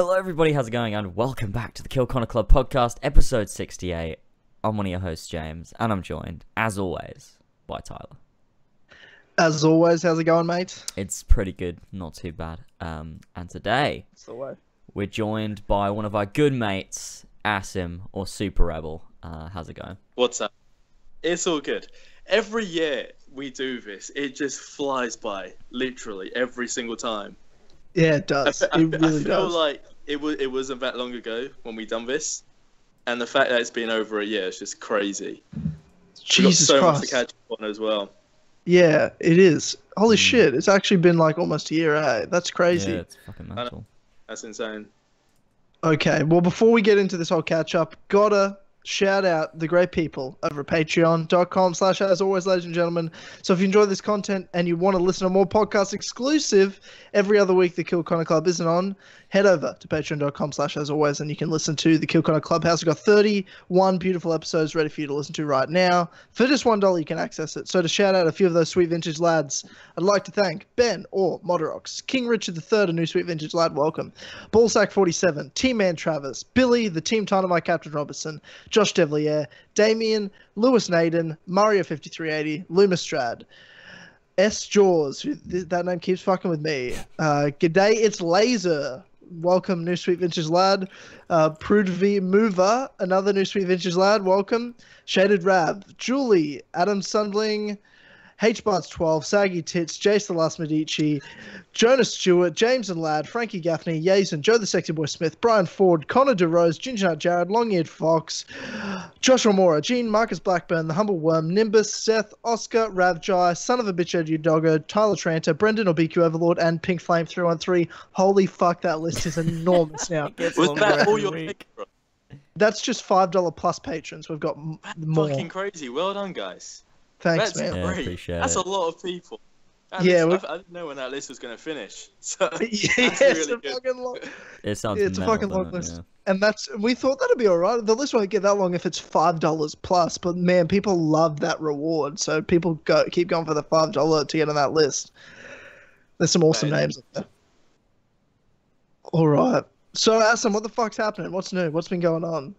Hello everybody, how's it going? And welcome back to the Kill Connor Club podcast, episode 68. I'm one of your hosts, James, and I'm joined, as always, by Tyler. As always, how's it going, mate? It's pretty good, not too bad. And today, It's the way. we're joined by one of our good mates, Asim, or SuperRebel. How's it going? What's up? It's all good. Every year we do this, it just flies by, literally, every single time. Yeah, it does. I It really feel does. like it wasn't that long ago when we done this, and the fact that it's been over a year is just crazy. Jesus We've got so Christ. much to catch up on as well. Yeah, it is. Holy shit, it's actually been like almost a year, eh? That's crazy. Yeah, it's fucking mental. That's insane. Okay, well, before we get into this whole catch-up, gotta shout out the great people over at patreon.com/as always, ladies and gentlemen. So if you enjoy this content and you want to listen to more podcasts exclusive every other week the Kill Connor Club isn't on, head over to patreon.com/as always and you can listen to the Kill Connor Clubhouse. We've got 31 beautiful episodes ready for you to listen to right now. For just $1 you can access it. So to shout out a few of those sweet vintage lads, I'd like to thank Ben or Modorox, King Richard III, a new sweet vintage lad, welcome. Ballsack47, Tman Travis, Billy, the Team Tynamite Captain Robertson, Josh Devillier, Damian, Lewis Nadin, Mario 5380, Lumistrad, Sjors, that name keeps fucking with me. GdayITSlaZer, welcome, new sweet vintage lad. Prudhvi Muvva, another new sweet vintage lad, welcome. Shaded Rab, Julli, Adam Sundling, HBarts12, SaggyTits, Jayce the Last Medici, Jonah Stewart, James and Lad, Frankie Gaffney, Jayce and Joe the Sexy Boy Smith, Brian Ford, Connor DeRose, Ginger Nut Jared, Long-Eared Fox, Joshua Mora, Gene, Marcus Blackburn, The Humble Worm, Nimbus, Seth, Oscar, Ravjai, Son of a Bitch Edu Doggo, Tyler Tranter, Brendan or BQ Overlord, and Pink Flame 313. Holy fuck, that list is enormous now. Was that all your pick, bro? That's just $5 plus patrons. We've got more. Fucking crazy. Well done, guys. Thanks, That's man. Yeah, great. appreciate That's it. a lot of people. I didn't know when that list was going to finish. So Yeah, that's it's really a good. fucking long. It sounds It's a mental, fucking long doesn't it? list. Yeah. And we thought that'd be alright. The list won't get that long if it's $5 plus, but man, people love that reward. So people keep going for the $5 to get on that list. There's some awesome Right. names up there. Alright. So Asim, what the fuck's happening? What's new? What's been going on?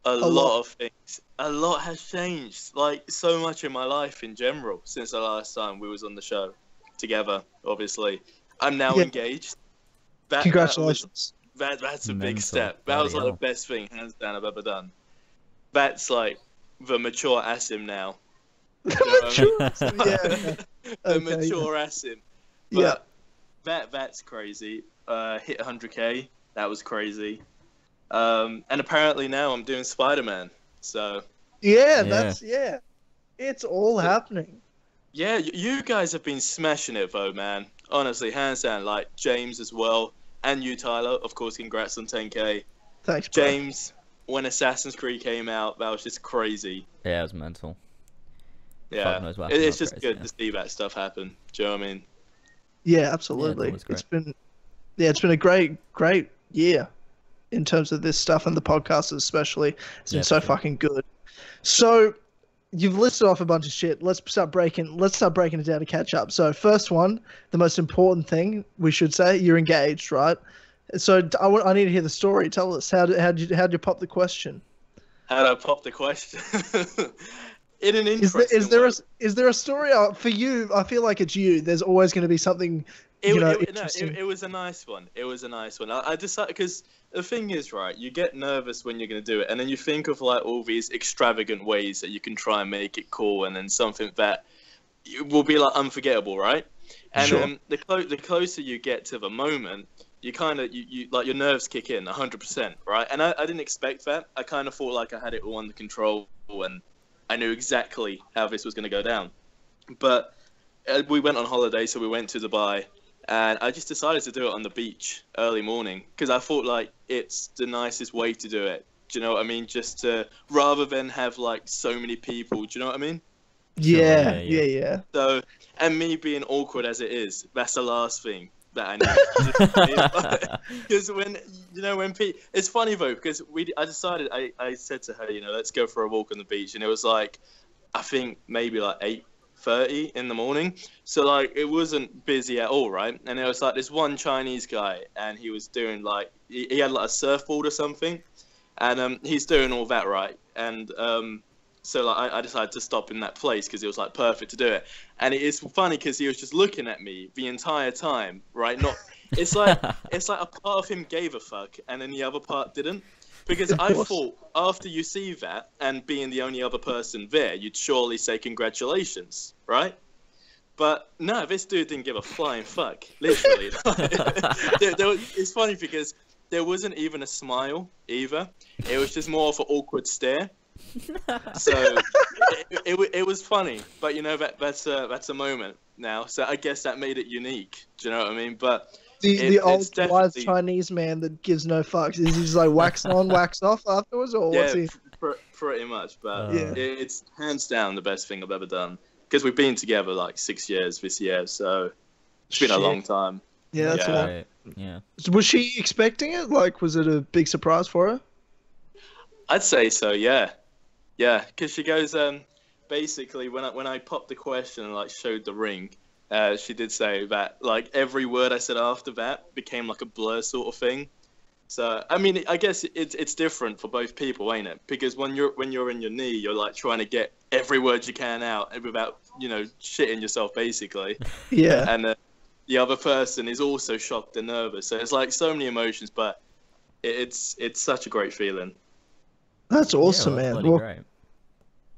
A lot of things. A lot has changed. Like, so much in my life in general since the last time we was on the show together, obviously. I'm now Yeah. engaged. Congratulations. That's a big Mental. step. That was like Bloody the best thing, hands down, I've ever done. That's like the mature Asim now. Yeah. The Okay, mature Asim. Yeah. But that's crazy. Hit 100k. That was crazy. And apparently now I'm doing Spider-Man. So Yeah. It's all happening. yeah, you guys have been smashing it though, man. Honestly, hands down. Like James as well, and you, Tyler. Of course, congrats on 10k. Thanks, bro. James, when Assassin's Creed came out, that was just crazy. Yeah, it was mental. Yeah, Fuck knows what happened, it's that was just crazy, good to see that stuff happen. Do you know what I mean? Yeah, absolutely. Yeah, it's always It's been a great year in terms of this stuff and the podcast especially. It's been Yeah, so for sure. fucking good. So you've listed off a bunch of shit. Let's start breaking it down to catch up. So first one, the most important thing we should say, you're engaged, right? So I need to hear the story. Tell us how'd you pop the question? How did I pop the question? In an Is interesting there way. is there a story for you? I feel like it's you. There's always going to be something. Interesting. It was a nice one. It was a nice one. I decided, because the thing is, right, you get nervous when you're going to do it, and then you think of like all these extravagant ways that you can try and make it cool, and then something that will be like unforgettable, right? And Sure. the closer you get to the moment, you kind of you like your nerves kick in 100%, right? And I didn't expect that. I kind of thought like I had it all under control, and I knew exactly how this was going to go down. But we went on holiday, so we went to Dubai. And I just decided to do it on the beach early morning because I thought like it's the nicest way to do it. Do you know what I mean? Just to rather than have like so many people. Do you know what I mean? Yeah. So, and me being awkward as it is, that's the last thing that I need. Because when people, it's funny though because I decided I said to her, let's go for a walk on the beach, and it was like I think maybe like 8:30 in the morning, so like it wasn't busy at all, right? And there was like this one Chinese guy, and he was doing like he had like a surfboard or something, and he's doing all that, right? And so like I decided to stop in that place because it was like perfect to do it. And it is funny because he was just looking at me the entire time, right? Not it's like a part of him gave a fuck, and then the other part didn't. Because I thought after you see that and being the only other person there, you'd surely say congratulations, right? But no, this dude didn't give a flying fuck, literally. It's funny because there wasn't even a smile either. It was just more of an awkward stare. So it was funny, but you know that's a moment now. So I guess that made it unique. Do you know what I mean? But the old wise Chinese man that gives no fucks. Is he just like wax on, wax off afterwards, or what's he? Pretty much. But it's hands down the best thing I've ever done because we've been together like 6 years this year, so it's been a long time. Yeah, that's right. Yeah. Was she expecting it? Like, was it a big surprise for her? I'd say so. Yeah, because she goes basically when I popped the question and like showed the ring. She did say that like every word I said after that became like a blur sort of thing. So I mean, I guess it's different for both people, ain't it? Because when you're in your knee, you're like trying to get every word you can out without shitting yourself, basically. Yeah. And the other person is also shocked and nervous. So it's like so many emotions, but it's such a great feeling. That's awesome, man. Well, great.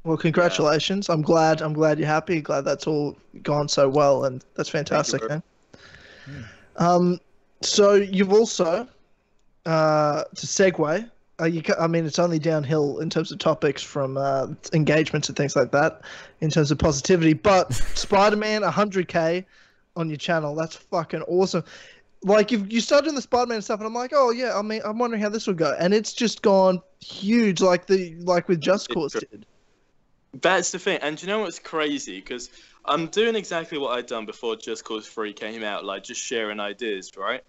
Well, congratulations. Yeah. I'm glad you're happy. Glad that's all gone so well, and that's fantastic, man. So you've also, to segue, I mean, it's only downhill in terms of topics from engagements and things like that, in terms of positivity. But Spider-Man 100K on your channel, that's fucking awesome. Like you started doing the Spider-Man stuff, and I'm like, oh yeah, I mean, I'm wondering how this will go, and it's just gone huge, like with Just Cause did. That's the thing, and do you know what's crazy? Because I'm doing exactly what I'd done before Just Cause 3 came out, like just sharing ideas, right?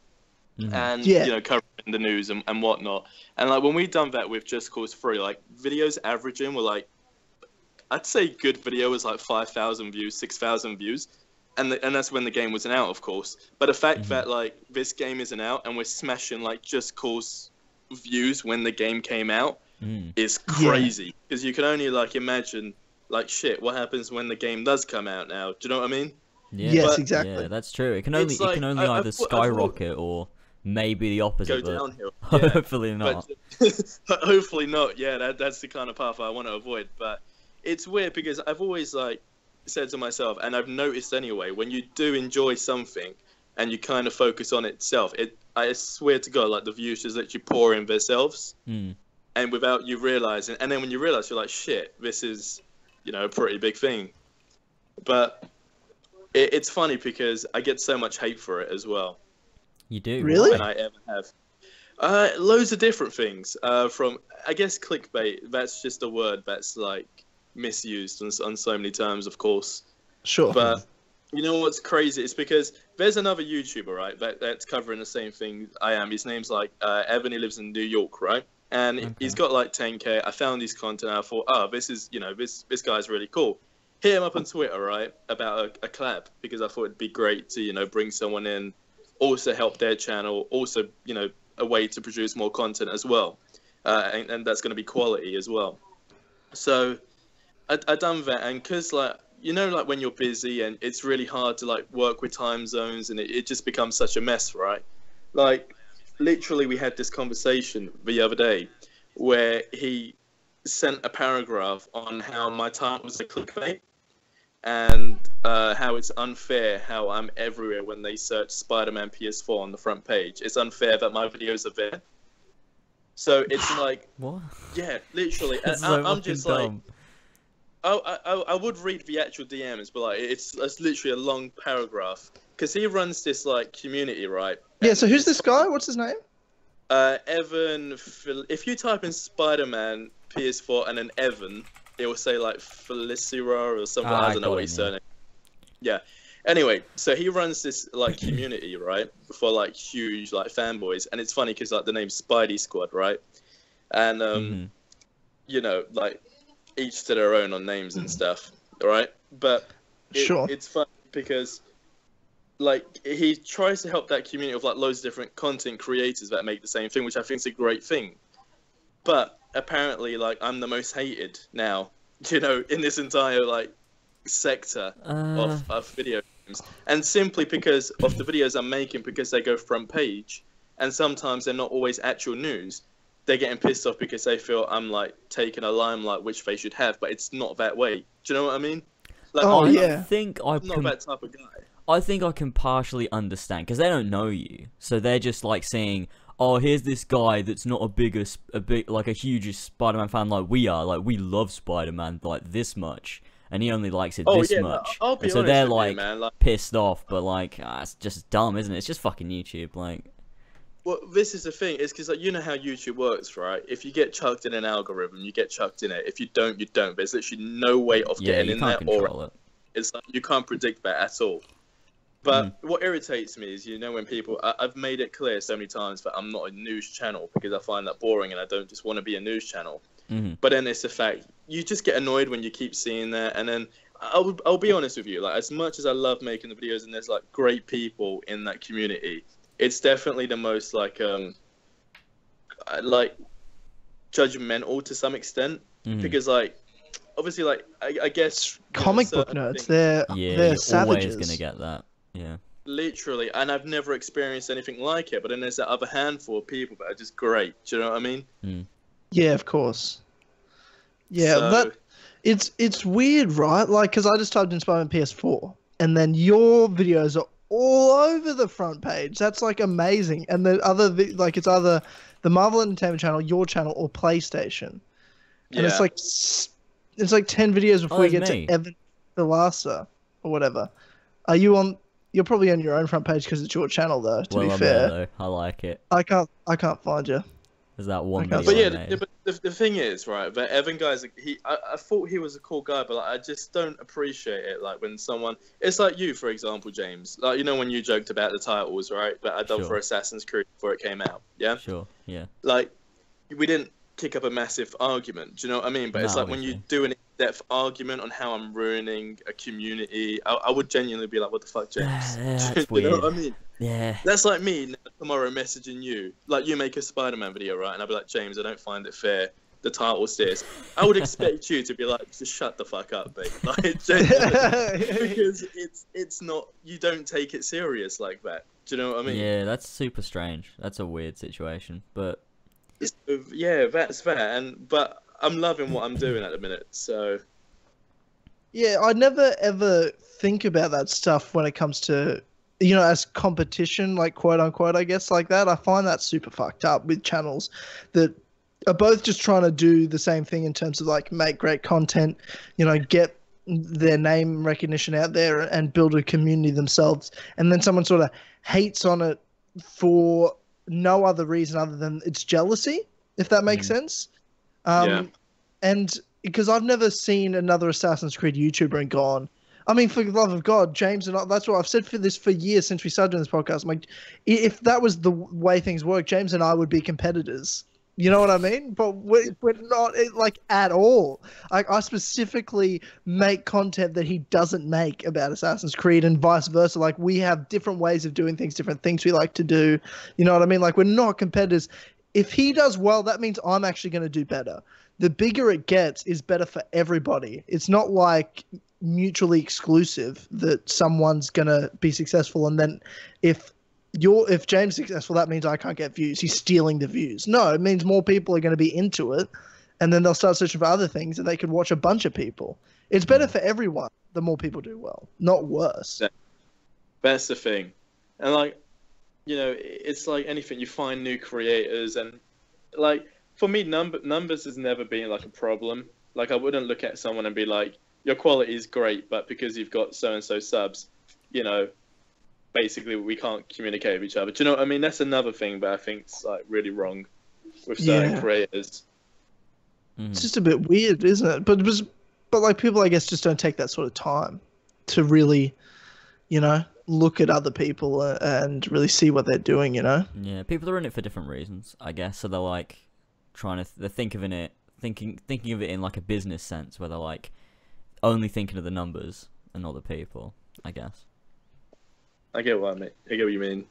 Mm-hmm. And covering the news and whatnot. And like when we done that with Just Cause 3, like videos averaging were like, I'd say good video was like 5,000 views, 6,000 views, and that's when the game wasn't out, of course. But the fact that like this game isn't out and we're smashing like Just Cause views when the game came out. Is crazy because you can only like imagine like shit what happens when the game does come out now. Do you know what I mean? Yeah. Yes, exactly. Yeah, that's true. It can only either skyrocket or maybe the opposite. Go downhill. Hopefully not. But, hopefully not. Yeah, that's the kind of path I want to avoid. But it's weird because I've always like said to myself, and I've noticed anyway, when you do enjoy something and you kind of focus on itself, I swear to God, like the views just literally pour in themselves. And without you realizing, and then when you realize, you're like, shit, this is, a pretty big thing. But it's funny because I get so much hate for it as well. You do? Really? Than I ever have. Loads of different things. From, I guess, clickbait, that's just a word that's, like, misused on so many terms, of course. Sure. But you know what's crazy? It's because there's another YouTuber, right, that's covering the same thing I am. His name's, like, Evan. He lives in New York, right? And he's got like 10K. I found his content. And I thought, oh, this is, this guy's really cool. Hit him up on Twitter, right, about a collab because I thought it'd be great to, bring someone in, also help their channel, also, a way to produce more content as well, and that's going to be quality as well. So I done that, and because like like when you're busy and it's really hard to like work with time zones, and it just becomes such a mess, right? Like. Literally, we had this conversation the other day where he sent a paragraph on how my title was a clickbait and how it's unfair how I'm everywhere when they search Spider-Man PS4 on the front page. It's unfair that my videos are there. So it's like, what? Yeah, literally. I'm just dumb. Like, I would read the actual DMs, but like it's literally a long paragraph because he runs this like community, right? Yeah. So who's this guy? What's his name? Evan. If you type in Spider-Man PS4 and then Evan, it will say like Felicira or something. I don't know what he's saying. Yeah. Anyway, so he runs this like community, right, for like huge like fanboys, and it's funny because like the name's Spidey Squad, right, and like each to their own on names and stuff, right? But Sure. It's fun because like he tries to help that community of like loads of different content creators that make the same thing, which I think is a great thing. But apparently, like, I'm the most hated now, you know, in this entire like sector of video games, and simply because of the videos I'm making, because they go front page, and sometimes they're not always actual news. They're getting pissed off because they feel I'm like taking a limelight, which they should have, but it's not that way. Do you know what I mean? Like, I think I'm not that type of guy. I think I can partially understand because they don't know you, so they're just like saying, "Oh, here's this guy that's not a hugest Spider-Man fan like we are. Like we love Spider-Man like this much, and he only likes it this much." I'll be and so honest they're with like, you, man. Like, pissed off, but like it's just dumb, isn't it? It's just fucking YouTube, like. well, this is the thing. It's because like, you know how YouTube works, right? If you get chucked in an algorithm, you get chucked in it. If you don't, you don't. There's literally no way of getting in there, or it's like you can't predict that at all. But what irritates me is, you know, when people... I've made it clear so many times that I'm not a news channel because I find that boring and I don't just want to be a news channel. But then it's the fact, you just get annoyed when you keep seeing that. And then I'll be honest with you, like, as much as I love making the videos and there's like great people in that community, it's definitely the most like judgmental to some extent. Because like, obviously, like, I guess... Comic book nerds, they're savages. Always gonna get that. Yeah. Literally, and I've never experienced anything like it. But then there's that other handful of people that are just great. Do you know what I mean? Yeah, of course. Yeah, so... it's weird, right? Like, because I just typed in Spider-Man PS4, and then your videos are all over the front page. That's like amazing. And the other, like, it's either the Marvel Entertainment channel, your channel, or PlayStation. And it's like 10 videos before you get to Evan SaggyTits or whatever. Are you on? You're probably on your own front page because it's your channel, though. To be fair, though. I like it. I can't find you. There's that one video. But yeah, the thing is, right? That Evan guy's I thought he was a cool guy, but like, I just don't appreciate it. Like when someone, it's like you, for example, James. Like, you know, when you joked about the titles, right? That I done for Assassin's Creed before it came out. Yeah. Sure. Yeah. Like, we didn't kick up a massive argument. Do you know what I mean? But it's like when you do an in-depth argument on how I'm ruining a community, I would genuinely be like, "What the fuck, James?" That's you know what I mean? Yeah. That's like me tomorrow messaging you, like you make a Spider-Man video, right? And I'll be like, "James, I don't find it fair. The title's this." I would expect you to be like, "Just shut the fuck up, babe." Like, because it's not. You don't take it serious like that. Do you know what I mean? Yeah, that's super strange. That's a weird situation, but. Yeah, that's that. But I'm loving what I'm doing at the minute, so. Yeah, I never ever think about that stuff when it comes to, you know, as competition, like quote unquote, I guess, like that. I find that super fucked up with channels that are both just trying to do the same thing in terms of like make great content, you know, get their name recognition out there and build a community themselves. And then someone sort of hates on it for no other reason other than it's jealousy, if that makes sense. And because I've never seen another Assassin's Creed YouTuber and gone, I mean, for the love of God, James and I, that's what I've said for this for years since we started doing this podcast. I'm like, if that was the way things work, James and I would be competitors. You know what I mean? But we're not, like, at all. Like, I specifically make content that he doesn't make about Assassin's Creed and vice versa. Like, we have different ways of doing things, different things we like to do. You know what I mean? Like, we're not competitors. If he does well, that means I'm actually going to do better. The bigger it gets is better for everybody. It's not like mutually exclusive that someone's going to be successful and then if James is successful, that means I can't get views. He's stealing the views. No, it means more people are going to be into it, and then they'll start searching for other things, and they could watch a bunch of people. It's better for everyone the more people do well, not worse. That's the thing. And, like, you know, it's like anything. You find new creators, and, like, for me, numbers has never been, like, a problem. Like, I wouldn't look at someone and be like, your quality is great, but because you've got so-and-so subs, you know, basically we can't communicate with each other. Do you know what I mean? That's another thing that I think's like really wrong with certain creators. It's just a bit weird, isn't it? But like people, I guess, just don't take that sort of time to really, you know, look at other people and really see what they're doing. You know? Yeah, people are in it for different reasons, I guess. So they're like trying to they're thinking of it in like a business sense, where they're like only thinking of the numbers. and other people, I guess. I get what you mean.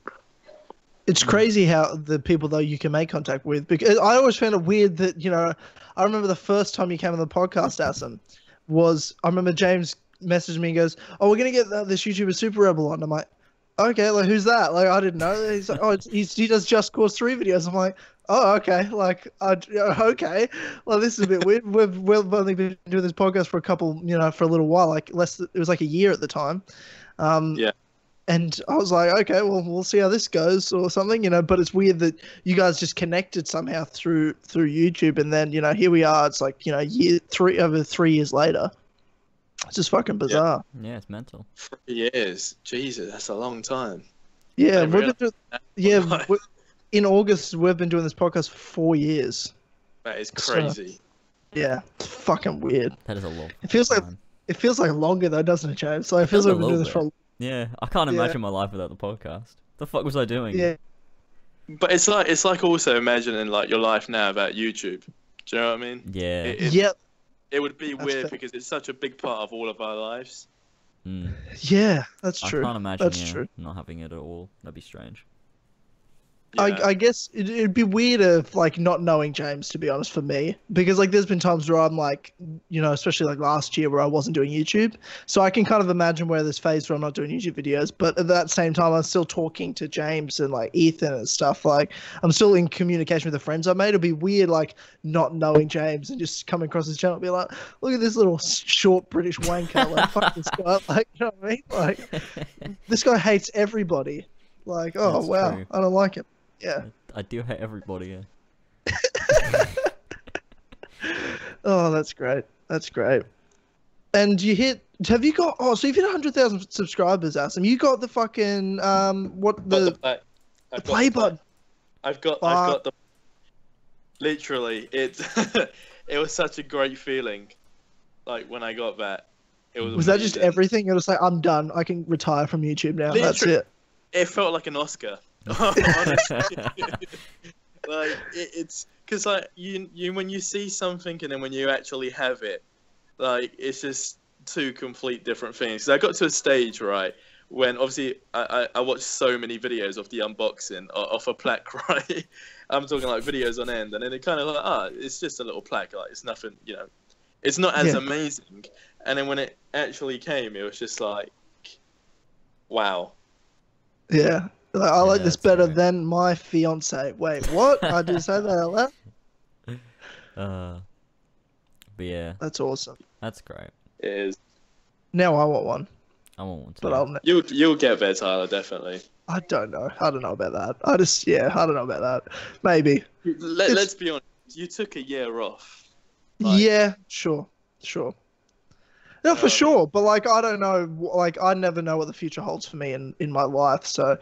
It's crazy how the people though you can make contact with, because I always found it weird that, I remember the first time you came on the podcast, Asim, I remember James messaged me and goes, "Oh, we're gonna get this YouTuber SuperRebel on." I'm like, "Okay, like who's that?" Like I didn't know. He's like, "Oh, he does Just Cause 3 videos." I'm like, "Oh, okay." Like, okay. Well, this is a bit weird. We've only been doing this podcast for for a little while. Like it was like a year at the time. Yeah. And I was like, okay, well, we'll see how this goes or something, But it's weird that you guys just connected somehow through YouTube, and then here we are. It's like over 3 years later. It's just fucking bizarre. Yeah, it's mental. 3 years, Jesus, that's a long time. Yeah, in August we've been doing this podcast for 4 years. That is crazy. So, yeah, it's fucking weird. That is a lot. It feels like longer though, doesn't it, James? So it feels like we've been doing this for. Yeah, I can't imagine my life without the podcast. The fuck was I doing? Yeah. But it's like also imagining like your life now about YouTube. Do you know what I mean? Yeah. It would be weird because it's such a big part of all of our lives. Mm. Yeah, that's true. I can't imagine true. not having it at all. That'd be strange. Yeah. I guess it'd be weird of like not knowing James, to be honest, for me, because like there's been times where I'm like, especially like last year where I wasn't doing YouTube, so I can kind of imagine where this phase where I'm not doing YouTube videos, but at that same time I'm still talking to James and like Ethan and stuff. Like I'm still in communication with the friends I made. It'd be weird like not knowing James and just coming across his channel and be like, look at this little short British wanker, like fuck this guy, like you know what I mean? Like this guy hates everybody. Like, oh That's wow, true. I don't like him. Yeah. I do hate everybody, yeah. Oh, that's great. That's great. And so you've hit 100,000 subscribers, Asim. You got the fucking, the play button. I've got the, literally, it was such a great feeling, like, when I got that. It was that just everything? You're just like, I'm done. I can retire from YouTube now. Literally, that's it. It felt like an Oscar. Honestly. Like it's because like you when you see something and then when you actually have it, like it's just two complete different things. So I got to a stage, right, when obviously I watched so many videos of the unboxing of a plaque, right? I'm talking like videos on end, and then it kind of like it's just a little plaque, like it's nothing, it's not as amazing. And then when it actually came, it was just like, wow. Yeah. I like this better than my fiance. Wait, what? I did say that out loud? But yeah. That's awesome. That's great. It is. Now I want one. I want one too. But You'll get there, Tyler, definitely. I don't know. I don't know about that. I don't know about that. Maybe. Let's be honest. You took a year off. Yeah, sure. No, for sure. But like, I don't know. Like, I never know what the future holds for me in my life. So,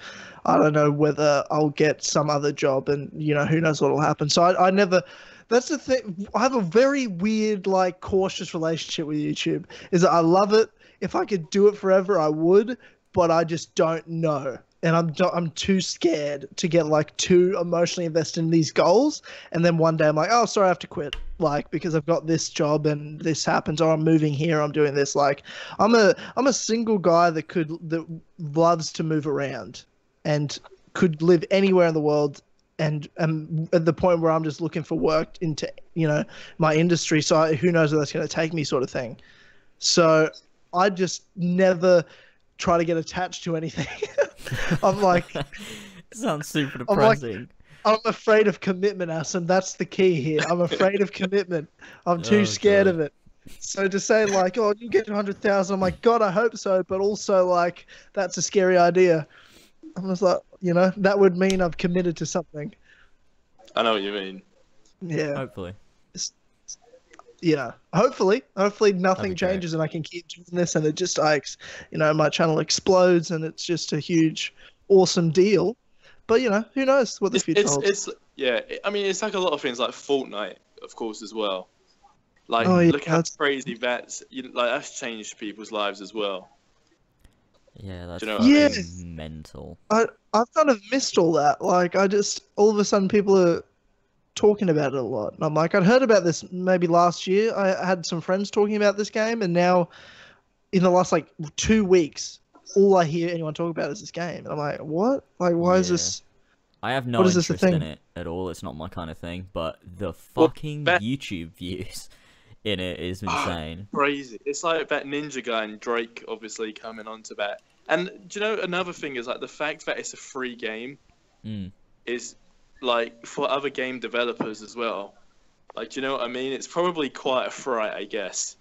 I don't know whether I'll get some other job, and who knows what'll happen. So I never. That's the thing. I have a very weird, like, cautious relationship with YouTube. Is that I love it. If I could do it forever, I would. But I just don't know. And I'm too scared to get like too emotionally invested in these goals, and then one day I'm like, oh, sorry, I have to quit, like because I've got this job and this happens, or I'm moving here, I'm doing this. Like I'm a single guy that loves to move around and could live anywhere in the world, and am at the point where I'm just looking for work into my industry. So who knows where that's going to take me, sort of thing. So I just never try to get attached to anything. I'm like, sounds super depressing. I'm afraid of commitment, Asim. That's the key here. I'm afraid of commitment. I'm too scared of it. So to say like, oh, you get to 100,000, I'm like, God, I hope so. But also like, that's a scary idea. I'm just like, that would mean I've committed to something. I know what you mean. Yeah. Hopefully. Hopefully nothing changes and I can keep doing this, and it just my channel explodes and it's just a huge, awesome deal. But who knows what the future holds. I mean, it's like a lot of things, like Fortnite, of course, as well. Like, look how crazy that's changed people's lives as well. Yeah, that's mental. I've kind of missed all that. Like, all of a sudden people are talking about it a lot. And I'm like, I'd heard about this maybe last year. I had some friends talking about this game, and now in the last like 2 weeks, all I hear anyone talk about is this game, and I'm like, what? Like, why is this? I have no What is this interest a thing? in it at all. It's not my kind of thing. But the fucking YouTube views in it is insane. Crazy. It's like that Ninja guy and Drake obviously coming onto that. And do you know another thing is like the fact that it's a free game is like for other game developers as well. Like, do you know what I mean? It's probably quite a fright, I guess,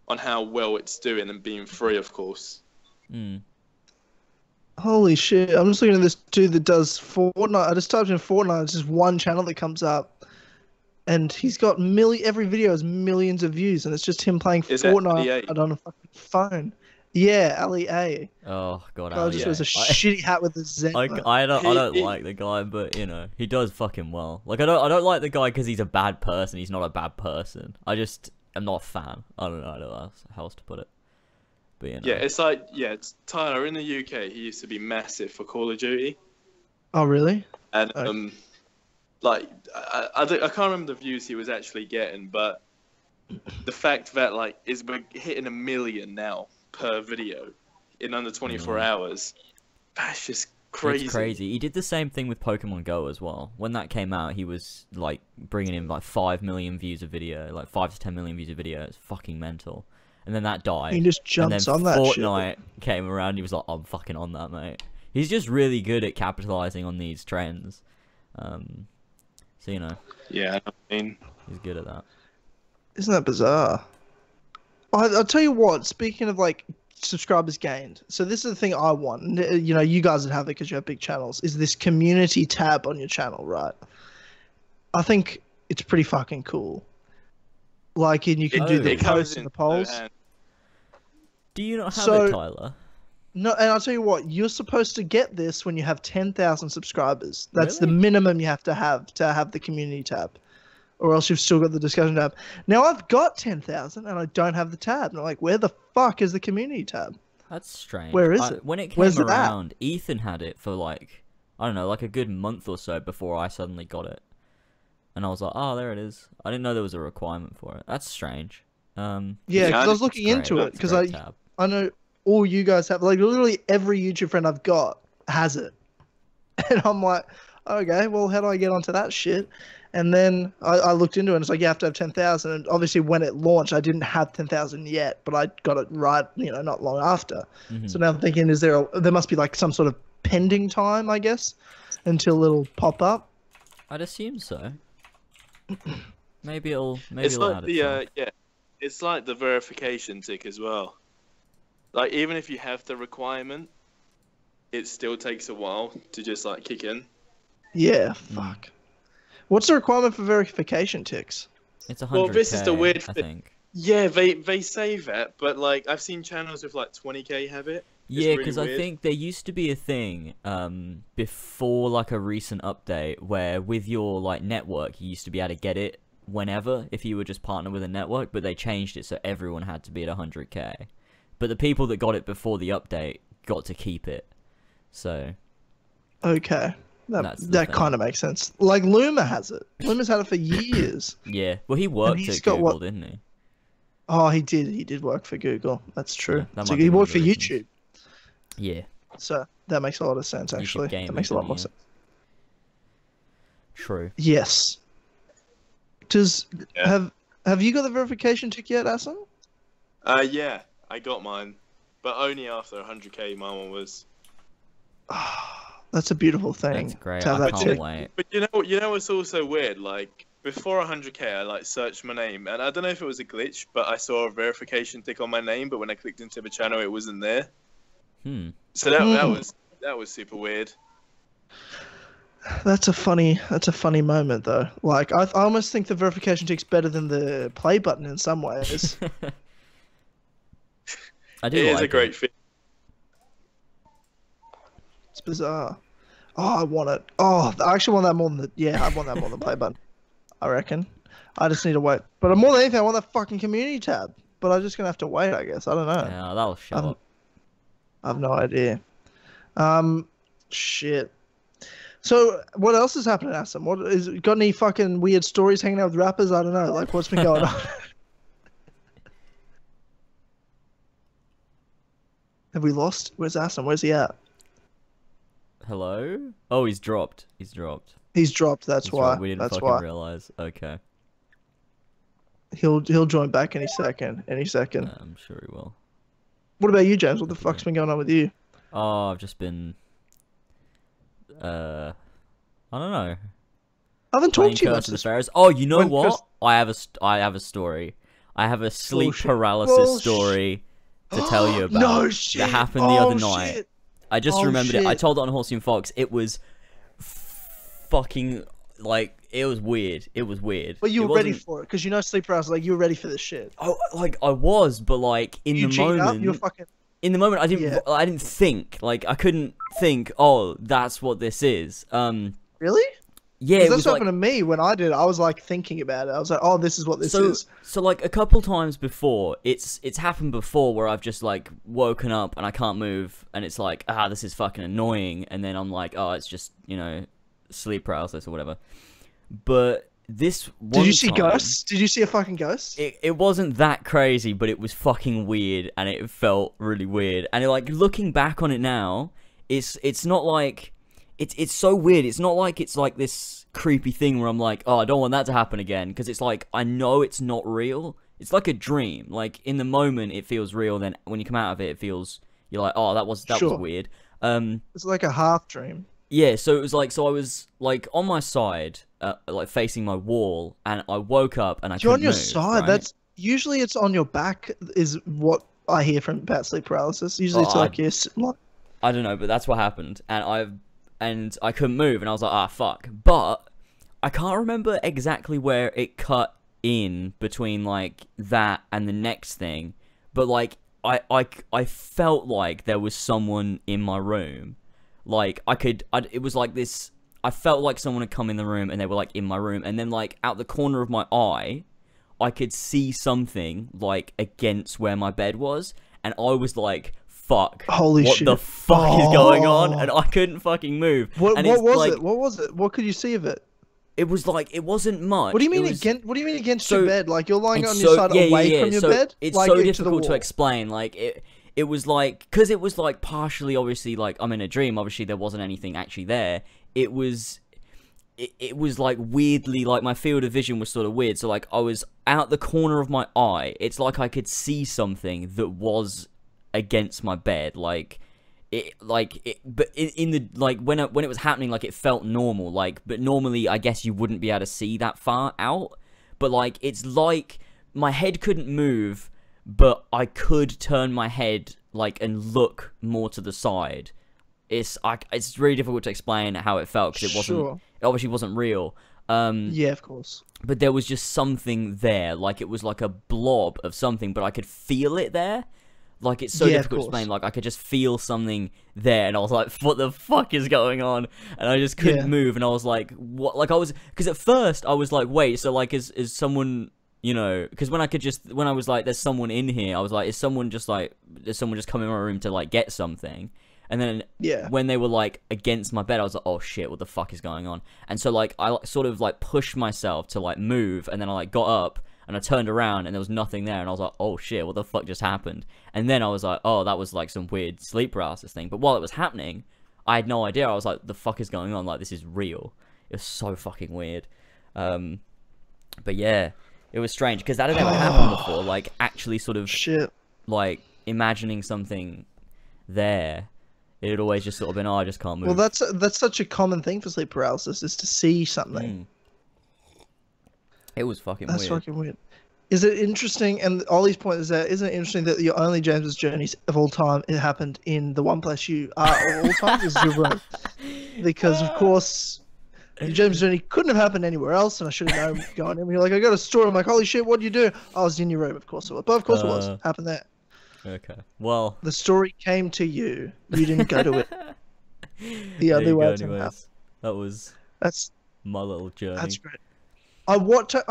on how well it's doing and being free, of course. Holy shit! I'm just looking at this dude that does Fortnite. I just typed in Fortnite. It's just one channel that comes up, and he's got every video has millions of views, and it's just him playing Fortnite on a fucking phone. Yeah, LEA. Oh god, I just wears a shitty hat with a Z. I don't like the guy, but you know he does fucking well. Like I don't like the guy because he's a bad person. He's not a bad person. I just am not a fan. I don't know how else to put it. But, you know. Yeah, it's like it's Tyler in the UK. He used to be massive for Call of Duty. Oh really? And like I can't remember the views he was actually getting, but the fact that like we're hitting 1 million now per video in under 24 hours, that's just crazy. It's crazy. He did the same thing with Pokemon Go as well. When that came out, he was like bringing in like 5 million views a video, like 5 to 10 million views a video. It's fucking mental. And then that died. He just jumps on that shit. Fortnite came around. He was like, "I'm fucking on that, mate." He's just really good at capitalizing on these trends. So you know. Yeah, I mean, he's good at that. Isn't that bizarre? I'll tell you what. Speaking of like subscribers gained, so this is the thing I want. You know, you guys would have it because you have big channels. Is this community tab on your channel, right? I think it's pretty fucking cool. Like, and you can do the posts and the polls. Do you not have it, Tyler? No, and I'll tell you what, you're supposed to get this when you have 10,000 subscribers. That's Really? the minimum you have to have the community tab. Or else you've still got the discussion tab. Now, I've got 10,000 and I don't have the tab. And I'm like, where the fuck is the community tab? That's strange. Where is it? When it came around, Ethan had it for like, I don't know, like a good month or so before I suddenly got it. And I was like, oh, there it is. I didn't know there was a requirement for it. That's strange. Yeah, because I was looking into it. Because I know all you guys have, like literally every YouTube friend I've got has it. And I'm like, okay, well, how do I get onto that shit? And then I looked into it and it's like, you have to have 10,000. And obviously when it launched, I didn't have 10,000 yet, but I got it right, you know, not long after. So now I'm thinking, there must be like some sort of pending time, I guess, until it'll pop up. I'd assume so. Maybe it'll it's like add the it's like the verification tick as well. Like even if you have the requirement, it still takes a while to just like kick in. Yeah, fuck. What's the requirement for verification ticks? It's 100K. Well, this is the weird I thing. think. Yeah, they say that, but like I've seen channels with like 20K have it. Yeah, because I think there used to be a thing before like a recent update where with your like network you used to be able to get it whenever if you were just partnered with a network, but they changed it so everyone had to be at 100K. But the people that got it before the update got to keep it. So okay. That kind of makes sense. Like Luma has it. Luma's had it for years. Yeah. Well, he worked at Google, didn't he? Oh, he did. He did work for Google. That's true. Yeah, so he worked for YouTube. Yeah. So that makes a lot of sense, actually. That makes a lot more sense. True. Yes. Have you got the verification tick yet, Asim? Yeah, I got mine, but only after 100K. My one was. That's a beautiful thing. That's great. To have I that can't wait. But you know what's also weird? Like before 100K, I like searched my name, and I don't know if it was a glitch, but I saw a verification tick on my name, but when I clicked into the channel, it wasn't there. So that was super weird. That's a funny moment though. Like I almost think the verification tick's better than the play button in some ways. I do. It like is a great fit. It's bizarre. Oh, I want it. Oh, I actually want that more than I want that more than play button. I reckon. I just need to wait. But more than anything, I want that fucking community tab. But I'm just gonna have to wait, I guess. I don't know. Yeah, that'll show up. I have no idea. Shit. So, what else is happening, Asim? Got any fucking weird stories hanging out with rappers? I don't know. Like, what's been going on? Have we lost? Where's Aston? Where's he at? Hello? Oh, he's dropped. He's dropped. He's dropped. That's why. We didn't That's fucking why. realize. Okay. He'll join back any second. Any second. I'm sure he will. What about you, James? What the fuck's been going on with you? Oh, I've just been. I don't know. I haven't Playing talked to you Curse much of the this Pharaohs. Oh, you know when what? Curse- I have a story. I have a sleep Bullshit. paralysis Bullshit. story to tell you about. No shit. That happened the other Oh, night. shit. I just Oh, remembered it. I shit. told it on Horsey and Fox. It was fucking like it was weird. It was weird. But you It were ready wasn't- for it because you know sleep paralysis. Like you were ready for this shit. Oh, like I was, but like in You the G'd moment, up. You were fucking. in the moment, Yeah. I didn't think. Like I couldn't think. Oh, that's what this is. Really? Yeah, 'Cause it that's was what like happened to me when I did it. I was like thinking about it. I was like, oh, this is what this is. So like a couple times before, it's happened before where I've just like woken up and I can't move, and it's like this is fucking annoying, and then I'm like, oh, it's just sleep paralysis or whatever. But this one Did you see time, ghosts? Did you see a fucking ghost? It wasn't that crazy, but it was fucking weird, and it felt really weird. And like looking back on it now, it's not like it's so weird. It's not like it's like this creepy thing where I'm like, oh, I don't want that to happen again, because it's like I know it's not real. It's like a dream. Like in the moment it feels real, then when you come out of it, you're like, oh, that was Sure. weird. It's like a half dream. Yeah, so it was like, I was like on my side, like facing my wall, and I woke up and I You're couldn't on your move, side. right? That's usually it's on your back. Is what I hear from about sleep paralysis. Usually it's Oh, like yes, like I don't know, but that's what happened, and I couldn't move, and I was like, fuck. But I can't remember exactly where it cut in between like that and the next thing, but like I felt like there was someone in my room. Like it was like this. I felt like someone had come in the room, and they were like in my room, and then like out the corner of my eye, I could see something like against where my bed was, and I was like, "Fuck! Holy what shit. the fuck is going on?" Oh. And I couldn't fucking move. what And was it's like, it? What was it? What could you see of it? It was like it wasn't much. What do you mean It was- against? What do you mean against so- your bed? Like you're lying it's on your side away yeah, from your so bed? It's like so into the difficult to wall? explain. Like it was like, because it was like partially, obviously, like I'm in a dream. Obviously, there wasn't anything actually there. It was like weirdly, like my field of vision was sort of weird. So like I was out the corner of my eye. It's like I could see something that was against my bed. But in the like when it was happening, like it felt normal. Like, but normally I guess you wouldn't be able to see that far out. But like it's like my head couldn't move, but I could turn my head like and look more to the side. It's really difficult to explain how it felt, because it obviously wasn't real. Yeah, of course. But there was just something there, like it was like a blob of something, but I could feel it there. Like it's so Yeah, of difficult to course. explain. Like I could just feel something there, and I was like, "What the fuck is going on?" And I just couldn't Yeah. move, and I was like, "What?" Like because at first I was like, "Wait, so like is someone?" Because when I was like, there's someone in here, I was like, is someone just come in my room to like get something? And then when they were like against my bed, I was like, oh shit, what the fuck is going on? And so like I sort of like pushed myself to like move, and then I like got up and I turned around and there was nothing there, and I was like, oh shit, what the fuck just happened? And then I was like, oh, that was like some weird sleep paralysis thing. But while it was happening, I had no idea. I was like, the fuck is going on? Like, this is real. It was so fucking weird. But yeah, it was strange, because that had never happened before. Like actually sort of Shit. like imagining something there. It had always just sort of been, oh, I just can't move. Well, that's such a common thing for sleep paralysis, is to see something. It was fucking That's weird. fucking weird. Is it interesting? And Ollie's point is that isn't it interesting that your only James's journeys of all time it happened in the one place you are of all time is your room, because of course your James journey couldn't have happened anywhere else, and I should have known going in. You're like, I got a story. I'm like, holy shit, what'd you do? I was in your room, of course it was. But of course it was. Happened there. Okay. Well, The story came to you. You didn't go to it. The there other you way go, to happen. anyways. That was That's my little journey. That's great. I'll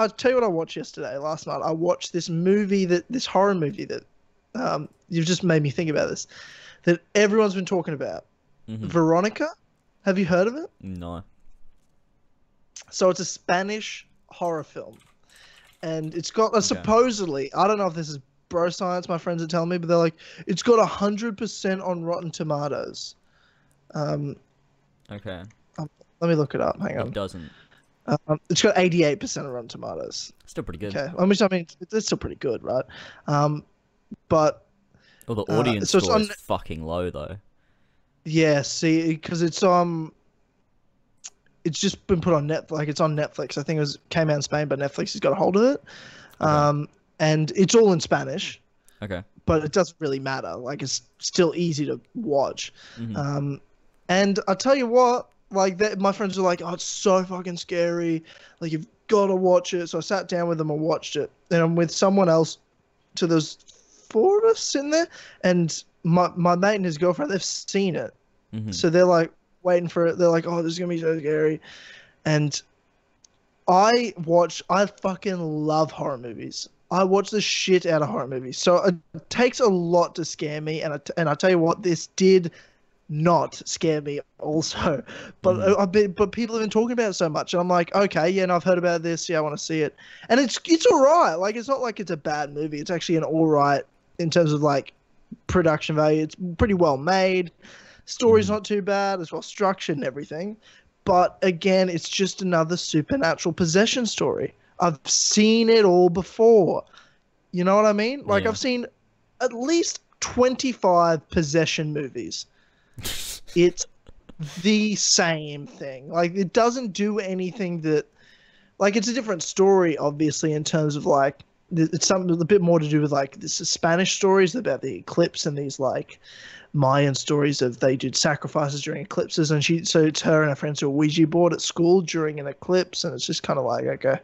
tell you what I watched last night. I watched this horror movie that you've just made me think about this, that everyone's been talking about. Veronica. Have you heard of it? No. So it's a Spanish horror film, and it's got supposedly, I don't know if this is bro science, my friends are telling me, but they're like, it's got 100% on Rotten Tomatoes. Okay. Let me look it up. Hang on. It doesn't. It's got 88% on Rotten Tomatoes. Still pretty good. Okay. I mean, it's still pretty good, right? But. Well, the audience score is fucking low though. Yeah, see, because it's just been put on Netflix. Like, it's on Netflix. I think came out in Spain, but Netflix has got a hold of it. Okay. And it's all in Spanish. Okay. But it doesn't really matter. Like, it's still easy to watch. Mm-hmm. And I tell you what, like, my friends were like, "Oh, it's so fucking scary. Like, you've got to watch it." So I sat down with them and watched it. And I'm with someone else. So there's 4 of us in there, and my mate and his girlfriend, they've seen it. Mm-hmm. So they're like waiting for it. They're like, "Oh, this is gonna be so scary." And I fucking love horror movies. I watch the shit out of horror movies. So it takes a lot to scare me, and I tell you what, this did not scare me also. But mm-hmm. But people have been talking about it so much, and I'm like, okay, yeah, and I've heard about this. Yeah, I want to see it. And it's all right. Like, it's not like it's a bad movie. It's actually an all right in terms of like production value. It's pretty well made. Story's not too bad. It's well structured and everything. But again, it's just another supernatural possession story. I've seen it all before. You know what I mean? Like, I've seen at least 25 possession movies. It's the same thing. Like, it doesn't do anything that... Like, it's a different story, obviously, in terms of, like... It's something a bit more to do with, like, this is Spanish stories about the eclipse and these, like... Mayan stories of they did sacrifices during eclipses, and so it's her and her friends do a Ouija board at school during an eclipse, and it's just kind of like, okay.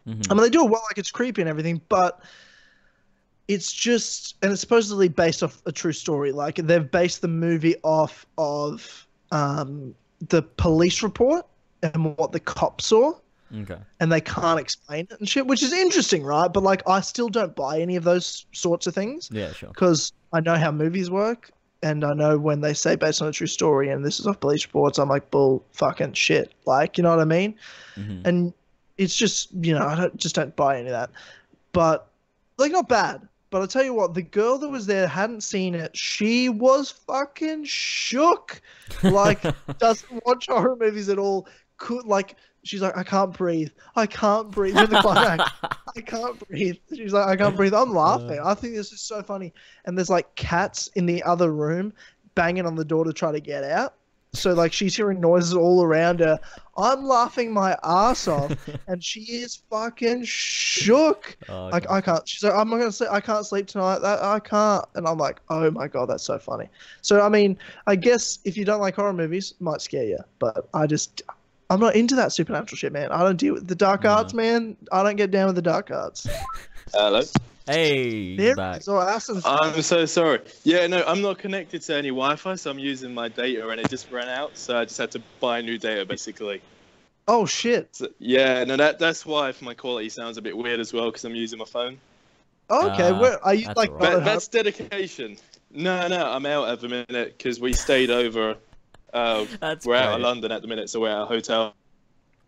Mm-hmm. I mean, they do it well, like, it's creepy and everything, but it's just, and it's supposedly based off a true story. Like, they've based the movie off of the police report and what the cops saw. Okay. And they can't explain it and shit, which is interesting, right? But, like, I still don't buy any of those sorts of things. Yeah, sure. Because I know how movies work, and I know when they say based on a true story and this is off police reports, I'm like, bull fucking shit. Like, you know what I mean? Mm-hmm. And it's just, you know, I don't buy any of that. But, like, not bad. But I'll tell you what, the girl that was there hadn't seen it. She was fucking shook. Like, doesn't watch horror movies at all. She's like, I can't breathe. I can't breathe. In the climax, I can't breathe. She's like, I can't breathe. I'm laughing. I think this is so funny. And there's like cats in the other room banging on the door to try to get out. So like she's hearing noises all around her. I'm laughing my ass off, and she is fucking shook. Oh, like I can't. She's like, I'm not gonna sleep. I can't sleep tonight. I can't. And I'm like, oh my god, that's so funny. So I mean, I guess if you don't like horror movies, it might scare you. But I'm not into that supernatural shit, man. I don't deal with the dark arts, man. I don't get down with the dark arts. Hello. Hey, there back. I'm so sorry. Yeah, no, I'm not connected to any Wi-Fi, so I'm using my data, and it just ran out, so I just had to buy new data, basically. Oh shit. So, yeah, no, that's why my quality sounds a bit weird as well, because I'm using my phone. Oh, okay, where are you? Like, right. That's dedication. No, I'm out at the minute because we stayed over. We're out of London at the minute, so we're at a hotel.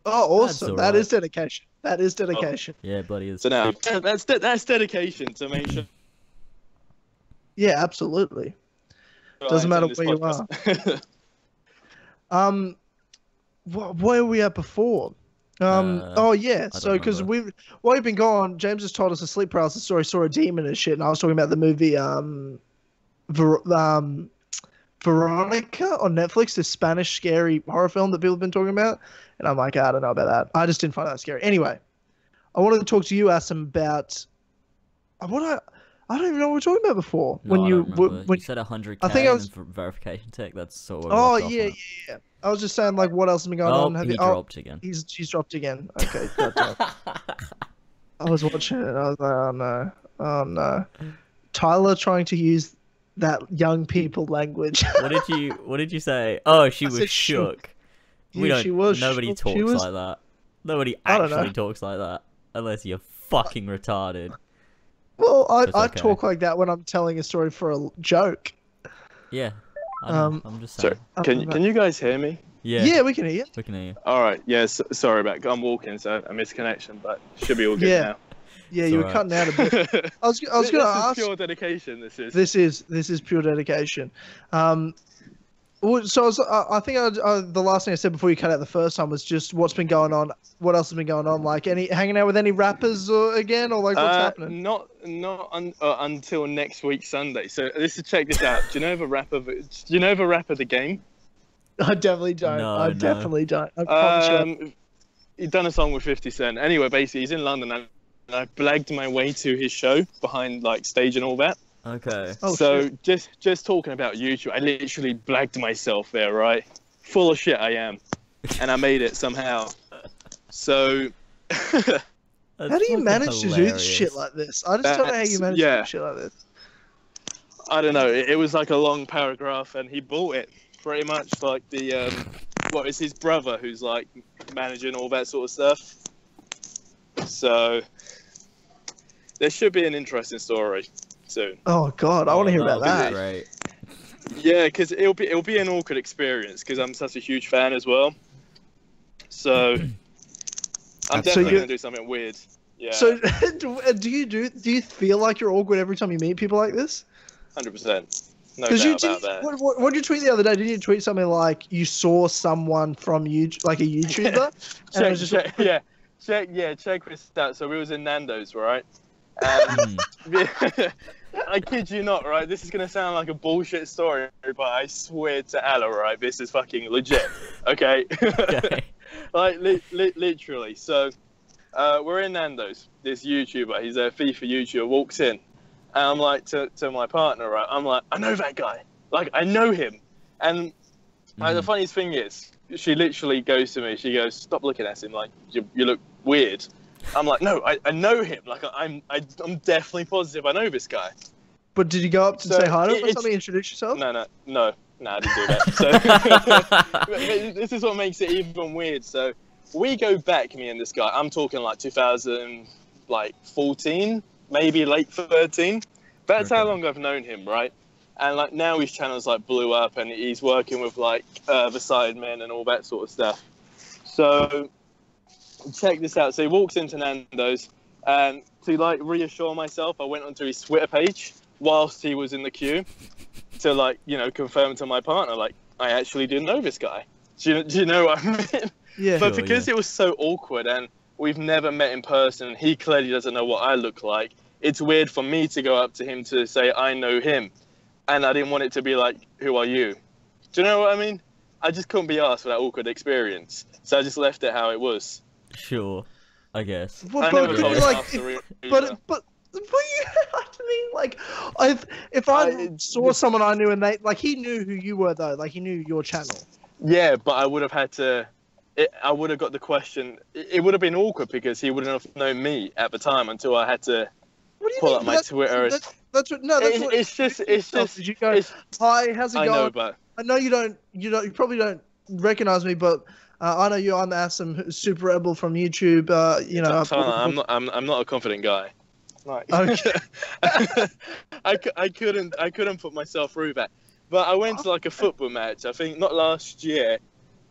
Oh, awesome! That is dedication. That is dedication. Oh, yeah, buddy. Is so now that's dedication to make sure. Yeah, absolutely. Doesn't matter where you are. Where were we at before? Oh yeah. So because while we've been gone, James has told us a sleep paralysis story, saw a demon and shit, and I was talking about the movie Veronica on Netflix, this Spanish scary horror film that people have been talking about. And I'm like, I don't know about that. I just didn't find that scary. Anyway, I wanted to talk to you, Asim, about I don't even know what we were talking about before. No, when you said 100K I think I was verification tech. That's sort of. Oh yeah. I was just saying, like, what else has been going on? He dropped again. She's dropped again. Okay. I was watching it and I was like, oh no. Tyler trying to use that young people language. What did you say? Oh, she was shook. Nobody talks like that. Nobody actually talks like that unless you're fucking retarded. Well, I talk like that when I'm telling a story for a joke. Yeah. I'm just saying. Sorry, can you guys hear me? Yeah, we can hear you. We can hear you. All right. Yeah. Sorry about. I'm walking, so I missed connection, but should be all good now. Yeah, It's you were alright. cutting out a bit. I was going to ask. This is pure dedication. This is. This is pure dedication. So I think the last thing I said before you cut out the first time was just what's been going on. What else has been going on? Like hanging out with any rappers again, or like what's happening? Not until next week Sunday. So check this out. Do you know the rapper? The Game? I definitely don't. No. Definitely don't. I promise you. He's done a song with 50 Cent. Anyway, basically, he's in London, and I blagged my way to his show behind like stage and all that. Okay. Oh, so shit. just talking about YouTube, I literally blagged myself there, right? Full of shit I am, and I made it somehow. So How do you manage to do shit like this? I just don't know how you manage to do shit like this. I don't know. It was like a long paragraph, and he bought it pretty much. Like it's his brother who's like managing all that sort of stuff. So there should be an interesting story soon. Oh God, I want to hear about that'll that. be great. Yeah, because it'll be an awkward experience because I'm such a huge fan as well. So I'm definitely gonna do something weird. Yeah. So do you feel like you're awkward every time you meet people like this? 100%. No doubt about that. What did you tweet the other day? Didn't you tweet something like you saw someone from YouTube, like a YouTuber? Check this out. So we was in Nando's, right? And I kid you not, right? This is gonna sound like a bullshit story, but I swear to Allah, right? This is fucking legit. Okay. Okay. Like literally. So we're in Nando's. This YouTuber, he's a FIFA YouTuber, walks in. And I'm like to my partner, right? I'm like, I know that guy. Like, I know him. And the funniest thing is, she literally goes to me. She goes, "Stop looking at him. Like, you look weird." I'm like, "No, I know him. Like, I'm definitely positive I know this guy." But did you go up to say hi to him or something? Introduce yourself? No, I didn't do that. So this is what makes it even weird. So we go back, me and this guy. I'm talking like 2014. Maybe late 13. That's how long I've known him, right? And like now his channel's like blew up, and he's working with like the Sidemen and all that sort of stuff. So check this out. So he walks into Nando's, and to like reassure myself, I went onto his Twitter page whilst he was in the queue to like confirm to my partner like I actually didn't know this guy. Do you know what I mean? Yeah. But because it was so awkward and we've never met in person, he clearly doesn't know what I look like. It's weird for me to go up to him to say I know him, and I didn't want it to be like, "Who are you?" Do you know what I mean? I just couldn't be asked for that awkward experience, so I just left it how it was. Sure, I guess. Well, but you I mean, like, if I saw someone I knew and they like he knew who you were though, like he knew your channel. Yeah, but I would have had to. I would have got the question. It would have been awkward because he wouldn't have known me at the time until I had to pull up my Twitter. It's just. Did you go? Hi, how's it going? I know, but I know you probably don't recognize me, but I know you. I'm Assam, SuperRebel from YouTube. I'm not a confident guy. Like, okay. I couldn't put myself through that. But I went to like a football match. I think not last year.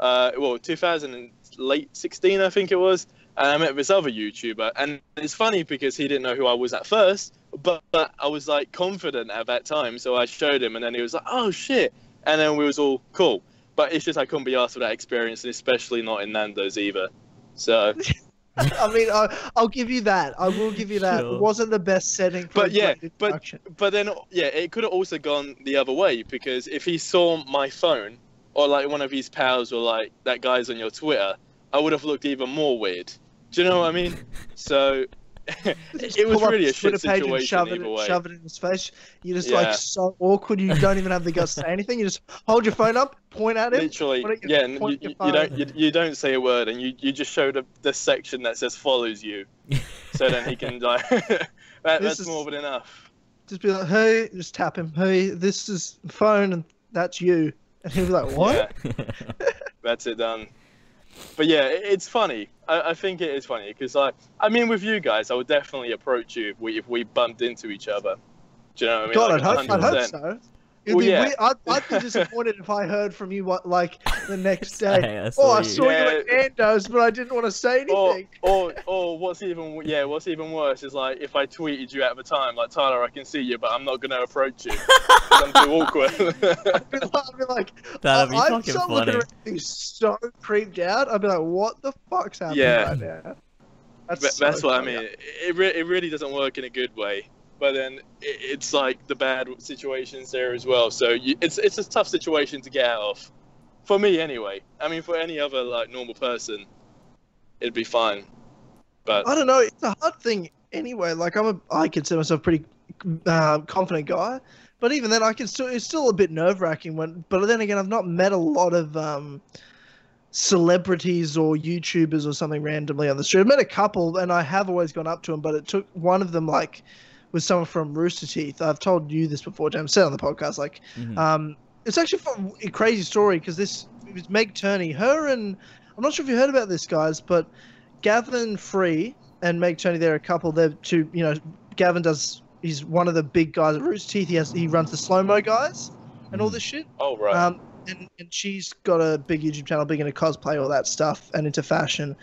2016, I think it was. And I met this other YouTuber, and it's funny because he didn't know who I was at first, but I was like confident at that time, so I showed him, and then he was like, "Oh shit!" And then we was all cool. But it's just I couldn't be asked for that experience, and especially not in Nando's either. So. I mean, I'll give you that. I will give you that. Sure. It wasn't the best setting for but then it could have also gone the other way, because if he saw my phone or like one of his pals or like that guy's on your Twitter, I would have looked even more weird. Do you know what I mean? So it was really a shit situation either way. Shove it in his face. You're just like so awkward. You don't even have the guts to say anything. You just hold your phone up, point at him. Literally, you don't say a word, and you just show the section that says follows you, so then he can like. That's more than enough. Just be like, hey, just tap him. Hey, this is phone, and that's you. And he'll be like, what? Yeah. That's it done. But yeah, it's funny. I think it is funny because I mean, with you guys, I would definitely approach you if we bumped into each other. Do you know what I mean? God, like, I'd hope so. It'd be weird. I'd be disappointed if I heard from you like the next day. Hey, I I you. saw you at Nando's, but I didn't want to say anything. Or what's even worse is like if I tweeted you at the time, like Tyler, I can see you, but I'm not gonna approach you. 'Cause I'm too awkward. I'd be like, That'd be I'm fucking funny. so creeped out. I'd be like, what the fuck's happening right now? That's what I mean. It really doesn't work in a good way. But then it's like the bad situations there as well. So it's a tough situation to get out of. For me, anyway. I mean, for any other like normal person, it'd be fine. But I don't know. It's a hard thing anyway. Like I consider myself a pretty confident guy, but even then, it's still a bit nerve wracking. But then again, I've not met a lot of celebrities or YouTubers or something randomly on the street. I've met a couple, and I have always gone up to them. But it took one of them like. With someone from Rooster Teeth. I've told you this before, James. Said on the podcast. Like, it's actually a crazy story because it was Meg Turney. Her and I'm not sure if you heard about this, guys, but Gavin Free and Meg Turney, they're a couple. They're two. You know, Gavin he's one of the big guys at Rooster Teeth. He runs the slow mo guys and all this shit. Oh right. And she's got a big YouTube channel, big into cosplay, all that stuff, and into fashion.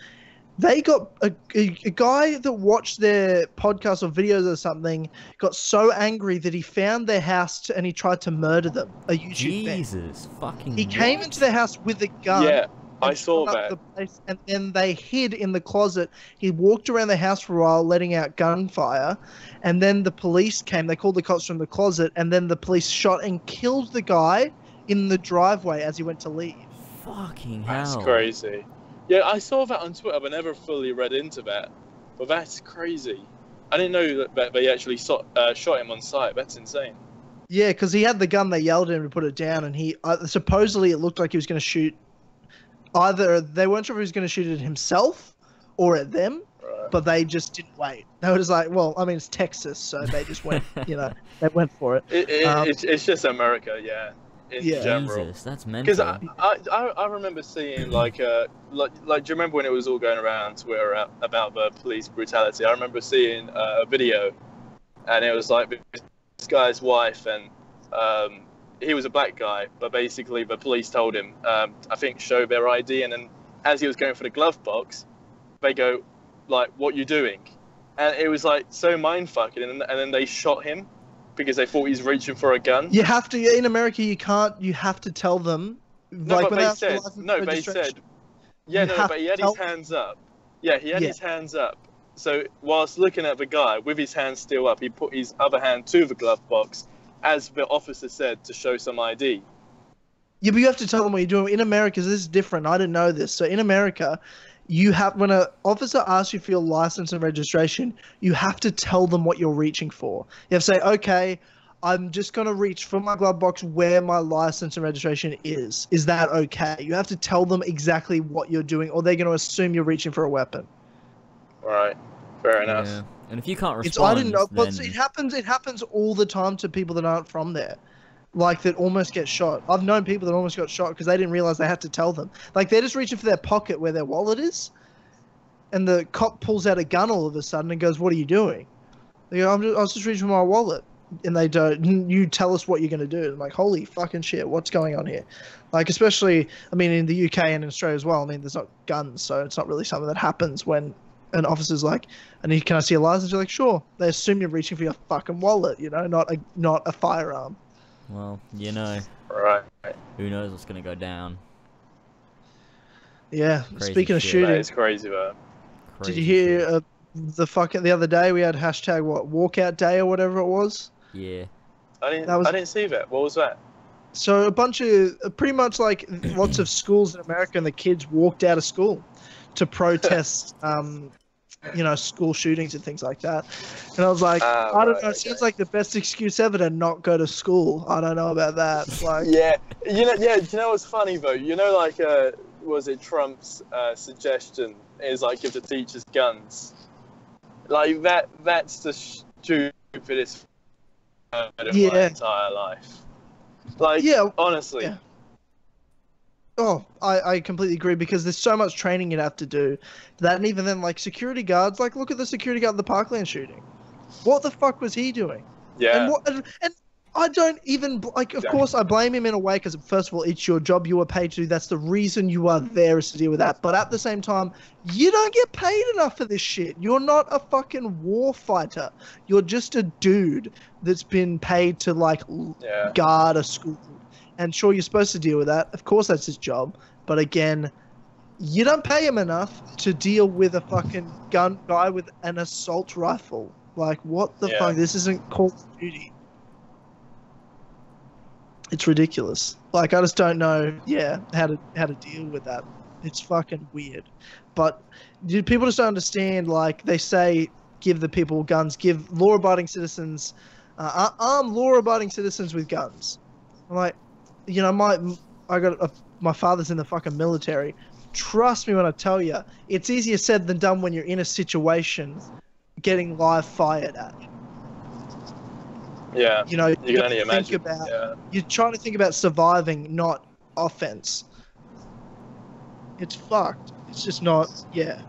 They got a guy that watched their podcast or videos or something got so angry that he found their house and he tried to murder them. A YouTube Jesus fucking. He came into their house with a gun. Yeah, I saw that. The place, and then they hid in the closet. He walked around the house for a while, letting out gunfire, and then the police came. They called the cops from the closet, and then the police shot and killed the guy in the driveway as he went to leave. Fucking hell. That's crazy. Yeah, I saw that on Twitter, but never fully read into that. But that's crazy. I didn't know that they actually shot him on sight. That's insane. Yeah, because he had the gun. They yelled at him to put it down, and he supposedly it looked like he was going to shoot. Either they weren't sure if he was going to shoot at himself or at them, but they just didn't wait. They were just like, well, I mean, it's Texas, so they just went. They went for it. It's just America, yeah. In general. Jesus, that's mental. Because I remember seeing like do you remember when it was all going around Twitter about the police brutality? I remember seeing a video, and it was like this guy's wife, and he was a black guy, but basically the police told him, I think, show their ID, and then as he was going for the glove box, they go like, "What you doing?" And it was like so mind-fucking, and then they shot him. Because they thought he's reaching for a gun. You have to in America. You can't. You have to tell them. No, like, but they said. No, they said. Yeah, no, but he had his hands up. Yeah, he had his hands up. So whilst looking at the guy with his hands still up, he put his other hand to the glove box, as the officer said, to show some ID. Yeah, but you have to tell them what you're doing. In America, this is different. I didn't know this. So in America, when an officer asks you for your license and registration, you have to tell them what you're reaching for. You have to say, okay, I'm just going to reach for my glove box where my license and registration is. Is that okay? You have to tell them exactly what you're doing, or they're going to assume you're reaching for a weapon. Right. Fair enough. Yeah. And if you can't respond, I didn't know, but then... it happens all the time to people that aren't from there. Like, that almost get shot. I've known people that almost got shot because they didn't realize they had to tell them. Like, they're just reaching for their pocket where their wallet is, and the cop pulls out a gun all of a sudden and goes, "What are you doing?" They go, I was just reaching for my wallet. And they don't, you tell us what you're going to do. I'm like, holy fucking shit, what's going on here? Like, especially, I mean, in the UK and in Australia as well, I mean, there's not guns, so it's not really something that happens when an officer's like, can I see a license? You're like, sure. They assume you're reaching for your fucking wallet, not a firearm. Well, Right. Who knows what's gonna go down? Yeah. Crazy Speaking of shit. shooting, It's crazy, man. did you hear the other day we had hashtag walkout day or whatever it was? Yeah. I didn't see that. What was that? So a bunch of pretty much like lots of schools in America, and the kids walked out of school to protest school shootings and things like that. And I was like, I don't know, it sounds like the best excuse ever to not go to school. I don't know about that. Like, yeah. Do you know what's funny though? Was it Trump's suggestion is like give the teachers guns? Like that's the stupidest of my entire life. Like, honestly. Yeah. Oh, I completely agree, because there's so much training you'd have to do. That, and even then, like, security guards, like, look at the security guard at the Parkland shooting. What the fuck was he doing? Yeah. And I don't even like. Of course, I blame him in a way because first of all, it's your job. You are paid to do. That's the reason you are there, is to deal with that. But at the same time, you don't get paid enough for this shit. You're not a fucking war fighter. You're just a dude that's been paid to like guard a school. And sure, you're supposed to deal with that. Of course, that's his job. But again, you don't pay him enough to deal with a fucking guy with an assault rifle. Like, what the fuck? This isn't Call of Duty. It's ridiculous. Like, I just don't know, how to deal with that. It's fucking weird. But people just don't understand, like, they say, give the people guns, give law-abiding citizens, arm law-abiding citizens with guns. I'm like, you know, my father's in the fucking military. Trust me when I tell you, it's easier said than done when you're in a situation getting live fired at. Yeah, you know, you can only imagine. You're trying to think about surviving, not offense. It's fucked. It's just not. Yeah,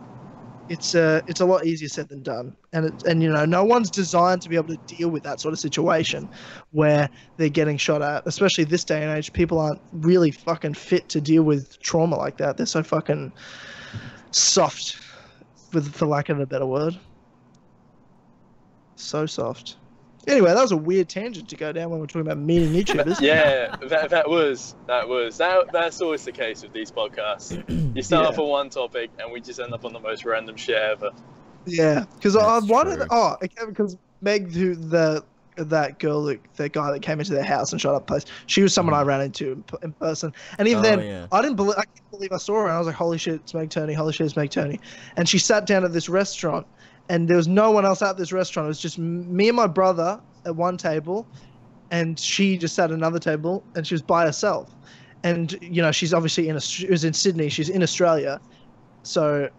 it's a lot easier said than done, and you know, no one's designed to be able to deal with that sort of situation where they're getting shot at. Especially this day and age, people aren't really fucking fit to deal with trauma like that. They're so fucking soft, for lack of a better word. So soft. Anyway, that was a weird tangent to go down when we're talking about meeting YouTubers. Yeah, that's always the case with these podcasts. You start off on one topic, and we just end up on the most random shit ever. Yeah, because I wanted. Oh, because Meg, that girl, that guy that came into their house and shot up place, she was someone I ran into in person. And even then, I can't believe I saw her, and I was like, holy shit, it's Meg Turney. Holy shit, it's Meg Turney. And she sat down at this restaurant. And there was no one else at this restaurant. It was just me and my brother at one table, and she just sat at another table, and she was by herself. And you know, she's obviously it was in Sydney. She's in Australia, so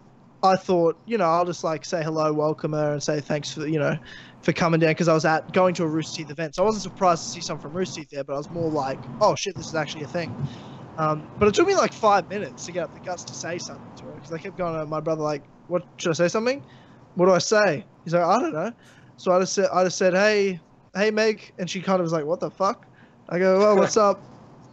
I thought, you know, I'll just like say hello, welcome her, and say thanks for coming down, because I was going to a Rooster Teeth event. So I wasn't surprised to see someone from Rooster Teeth there, but I was more like, oh shit, this is actually a thing. But it took me like 5 minutes to get up the guts to say something to her, because I kept going to my brother like, what, should I say something? What do I say? He's like, I don't know. So I just said, hey Meg, and she kind of was like, what the fuck? I go, well, what's up?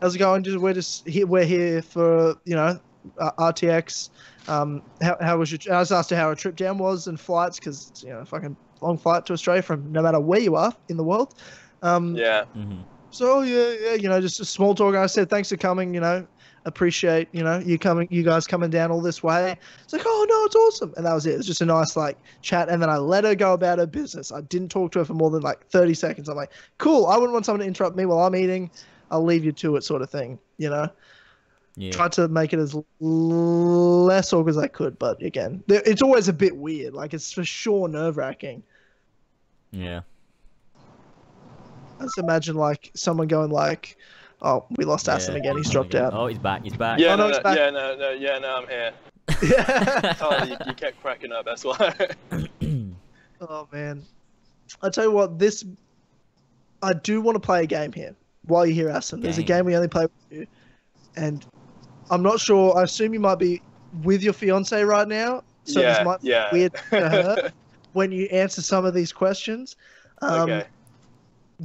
How's it going? We're here for, you know, RTX. How was your? I just asked her how her trip down was and flights, because it's, you know, fucking long flight to Australia from no matter where you are in the world. So yeah, you know, just a small talk. I said, thanks for coming. You know, appreciate, you know, you guys coming down all this way. It's like, oh no, it's awesome. And that was it. It was just a nice like chat. And then I let her go about her business. I didn't talk to her for more than like 30 seconds. I'm like, cool. I wouldn't want someone to interrupt me while I'm eating. I'll leave you to it, sort of thing, you know? Yeah. Tried to make it as less awkward as I could. But again, it's always a bit weird. Like, it's for sure nerve wracking. Yeah. I just imagine like someone going like, oh, we lost Asim again. He's dropped out. Oh, he's back. He's back. Yeah, oh, no, he's back. No, I'm here. Yeah. Oh, you kept cracking up. That's why. Oh man, I tell you what, I do want to play a game here while you're here, Asim. There's a game we only play with you, and I'm not sure. I assume you might be with your fiance right now, so this might be weird to her when you answer some of these questions. Okay.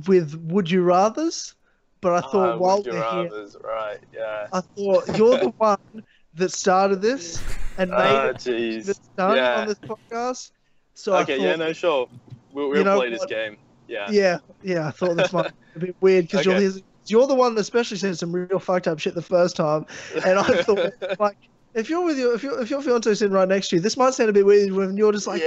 With would you rather's. But I thought while we're here, right, yeah. I thought you're the one that started this and made it done on this podcast. So okay, sure. We'll play this game. Yeah. Yeah. I thought this might be a bit weird because you're the one that especially said some real fucked up shit the first time, and I thought like if your fiance sitting right next to you, this might sound a bit weird when you're just like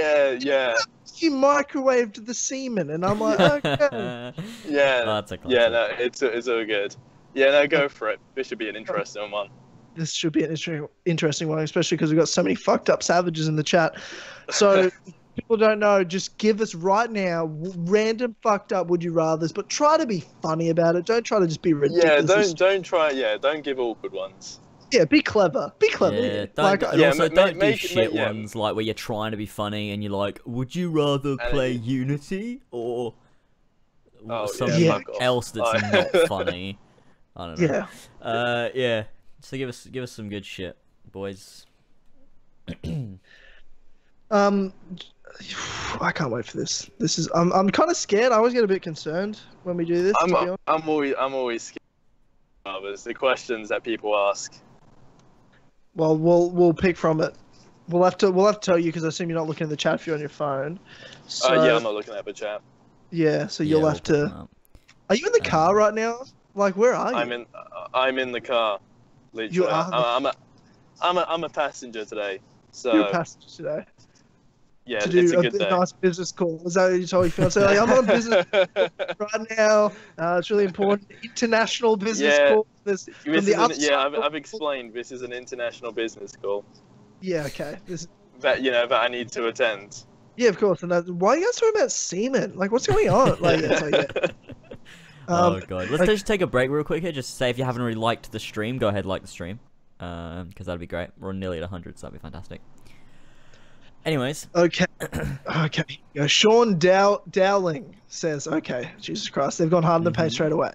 you microwaved the semen, and I'm like, okay. That's a classic. Yeah, no, it's all good. Yeah, no, go for it. This should be an interesting one. This should be an interesting one, especially because we've got so many fucked up savages in the chat. So people don't know, just give us right now random fucked up would you rathers, but try to be funny about it. Don't try to just be ridiculous. Yeah, don't give awkward ones. Yeah, be clever. Be clever. Yeah, don't do shit ones like where you're trying to be funny and you're like, would you rather play Unity or something else that's not funny? I don't know. Yeah. So give us some good shit, boys. I can't wait for this. This is I'm kind of scared. I always get a bit concerned when we do this. To be honest. I'm always scared of others. The questions that people ask. Well, we'll pick from it. We'll have to tell you because I assume you're not looking at the chat if you're on your phone. So, Yeah, I'm not looking at the chat. Yeah, so Yeah, you'll have to. Are you in the car right now? Like, where are you? I'm in the car. Literally. You are. I'm a passenger today. So You're a passenger today. yeah, To do it's a good day. nice business call. Is that what you told your fiance? Like, I'm on business right now. It's really important. International business call. I've explained this is an international business call. Yeah, okay. That that I need to attend. Yeah, of course. And why are you guys talking about semen? Like, what's going on? Like, Oh god, let's just take a break real quick here. Just say if you haven't already liked the stream, go ahead and like the stream, because that'd be great. We're nearly at 100, so that'd be fantastic. Anyways, okay. Sean Dowling says, "Okay, Jesus Christ, they've gone hard in the paint straight away.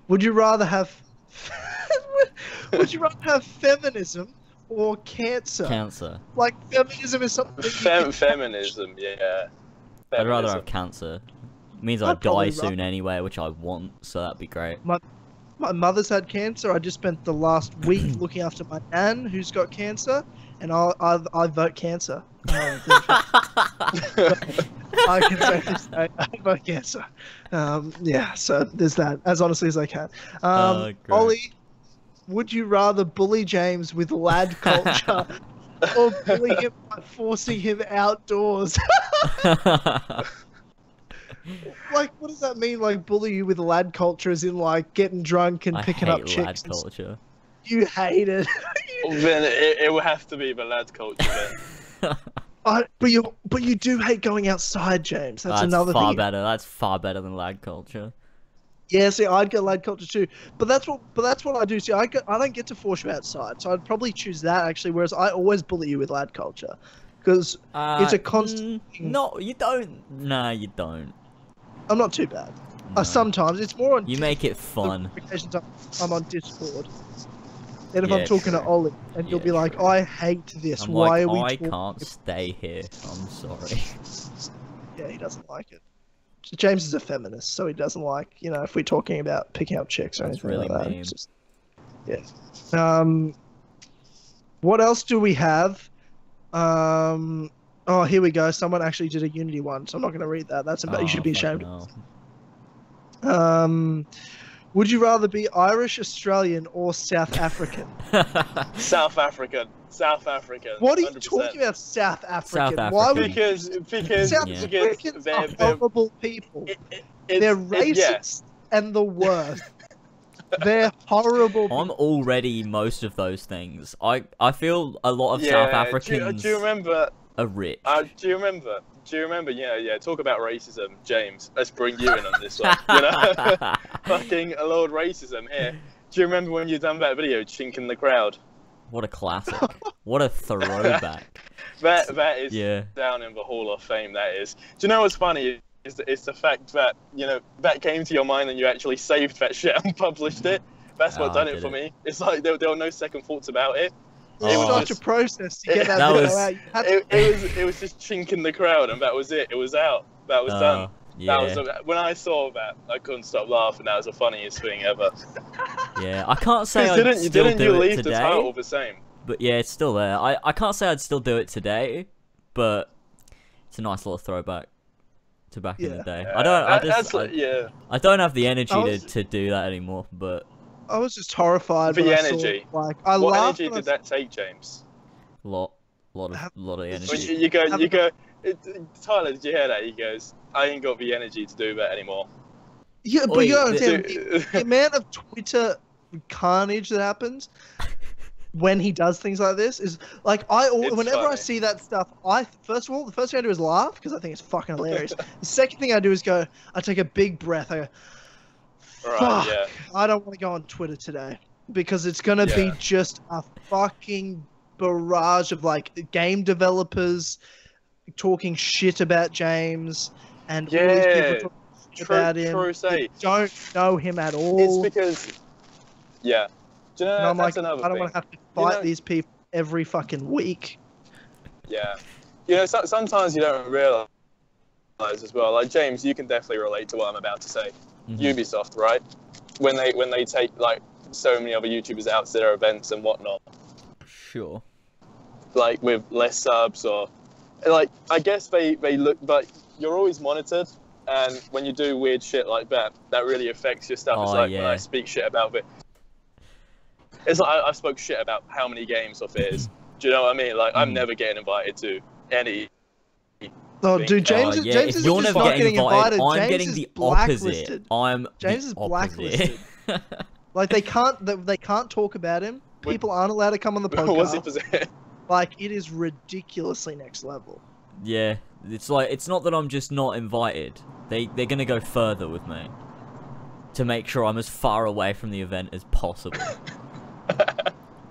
Would you rather have feminism or cancer? Cancer. Like feminism is something. Feminism, yeah. I'd rather Feminism. have cancer. It means I'd I'd die probably soon anyway, which I want, so that'd be great. My mother's had cancer. I just spent the last week looking after my nan, who's got cancer, and I vote cancer. I can safely say I vote cancer. Yeah, so there's that. As honestly as I can. Great. Ollie, would you rather bully James with lad culture or bully him by forcing him outdoors? Like, what does that mean? Like, bully you with lad culture, as in like getting drunk and picking up chicks? Lad culture. You hate it. Then it will have to be the lad culture then. But you do hate going outside, James. That's another far thing. better. That's far better than lad culture. Yeah, see, I'd go lad culture too. But that's what I do. See, I don't get to force you outside, so I'd probably choose that actually. Whereas I always bully you with lad culture, because it's a constant. No, you don't. Nah, you don't. I'm not too bad. No. Sometimes it's more on. You make it fun. Occasions I'm on Discord. And if Yeah, I'm talking to true. Ollie, and you'll Yeah, be like, true. I hate this. I'm Why like, are we I talking? can't stay here. I'm sorry. Yeah, he doesn't like it. James is a feminist, so he doesn't like, if we're talking about picking up chicks or That's anything really like that. mean. It's just, yeah. What else do we have? Oh, here we go. Someone actually did a Unity one, so I'm not going to read that. That's about. You should be ashamed. Would you rather be Irish, Australian, or South African? South African. What are you 100%. talking about, South African? South Why African. would Because South Yeah. Africans are they're horrible people. They're racist and the worst. They're horrible people. I'm already most of those things. I feel a lot of South Africans Do you remember? are rich. Do you remember? Yeah. Talk about racism, James. Let's bring you in on this one. Fucking a lot of racism here. Do you remember when you done that video, chinking the crowd? What a classic. What a throwback. That is Yeah. down in the Hall of Fame. That is. Do you know what's funny? It's the fact that that came to your mind and you actually saved that shit and published it. That's what done I it did for it. me. It's like there were no second thoughts about it. It was Oh. such a process to get that, That video was- out. You had to- It was just chinking the crowd and that was it. It was out. That was done. Yeah. That was when I saw that, I couldn't stop laughing. That was the funniest thing ever. Yeah. I can't say I'd Didn't still you do it leave the today. title the same? But yeah, it's still there. I can't say I'd still do it today, but it's a nice little throwback to back in the day. I don't have the energy to do that anymore, but I was just horrified. The when I saw, energy. like, I What laughed energy when did that take, James? lot of energy. When you go, Tyler, did you hear that? He goes, I ain't got the energy to do that anymore. Yeah, but Oi, you don't understand the amount of Twitter carnage that happens when he does things like this is like whenever I funny. see that stuff, first of all, the first thing I do is laugh because I think it's fucking hilarious. The second thing I do is I take a big breath. I go, fuck, Right, yeah. I don't want to go on Twitter today because it's gonna be Yeah. just a fucking barrage of like game developers talking shit about James and all these people talking shit about him. True say. that don't know him at all. It's because, yeah. Do you know, And I'm that's like, another I don't thing. want to have to fight these people every fucking week. Yeah. You know, sometimes you don't realise as well. Like James, you can definitely relate to what I'm about to say. Ubisoft, right? When they take like so many other YouTubers out to their events and whatnot. Sure. Like with less subs or like I guess they look, but you're always monitored, and when you do weird shit like that, that really affects your stuff. It's like when I speak shit about it. It's like I spoke shit about how many games off it is. Do you know what I mean? Like I'm never getting invited to any. Oh, dude, James is if you're just never not getting invited. I'm James getting is the blacklisted. opposite. James is blacklisted. Like they can't talk about him. People aren't allowed to come on the podcast. Like it is ridiculously next level. Yeah, it's like it's not that I'm just not invited. They're gonna go further with me to make sure I'm as far away from the event as possible.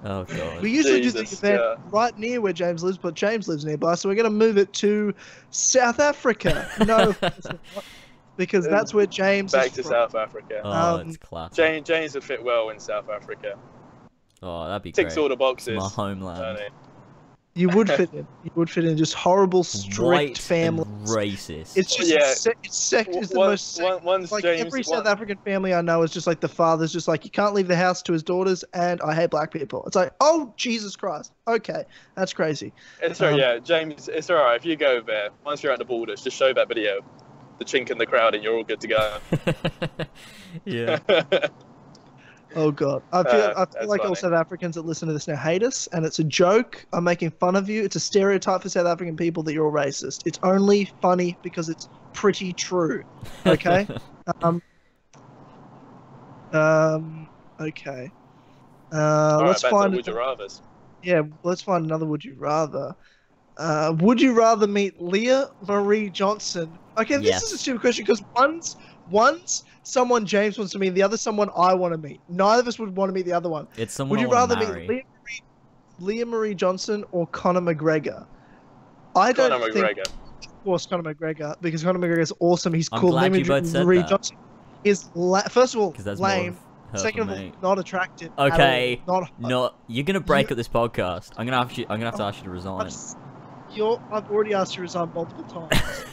Oh god. We usually do the event right near where James lives, but James lives nearby, so we're gonna move it to South Africa. No, because that's where James back is to from. South Africa. Oh, that's classic. James would fit well in South Africa. Oh, that'd be Ticks great. all the boxes. It's my homeland. You would fit in. You would fit in. Just horrible, strict White families. And racist. It's just it's the most like James, every South African family I know is just like the father's just like you can't leave the house to his daughters and I hate black people. It's like, oh Jesus Christ. Okay, that's crazy. It's alright, yeah, James. It's alright if you go there. Once you're at the borders, just show that video, the chink in the crowd, and you're all good to go. Yeah. Oh god, I feel like all South Africans that listen to this now hate us, and it's a joke. I'm making fun of you. It's a stereotype for South African people that you're all racist. It's only funny because it's pretty true. Okay. Okay. Let's find. Would you rather's. Yeah, let's find another. Would you rather? Would you rather meet Leah Marie Johnson? Okay, this is a stupid question because one's someone James wants to meet, the other someone I want to meet. Neither of us would want to meet the other one. It's someone would you rather meet Leah Marie Johnson or Conor McGregor? I don't think, of course, Conor McGregor, because Conor McGregor is awesome. He's cool. I'm glad you both said Marie that. Johnson is first of all lame. Her Second of all, not attractive. Okay, not you're gonna break up this podcast. I'm gonna have to ask you to resign. I've already asked you to resign multiple times.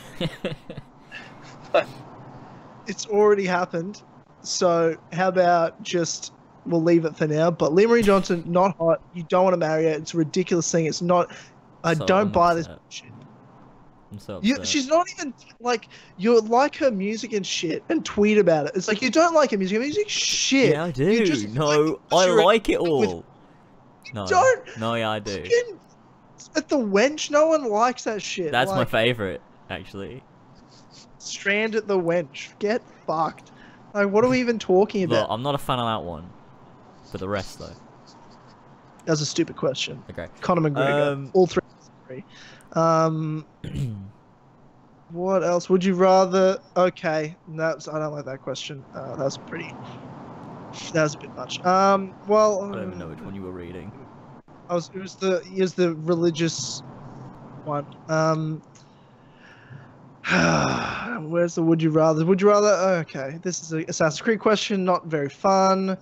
It's already happened, so how about just we'll leave it for now. But Leah Marie Johnson, not hot. You don't want to marry her. It's a ridiculous thing. It's not. I don't buy this shit. I'm so she's not even like you like her music and shit and tweet about it. It's like you don't like her music. Her music shit. Yeah, I do. You just I like it all. No, don't. No, yeah, I do. At the Wench, no one likes that shit. That's my favorite, actually. Strand at the Wench. Get fucked. Like, what are we even talking about? Look, I'm not a fan of that one. For the rest, though. That was a stupid question. Okay. Conor McGregor. All three. What else? Would you rather... Okay. I don't like that question. That was a bit much. Well... I don't even know which one you were reading. It was the religious one. Where's the would you rather? Would you rather? Okay, this is a Assassin's Creed question, not very fun.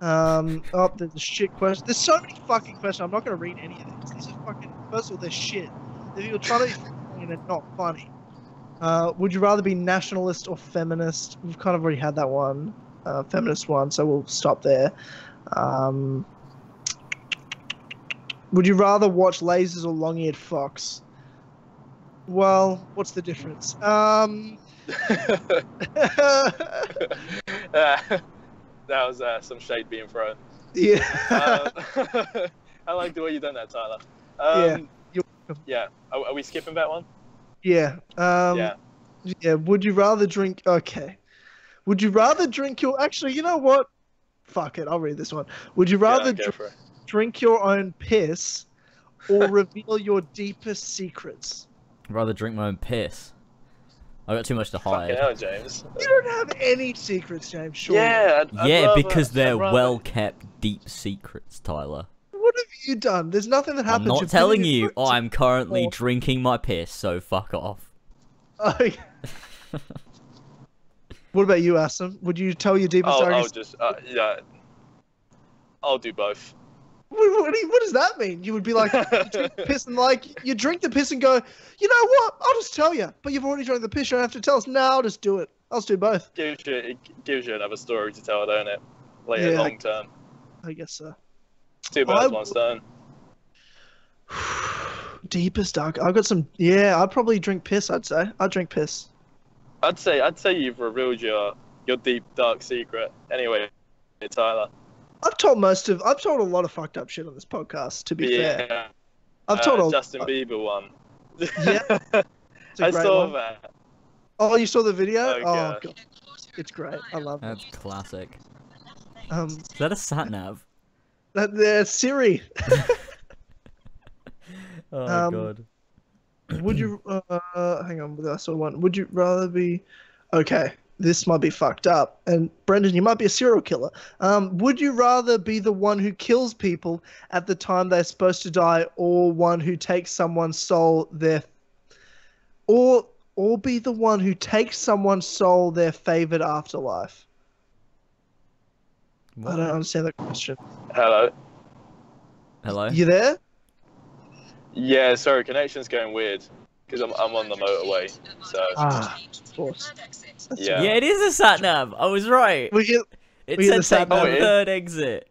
Oh, there's a shit question. There's so many fucking questions. I'm not gonna read any of these. These are fucking. First of all, they're shit. You're trying to be funny and they're not funny. Would you rather be nationalist or feminist? We've kind of already had that one, feminist one, so we'll stop there. Would you rather watch lasers or long-eared fox? Well, what's the difference? That was some shade being thrown. Yeah. I like the way you've done that, Tyler. Yeah. Are we skipping that one? Yeah. Yeah. Would you rather drink? Okay. Would you rather drink your? Actually, you know what? Fuck it. I'll read this one. Would you rather drink your own piss or reveal your deepest secrets? I'd rather drink my own piss. I got too much to hide. Fucking hell, James. You don't have any secrets, James. Sure. Yeah. Because they're well-kept, deep secrets, Tyler. What have you done? There's nothing that happened. I'm not telling you. I'm currently drinking my piss, so fuck off. Okay. What about you, Aston? Would you tell your deepest secrets? I'll do both. What does that mean? You would be like, you drink the piss and like, you drink the piss and go, you know what? I'll just tell you. But you've already drank the piss. You don't have to tell us. No, I'll just do it. I'll just do both. It gives you another story to tell, don't it? Later, long term. I guess so. Two birds, one stone. Deepest dark. I've got some. Yeah, I'd probably drink piss. I'd say I'd drink piss. I'd say you've revealed your deep dark secret. Anyway, Tyler. I've told a lot of fucked up shit on this podcast. To be fair, I've told Justin Bieber one. Yeah, I saw that. Oh, you saw the video? Oh God. It's great. I love it. That's classic. Is that a sat nav? That's Siri. Oh god. Would you hang on, I saw one. Would you rather be okay, this might be fucked up, and Brendan, you might be a serial killer. Would you rather be the one who kills people at the time they're supposed to die, or one who takes someone's soul or be the one who takes someone's soul their favorite afterlife? What? I don't understand that question. Hello? You there? Yeah, sorry, connection's going weird because I'm on the motorway. So. Of course. Yeah. Yeah, it is a sat nav. I was right. It said take the third exit.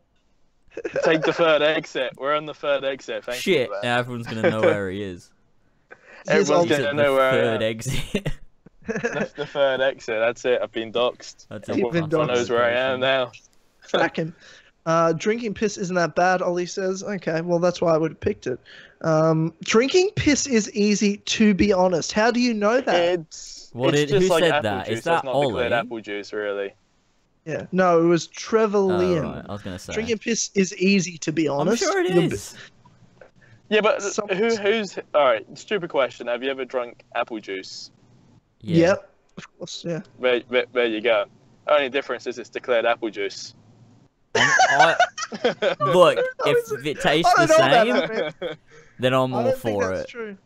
Take the third exit. We're on the third exit. Thank you. Shit, now everyone's gonna know where he is. Everyone's gonna know where I am. Third exit. The third exit. That's it. I've been doxxed. That's Everyone knows where I am now. Track him. Drinking piss isn't that bad, Ollie says. Okay, well, that's why I would have picked it. Drinking piss is easy, to be honest. How do you know that? Who said that? Is that Ollie? Apple juice, really. Yeah. No, it was Trevelyan. Oh, right. I was going to say. Drinking piss is easy, to be honest. I'm sure it is. Yeah, but who's... Alright, stupid question. Have you ever drunk apple juice? Yeah. Yep, of course, yeah. There you go. Only difference is it's declared apple juice. Look, if it tastes the same, then I'm all for it. True.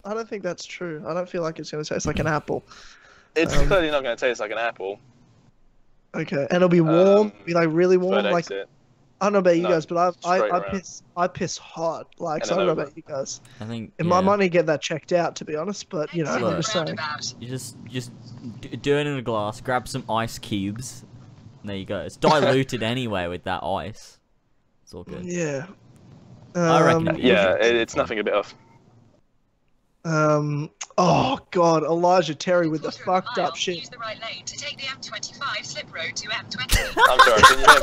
I don't think that's true. I don't feel like it's going to taste like an apple. It's clearly not going to taste like an apple. Okay, and it'll be warm, be like really warm. Like exit. I don't know about you guys, but I piss hot. Like, so I don't know about you guys. I think I might need to get that checked out, to be honest. But you know, I'm just saying. You just do it in a glass. Grab some ice cubes. There you go. It's diluted anyway with that ice. It's all good. Yeah. I reckon. It's nothing a bit off. Oh god, Elijah Terry with the fucked up shit. Use the right lane to take the M25 slip road to M20. I'm sorry, can you hear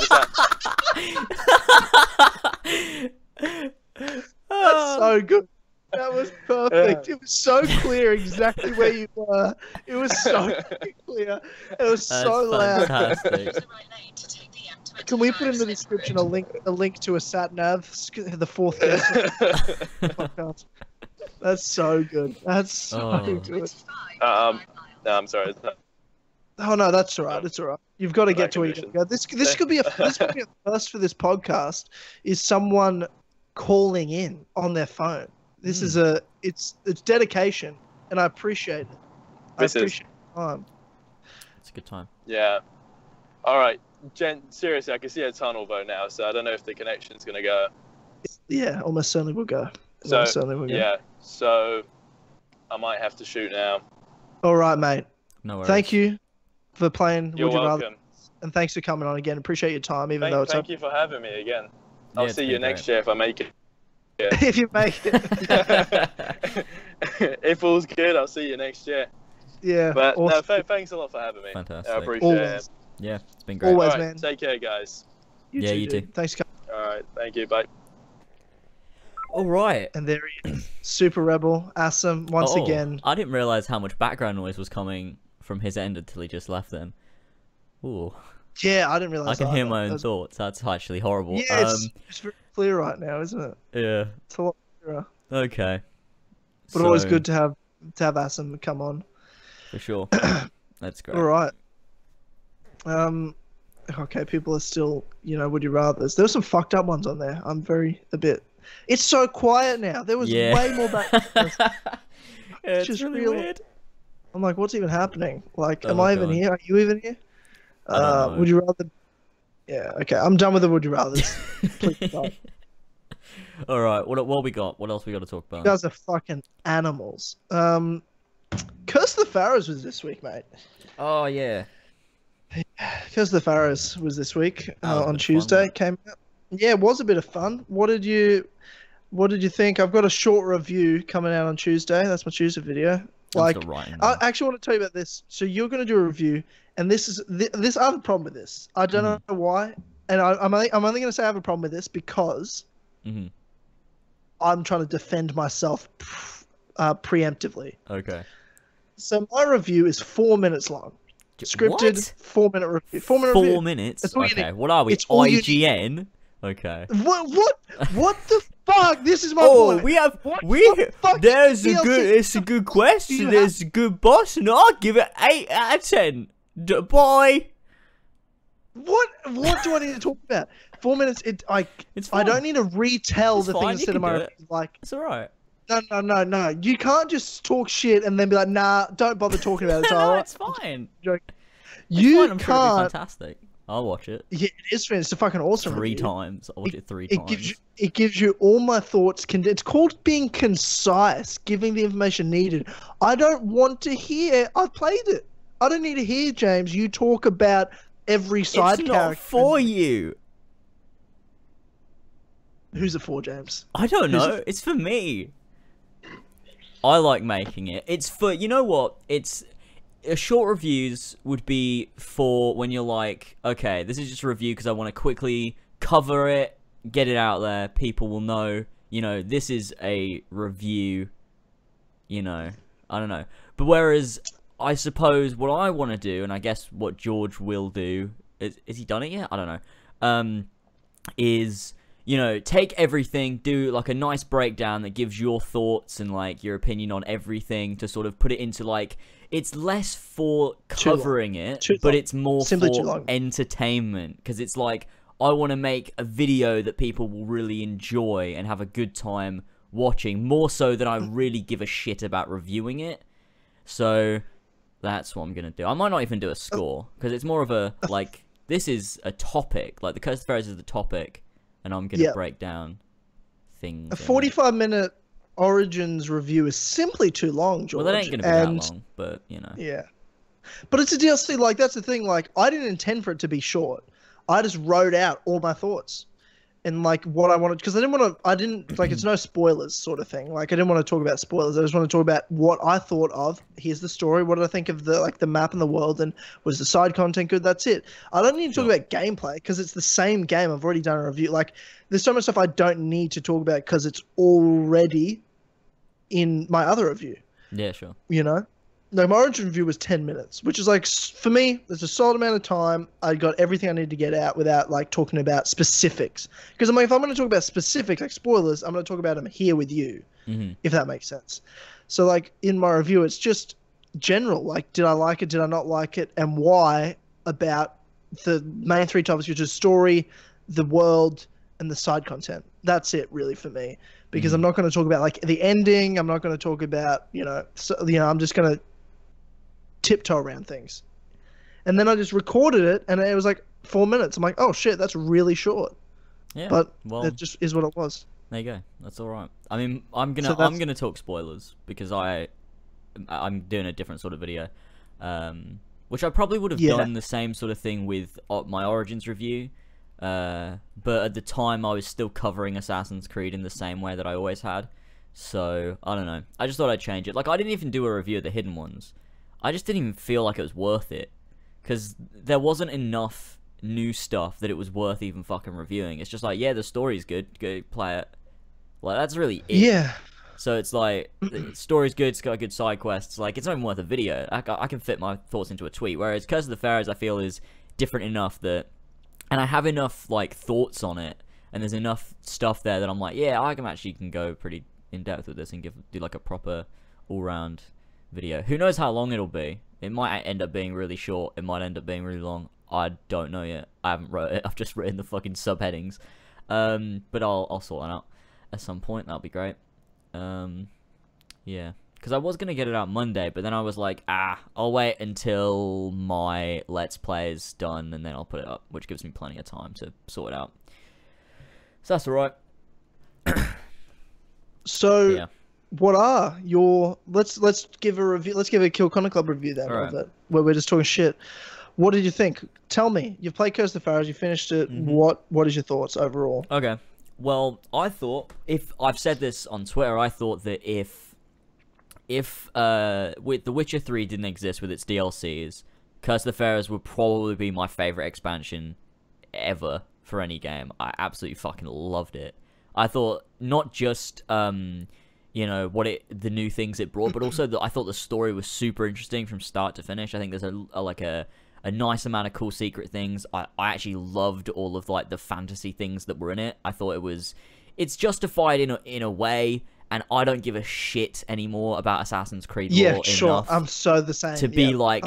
that? That's so good. That was perfect. It was so clear exactly where you were. It was so clear. It was so loud. Can we put in the description a link to a sat nav, the fourth podcast? That's so good. That's so good. No, I'm sorry. Oh no, that's alright. It's alright. You've got to get to it. This could be a first for this podcast. Is someone calling in on their phone? This is it's dedication, and I appreciate it. I appreciate the time. It's a good time. Yeah. All right, Jen. Seriously, I can see a tunnel though now, so I don't know if the connection's gonna go. Yeah, almost certainly will go. So I might have to shoot now. All right, mate. No worries. Thank you for playing. You're welcome. Rather, and thanks for coming on again. Appreciate your time, Thank you for having me again. I'll see you next year if I make it. Yeah. If you make it. If all's good, I'll see you next year. Yeah. But awesome. no, thanks a lot for having me. Fantastic. I appreciate it. Yeah, it's been great. Always, right, man. Take care, guys. You too. Thanks, guys. All right. Thank you. Bye. All right. And there he is. SuperRebel, Assam, once again. I didn't realize how much background noise was coming from his end until he just left then. Ooh. Yeah, I didn't realize I can hear my own thoughts. That's actually horrible. Yeah, it's very clear right now, isn't it? Yeah. It's a lot clearer. Okay. But always good to have Assam come on. For sure. That's great. All right. Okay, people are still, would you rather? There's some fucked up ones on there. It's so quiet now. There was way more back. It's just really weird. I'm like, what's even happening? Like, am I even here? Are you even here? Would you rather? Yeah, okay. I'm done with the would you rather. Please stop. All right, what we got? What else we got to talk about? You guys are fucking animals. Curse of the Pharaohs was this week, mate. Oh yeah. Curse of the Pharaohs was this week on Tuesday. Fun, came out. Yeah, it was a bit of fun. What did you think? I've got a short review coming out on Tuesday. That's my Tuesday video. Like, I actually want to tell you about this. So you're going to do a review, and this I have a problem with this. I don't know why, and I'm only going to say I have a problem with this because I'm trying to defend myself preemptively. Okay. So my review is 4 minutes long. Scripted, what? 4 minute review. 4 minute 4 review. minutes? Okay, what are we? It's all IGN? Okay. What the fuck? This is my point. It's a good question. There's a good boss, and I'll give it 8 out of 10. Bye. What do I need to talk about? 4 minutes. I don't need to retell the things that are like. It's alright. No. You can't just talk shit and then be like, nah, don't bother talking about it. No, it's fine. You I'm sure it'll be can't. Fantastic. I'll watch it. Yeah, it is. It's a fucking awesome. 3 review. times. I'll watch it 3 times. It gives you all my thoughts. It's called being concise, giving the information needed. I don't want to hear. I've played it. I don't need to hear, James. You talk about every side character. It's not for you. Who's it for, James? I don't know. It's for me. I like making it. It's for, you know what? It's short reviews would be for when you're like, okay, this is just a review because I want to quickly cover it, get it out there. People will know, you know, this is a review. You know, I don't know. But whereas I suppose what I want to do, and I guess what George will do, is he done it yet? I don't know. Is, you know, take everything, do like a nice breakdown that gives your thoughts and like your opinion on everything to sort of put it into like, it's less for covering it, but it's more for entertainment. Because it's like, I want to make a video that people will really enjoy and have a good time watching, more so than I really give a shit about reviewing it. So that's what I'm going to do. I might not even do a score, because it's more of a, like, this is a topic. Like, the Curse of the Pharaohs is the topic. And I'm going to break down things. A 45-minute Origins review is simply too long, George. Well, that ain't going to be that long, but, you know. Yeah. But it's a DLC, like, that's the thing, like, I didn't intend for it to be short. I just wrote out all my thoughts. And, like, what I wanted, because like, it's no spoilers sort of thing. Like, I didn't want to talk about spoilers. I just want to talk about what I thought of. Here's the story. What did I think of the, like, the map and the world, and was the side content good? That's it. I don't need to talk about gameplay, because it's the same game. I've already done a review. Like, there's so much stuff I don't need to talk about, because it's already in my other review. Yeah, sure. You know? No, my Origin review was 10 minutes, which is like, for me, there's a solid amount of time. I got everything I needed to get out without like talking about specifics. Because I'm like, if I'm going to talk about specifics, like spoilers, I'm going to talk about them here with you, if that makes sense. So like in my review, it's just general. Like, did I like it? Did I not like it? And why? About the main 3 topics, which is story, the world, and the side content. That's it really for me. Because I'm not going to talk about like the ending. I'm not going to talk about, I'm just going to tiptoe around things. And then I just recorded it, and it was like 4 minutes. I'm like, oh shit, that's really short. Yeah, but it just is what it was. There you go. That's all right. I mean, I'm gonna talk spoilers, because I'm doing a different sort of video, which I probably would have done the same sort of thing with my Origins review, but at the time I was still covering Assassin's Creed in the same way that I always had. So I don't know. I just thought I'd change it. Like, I didn't even do a review of the hidden ones. I just didn't even feel like it was worth it, because there wasn't enough new stuff that it was worth even fucking reviewing. It's just like, yeah, the story's good, go play it. Like, that's really it. Yeah. So it's like, the story's good, it's got good side quests. Like, it's not even worth a video. I can fit my thoughts into a tweet. Whereas Curse of the Pharaohs, I feel, is different enough that, and I have enough like thoughts on it, and there's enough stuff there that I'm like, yeah, I can go pretty in depth with this and do like a proper all round video. Who knows how long it'll be? It might end up being really short. It might end up being really long. I don't know yet. I haven't wrote it. I've just written the fucking subheadings. But I'll sort that out at some point. That'll be great. Yeah, because I was gonna get it out Monday, but then I was like, I'll wait until my Let's Play is done, and then I'll put it up, which gives me plenty of time to sort it out. So that's alright. So, Yeah. what are your? Let's give a review. Let's give a Kill Connor Club review then All of right. it, where we're just talking shit. What did you think? Tell me. You've played Curse of the Pharaohs. You finished it. Mm-hmm. What is your thoughts overall? Okay. Well, I thought if I've said this on Twitter, I thought that if with The Witcher 3 didn't exist with its DLCs, Curse of the Pharaohs would probably be my favorite expansion ever for any game. I absolutely fucking loved it. I thought not just you know the new things it brought, but also I thought the story was super interesting from start to finish. I think there's a nice amount of cool secret things. I actually loved all of like the fantasy things that were in it. I thought it's justified in a way, and I don't give a shit anymore about Assassin's Creed lore enough. I'm so the same. To be like,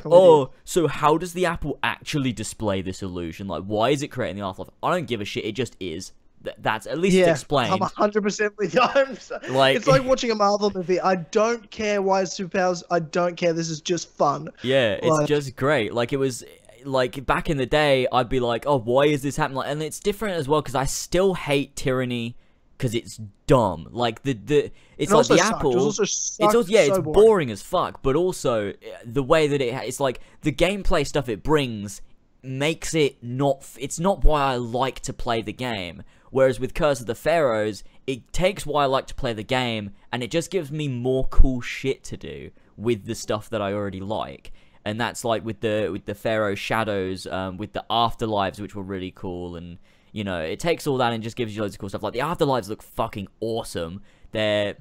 oh, so how does the apple actually display this illusion? Like, why is it creating the afterlife? I don't give a shit. It just is. That's at least it's explained. I'm 100% with you. It's like watching a Marvel movie. I don't care why it's superpowers. I don't care. This is just fun. Yeah, it's just great. Like, it was like back in the day, I'd be like, oh, why is this happening? Like, and it's different as well because I still hate tyranny because it's dumb. Like it's like the apple. It's boring as fuck. But also the way that it's like the gameplay stuff it brings makes it not. It's not why I like to play the game. Whereas with Curse of the Pharaohs, it takes why I like to play the game, and it just gives me more cool shit to do with the stuff that I already like. And that's like with the Pharaoh Shadows, with the Afterlives, which were really cool, and you know, it takes all that and just gives you loads of cool stuff. Like the Afterlives look fucking awesome. They've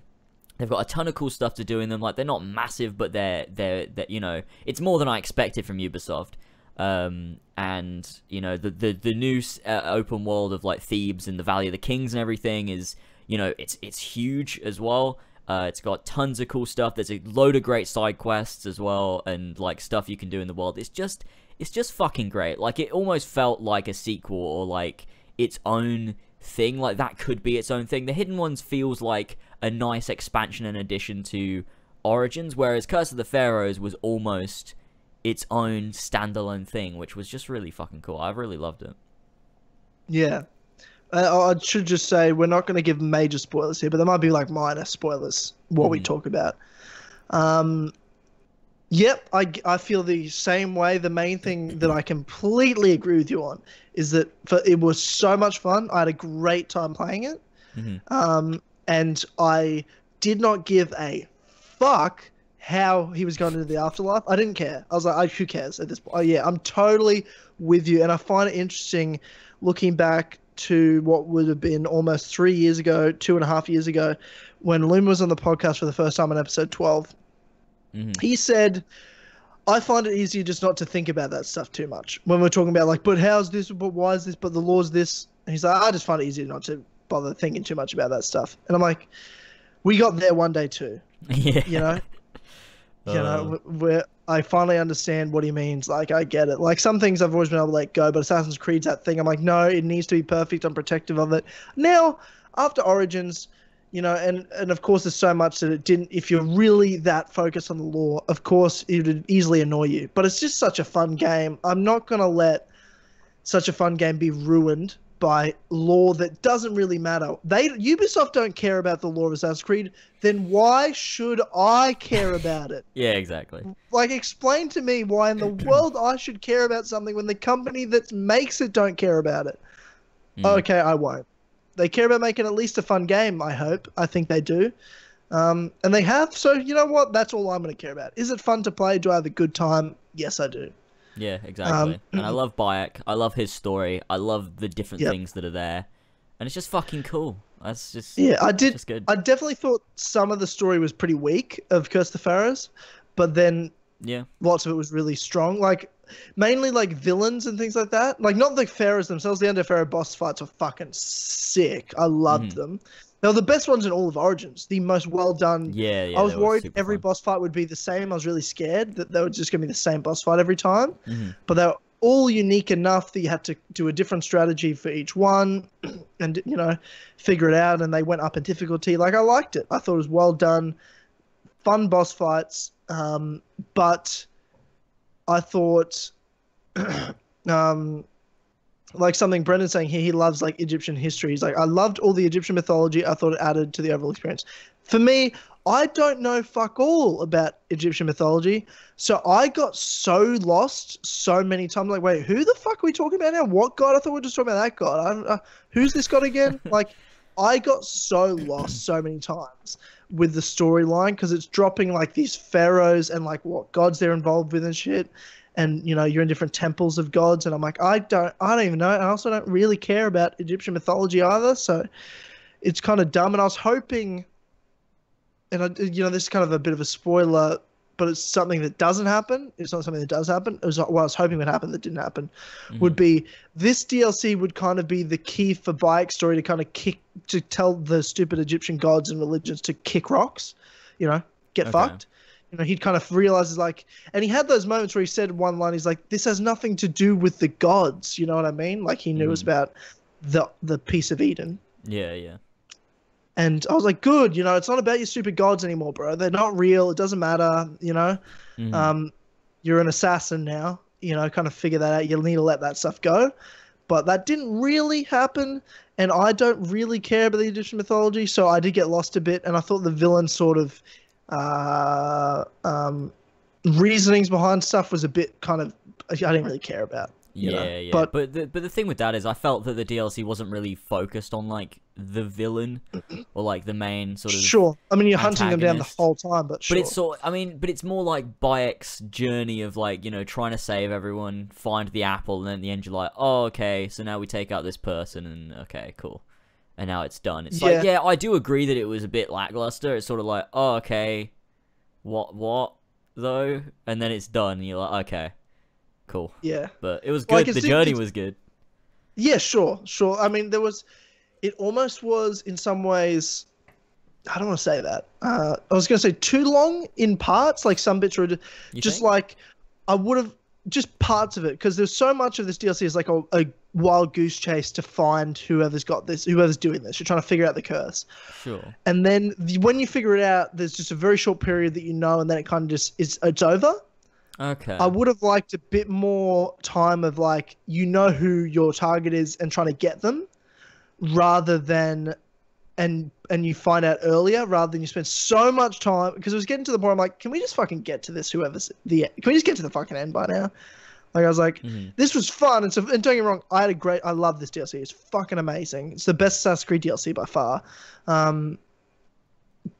got a ton of cool stuff to do in them. Like they're not massive, but they're you know, it's more than I expected from Ubisoft. And you know the new open world of like Thebes and the Valley of the Kings and everything is, you know, it's huge as well. It's got tons of cool stuff. There's a load of great side quests as well, and like stuff you can do in the world. It's just fucking great. Like it almost felt like a sequel or like its own thing. Like that could be its own thing. The Hidden Ones feels like a nice expansion and addition to Origins, whereas Curse of the Pharaohs was almost its own standalone thing, which was just really fucking cool. I really loved it. I should just say we're not going to give major spoilers here, but there might be like minor spoilers what we talk about. Yep, I feel the same way. The main thing that I completely agree with you on is that it was so much fun. I had a great time playing it. And I did not give a fuck how he was going into the afterlife. I didn't care. I was like, who cares at this point? Oh, yeah, I'm totally with you. And I find it interesting looking back to what would have been almost 3 years ago, 2.5 years ago, when Loom was on the podcast for the first time on episode 12. He said, I find it easier just not to think about that stuff too much. When we're talking about like, but how's this, but why is this, but the law's this. And he's like, I just find it easier not to bother thinking too much about that stuff. And I'm like, we got there one day too. Yeah. You know? You know, where I finally understand what he means. Like, I get it. Like, some things I've always been able to let go, but Assassin's Creed's that thing. I'm like, no, it needs to be perfect. I'm protective of it. Now, after Origins, you know, and of course there's so much that it didn't, if you're really that focused on the lore, of course it would easily annoy you. But it's just such a fun game. I'm not going to let such a fun game be ruined by lore that doesn't really matter. Ubisoft don't care about the lore of Assassin's Creed, then why should I care about it? Yeah, exactly. Like, explain to me why in the world I should care about something when the company that makes it don't care about it. Okay, I won't. They care about making at least a fun game, I hope. I think they do. And they have, so you know what? That's all I'm going to care about. Is it fun to play? Do I have a good time? Yes, I do. Yeah, exactly. And I love Bayek. I love his story. I love the different things that are there. And it's just fucking cool. That's just I did. just good. I definitely thought some of the story was pretty weak of Curse the Pharaohs, but then lots of it was really strong. Like mainly like villains and things like that. Like not the Pharaohs themselves. The Under-Pharaoh boss fights were fucking sick. I loved them. They were the best ones in all of Origins. The most well done. Yeah. I was worried every boss fight would be the same. I was really scared that they were just going to be the same boss fight every time. But they were all unique enough that you had to do a different strategy for each one and, you know, figure it out. And they went up in difficulty. Like, I liked it. I thought it was well done. Fun boss fights. But I thought... like something Brendan's saying here, he loves like Egyptian history. He's like, I loved all the Egyptian mythology. I thought it added to the overall experience. For me, I don't know fuck all about Egyptian mythology, so I got so lost so many times. Like, wait, who the fuck are we talking about now? What god? I thought we were just talking about that god. Who's this god again? Like, I got so lost so many times with the storyline because it's dropping like these pharaohs and like what gods they're involved with and shit. And you know, you're in different temples of gods, and I'm like, I don't even know. I also don't really care about Egyptian mythology either, so it's kind of dumb. And I was hoping, and this is kind of a bit of a spoiler, but it's something that doesn't happen. It's not something that does happen. It was what I was hoping would happen that didn't happen. Would be this DLC would kind of be the key for Bayek's story to tell the stupid Egyptian gods and religions to kick rocks, get fucked. He'd kind of realizes like, and he had those moments where he said one line, he's like, this has nothing to do with the gods. You know what I mean? Like he knew it was about the piece of Eden. Yeah. And I was like, good, it's not about your stupid gods anymore, bro. They're not real. It doesn't matter, You're an assassin now, kind of figure that out. You'll need to let that stuff go. But that didn't really happen, and I don't really care about the Egyptian mythology, so I did get lost a bit, and I thought the villain sort of reasonings behind stuff was a bit kind of I didn't really care about. Yeah. But the thing with that is I felt that the DLC wasn't really focused on like the villain or like the main sort of. Sure. I mean, you're hunting them down the whole time, but sure. But it's more like Bayek's journey of like, trying to save everyone, find the apple, and then at the end you're like, oh, okay, so now we take out this person, and okay, cool. And now it's done. It's like, yeah, I do agree that it was a bit lackluster. It's sort of like, oh, okay, what, though? And then it's done, and you're like, okay, cool. Yeah. But it was good. The journey was good. Yeah, sure. I mean, it almost was, in some ways, I don't want to say that. I was going to say too long in parts. Like, some bits were just like, I would have, just parts of it, because there's so much of this DLC is like a wild goose chase to find whoever's doing this. You're trying to figure out the curse. Sure. And then when you figure it out, there's just a very short period that and then it kind of just it's over. Okay. I would have liked a bit more time of like, who your target is and trying to get them, rather than and you find out earlier, rather than you spend so much time, because it was getting to the point I'm like, can we just fucking get to this, can we just get to the fucking end by now? Like, I was like, this was fun, and don't get me wrong, I love this DLC. It's fucking amazing. It's the best Assassin's Creed DLC by far.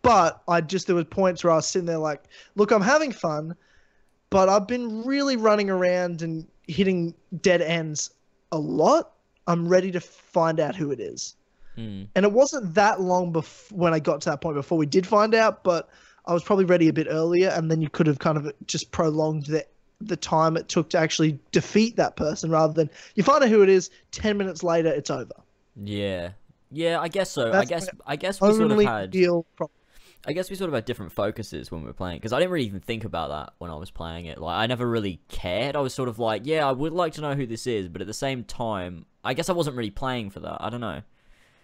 But there was points where I was sitting there like, look, I'm having fun, but I've been really running around and hitting dead ends a lot. I'm ready to find out who it is. And it wasn't that long when I got to that point before we did find out, but I was probably ready a bit earlier, and then you could have kind of just prolonged the time it took to actually defeat that person, rather than you find out who it is, 10 minutes later it's over. Yeah, I guess so. I guess we sort of had different focuses when we were playing, because I didn't really even think about that when I was playing it. Like, I never really cared. I was sort of like, yeah, I would like to know who this is, but at the same time, I guess I wasn't really playing for that. I don't know.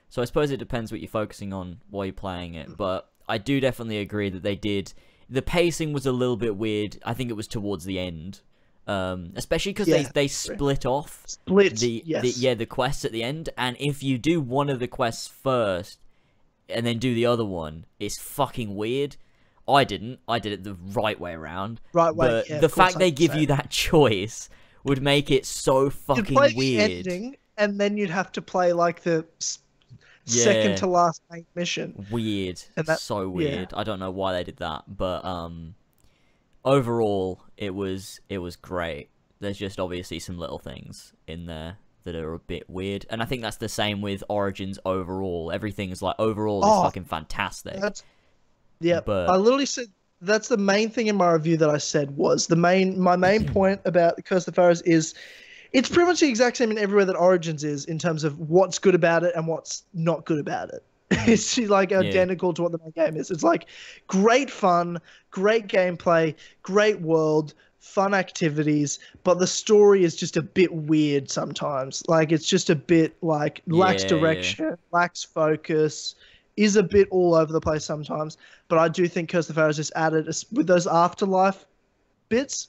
So I suppose it depends what you're focusing on while you're playing it, but I do definitely agree that the pacing was a little bit weird. I think it was towards the end, especially because they split off the quests at the end, and if you do one of the quests first and then do the other one, it's fucking weird. I did it the right way around. Right way. But the fact they give you that choice would make it so fucking weird. The ending, and then you'd have to play like the second to last main mission. Weird. And that's so weird. I don't know why they did that, but overall it was great. There's just obviously some little things in there that are a bit weird, and I think that's the same with Origins overall. Everything's like overall is fucking fantastic. But I literally said that's the main thing in my review that I said was my main point about Curse of the Pharaohs is it's pretty much the exact same in everywhere that Origins is, in terms of what's good about it and what's not good about it. It's like identical to what the main game is. It's like great fun, great gameplay, great world, fun activities, but the story is just a bit weird sometimes. Like, it's just a bit like lacks direction, lacks focus, is a bit all over the place sometimes. But I do think Curse of the Pharaohs just added with those afterlife bits.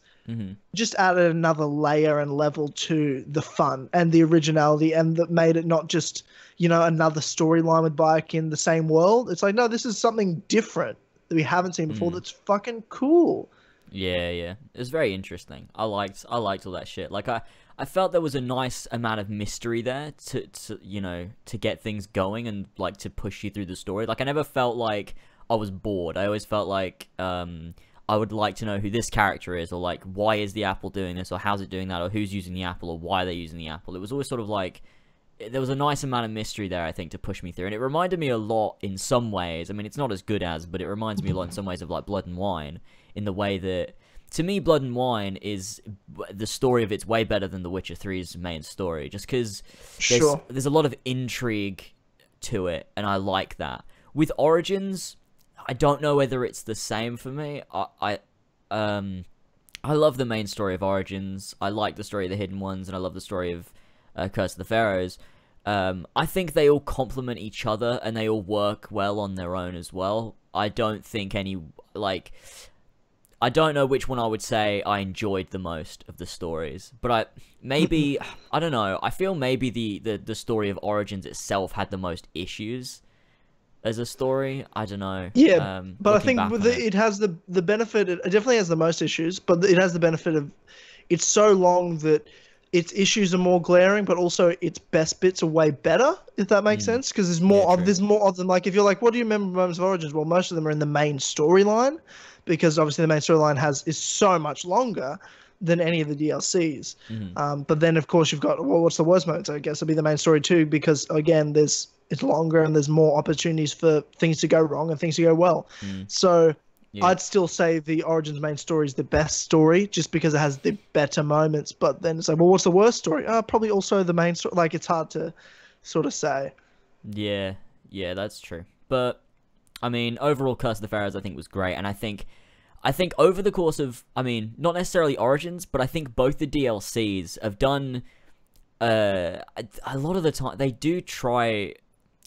just added another layer and level to the fun and the originality, and that made it not just, you know, another storyline with Bayek in the same world. It's like, no, this is something different that we haven't seen before. That's fucking cool. Yeah, it was very interesting. I liked all that shit. Like I felt there was a nice amount of mystery there to you know, to get things going and like to push you through the story. Like I never felt like I was bored. I always felt like I would like to know who this character is, or like why is the apple doing this, or how's it doing that, or who's using the apple, or why they're using the apple. It was always sort of like there was a nice amount of mystery there, I think, to push me through, and it reminded me a lot in some ways. I mean, it's not as good as, but it reminds me a lot in some ways of like Blood and Wine, in the way that, to me, Blood and Wine is, the story of it's way better than The Witcher 3's main story, just because there's a lot of intrigue to it, and I like that. With Origins, I don't know whether it's the same for me. I love the main story of Origins. I like the story of the Hidden Ones, and I love the story of Curse of the Pharaohs. I think they all complement each other, and they all work well on their own as well. I don't think I don't know which one I would say I enjoyed the most of the stories, but I don't know. I feel maybe the story of Origins itself had the most issues as a story. I don't know. Yeah, but I think it has the benefit. It definitely has the most issues, but it has the benefit of it's so long that its issues are more glaring, but also its best bits are way better, if that makes sense. Because there's more of them. Like if you're like, what do you remember moments of Origins? Well, most of them are in the main storyline, because obviously the main storyline is so much longer than any of the DLCs. But then of course you've got, well, what's the worst moments? I guess it'll be the main story too, because again, it's longer and there's more opportunities for things to go wrong and things to go well. So I'd still say the Origins main story is the best story, just because it has the better moments. But then it's like, well, what's the worst story? Probably also the main story. Like, it's hard to sort of say. Yeah, that's true. But I mean, overall, Curse of the Pharaohs I think was great, and I think over the course of, I mean, not necessarily Origins, but I think both the DLCs have done a lot of the time. They do try.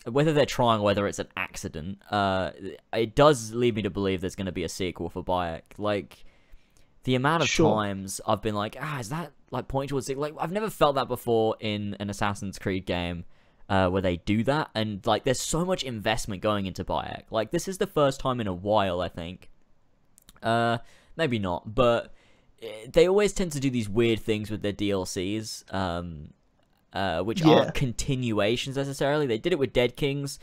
Whether they're trying or whether it's an accident, it does lead me to believe there's going to be a sequel for Bayek. Like, the amount of times I've been like, is that, like, pointing towards it? Like, I've never felt that before in an Assassin's Creed game, where they do that, and, like, there's so much investment going into Bayek. Like, this is the first time in a while, I think. Maybe not, but they always tend to do these weird things with their DLCs, which aren't continuations necessarily. They did it with Dead Kings,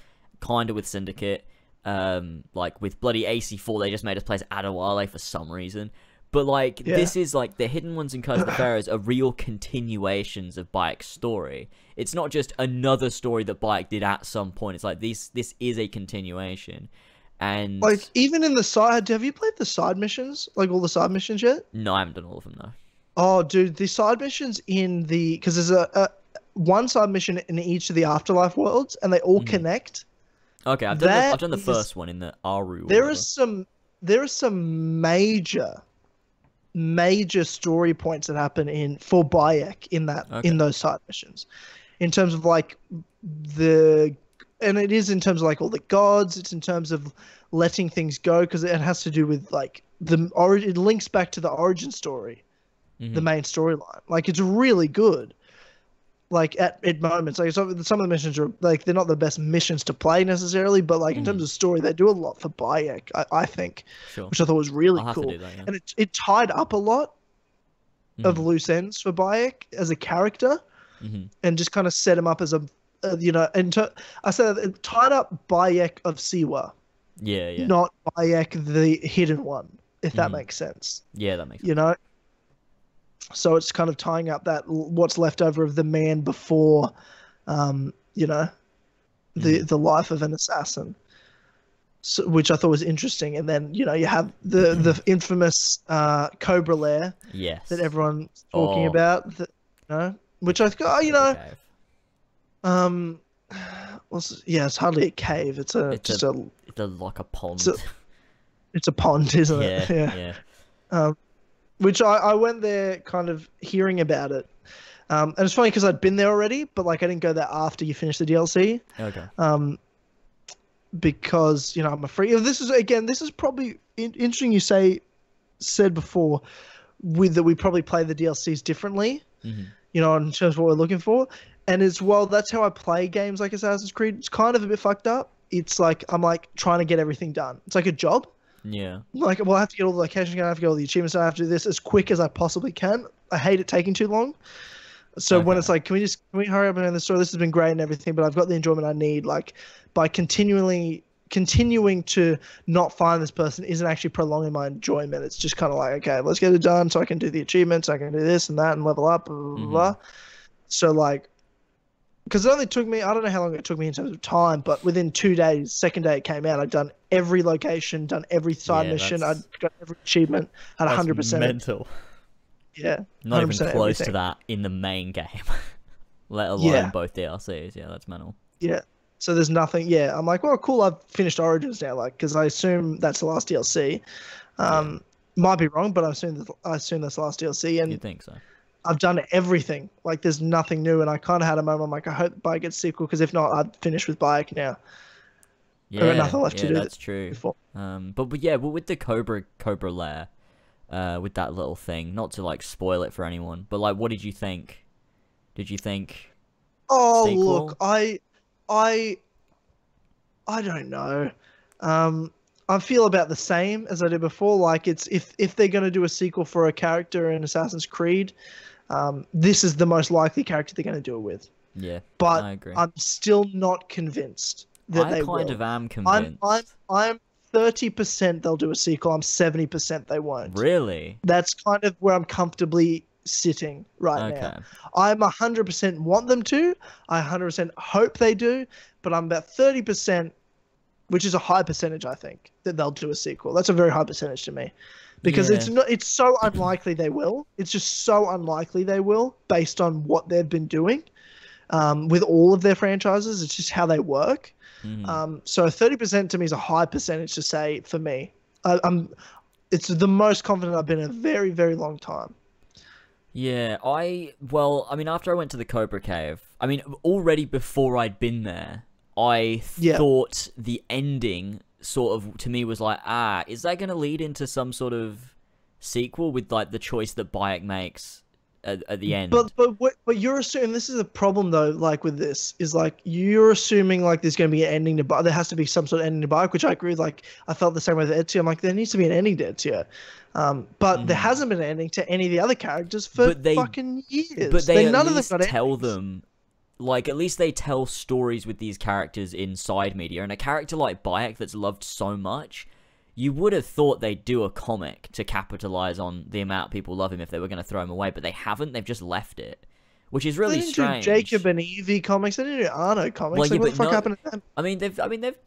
kinda with Syndicate. Like with bloody AC4, they just made us play as Adewale for some reason. But like this is like the Hidden Ones and Curse of the Pharaohs are real continuations of Bayek's story. It's not just another story that Bayek did at some point. It's like this is a continuation. And like even in the side, have you played the side missions? Like all the side missions yet? No, I haven't done all of them though. Oh, dude, the side missions because there's a one side mission in each of the Afterlife worlds, and they all connect. Okay, I've done the first one in the Aru. There is some major story points that happen for Bayek in those side missions, in terms of like and it is in terms of like all the gods. It's in terms of letting things go, because it has to do with like the origin. It links back to the origin story, the main storyline. Like it's really good. Like at moments, like some of the missions are like they're not the best missions to play necessarily, but like in terms of story, they do a lot for Bayek, I think, which I thought was really cool. And it tied up a lot of loose ends for Bayek as a character, and just kind of set him up as I said it tied up Bayek of Siwa, not Bayek the Hidden One, if that makes sense. Yeah, that makes sense. You know. So it's kind of tying up that what's left over of the man before, the life of an assassin, which I thought was interesting. And then you have the infamous Cobra Lair, that everyone's talking about, which I think it's hardly a cave. It's like a pond. It's a pond, isn't it? Yeah. Which I went there kind of hearing about it. And it's funny because I'd been there already, but like I didn't go there after you finish the DLC. Okay. Because, I'm afraid this is probably interesting you said before, with that we probably play the DLCs differently, Mm-hmm. you know, in terms of what we're looking for. And as well, that's how I play games like Assassin's Creed. It's kind of a bit fucked up. It's like I'm like trying to get everything done. It's like a job. Yeah. Like, well, I have to get all the locations, I have to get all the achievements, I have to do this as quick as I possibly can. I hate it taking too long. So when it's like, can we hurry up and end the story? This has been great and everything, but I've got the enjoyment I need. Like, by continuing to not find this person isn't actually prolonging my enjoyment. It's just kind of like, okay, let's get it done so I can do the achievements, I can do this and that and level up, blah, blah, blah. So like, because it only took me, I don't know how long it took me in terms of time, but within 2 days, second day it came out, I'd done every location, done every side mission, I'd got every achievement, had 100%. Mental. Yeah. Not even close everything. to that in the main game, let alone both DLCs. Yeah, that's mental. Yeah. So there's nothing. Yeah. I'm like, well, cool. I've finished Origins now, like, because I assume that's the last DLC. Might be wrong, but I assume that's the last DLC. And You think so? I've done everything. Like, there's nothing new. And I kind of had a moment. I'm like, I hope Bike gets a sequel, because if not, I'd finish with Bike now. Yeah, I've got nothing left to do. That's true. Before. But with the Cobra Lair, with that little thing, not to like spoil it for anyone, but like, what did you think? Did you think? Oh, sequel? look, I don't know. I feel about the same as I did before. Like, it's if they're going to do a sequel for a character in Assassin's Creed, this is the most likely character they're going to do it with. Yeah, but I agree. I'm still not convinced that they will. I kind of am convinced. I'm 30% they'll do a sequel. I'm 70% they won't. Really? That's kind of where I'm comfortably sitting right now. I'm 100% want them to. I 100% hope they do, but I'm about 30%, which is a high percentage, I think, that they'll do a sequel. That's a very high percentage to me, because it's so unlikely they will. It's just so unlikely they will, based on what they've been doing with all of their franchises. It's just how they work. So 30% to me is a high percentage to say for me. It's the most confident I've been in a very, very long time. Yeah, I mean, after I went to the Cobra Cave, I mean, already before I'd been there, I thought the ending sort of, to me, was like, is that going to lead into some sort of sequel with, like, the choice that Bayek makes at the end? But you're assuming, this is a problem, though, like, with this, is, like, you're assuming, like, there's going to be an ending to Bayek. There has to be some sort of ending to Bayek, which I agree with. Like, I felt the same way with Ezio. I'm like, there needs to be an ending to Ezio. But there hasn't been an ending to any of the other characters for fucking years. But they none at of least them got tell endings. them, like, at least they tell stories with these characters in side media. And a character like Bayek that's loved so much, you would have thought they'd do a comic to capitalize on the amount people love him if they were going to throw him away. But they haven't. They've just left it, which is really strange. They didn't do Jacob and Evie comics. They didn't do Arno comics. Well, like, what the fuck happened to them? I mean,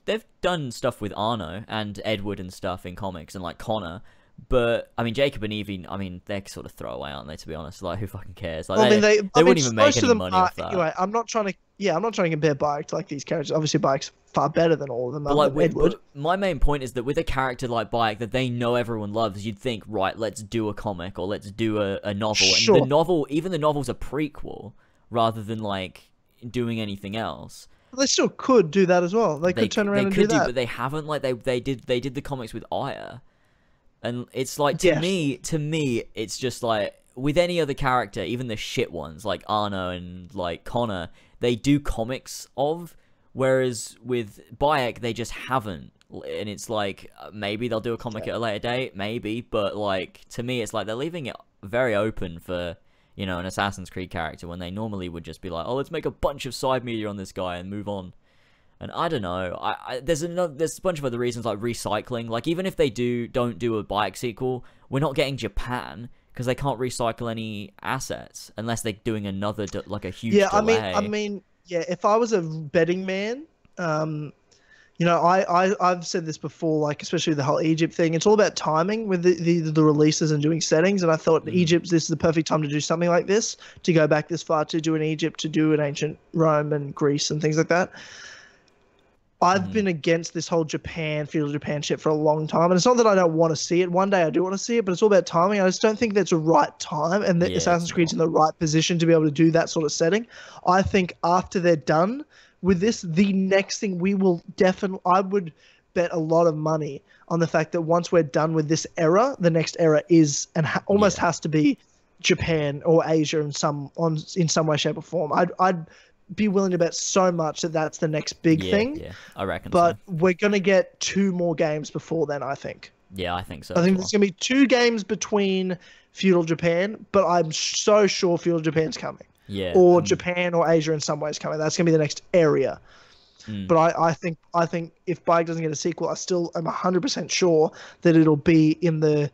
they've done stuff with Arno and Edward and stuff in comics, and like Connor. But I mean, Jacob and Evie, I mean, they're sort of throwaway, aren't they? To be honest, like, who fucking cares? Like, they wouldn't even make any money off that. Anyway, I'm not trying to compare Bayek to like these characters. Obviously, Bayek's far better than all of them. But like, Edward. My main point is that with a character like Bayek that they know everyone loves, you'd think, right, let's do a comic or let's do a novel. Sure. And the novel, even the novel's a prequel rather than like doing anything else. They still could do that as well. They could turn around and do that. But they haven't. Like, they did the comics with Aya. And it's like, to me, it's just like, with any other character, even the shit ones, like Arno and like Connor, they do comics of, whereas with Bayek, they just haven't. And it's like, maybe they'll do a comic at a later date, maybe, but like, to me, it's like they're leaving it very open for, you know, an Assassin's Creed character, when they normally would just be like, oh, let's make a bunch of side media on this guy and move on. And I don't know. There's a bunch of other reasons, like recycling. Like, even if they don't do a Bayek sequel, we're not getting Japan because they can't recycle any assets unless they're doing another like a huge delay. I mean, if I was a betting man, you know, I've said this before, like, especially the whole Egypt thing. It's all about timing with the releases and doing settings. And I thought Egypt, this is the perfect time to do something like this, to go back this far, to do an Egypt, to do an ancient Rome and Greece and things like that. I've been against this whole feudal Japan shit for a long time, and it's not that I don't want to see it. One day I do want to see it, but it's all about timing. I just don't think that's the right time, and that Assassin's Creed's in the right position to be able to do that sort of setting. I think after they're done with this, the next thing we will definitely, I would bet a lot of money on the fact that once we're done with this era, the next era is and almost has to be Japan or Asia in some way, shape, or form. I'd be willing to bet so much that that's the next big thing. Yeah, I reckon. But so. we're gonna get 2 more games before then, I think. Yeah, I think so. I think there's gonna be 2 games between feudal Japan, but I'm so sure feudal Japan's coming. Yeah. Or Japan or Asia in some ways coming. That's gonna be the next area. But I think if Bike doesn't get a sequel, I still am 100% sure that it'll be in the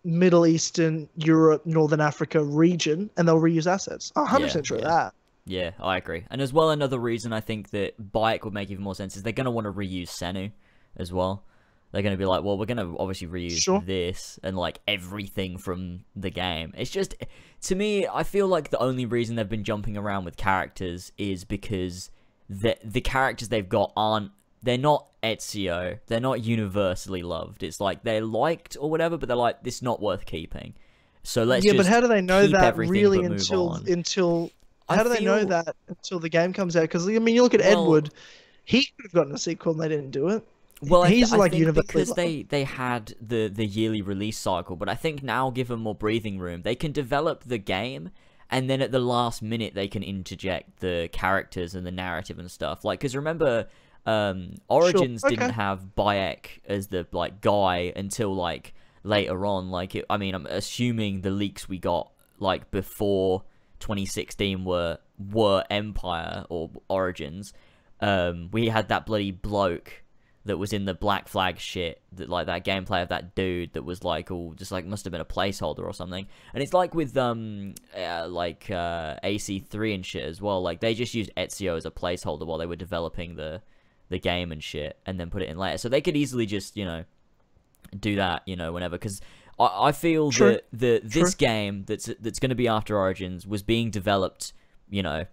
Middle Eastern, Europe, Northern Africa region, and they'll reuse assets. 100% sure of that. Yeah, I agree. And as well, another reason I think that Bike would make even more sense is they're going to want to reuse Senu as well. They're going to be like, well, we're going to obviously reuse this and like everything from the game. It's just, to me, I feel like the only reason they've been jumping around with characters is because the characters they've got they're not Ezio, they're not universally loved. It's like they're liked or whatever, but they're like, this is not worth keeping. So let's just but how do they know that really until how do they know that until the game comes out? Because I mean, you look at Edward, he could have gotten a sequel and they didn't do it. Well, he's I like think universally because they had the yearly release cycle, but I think now give them more breathing room. They can develop the game, and then at the last minute they can interject the characters and the narrative and stuff. Like, because remember, Origins didn't have Bayek as the like guy until like later on. Like, I mean, I'm assuming the leaks we got like before 2016 were Empire or Origins. We had that bloody bloke that was in the Black Flag shit, that like that gameplay of that dude that was like all just like must have been a placeholder or something. And it's like with AC3 and shit as well. Like they just used Ezio as a placeholder while they were developing the game and shit, and then put it in later. So they could easily just do that whenever, because I feel that this game that's going to be after Origins was being developed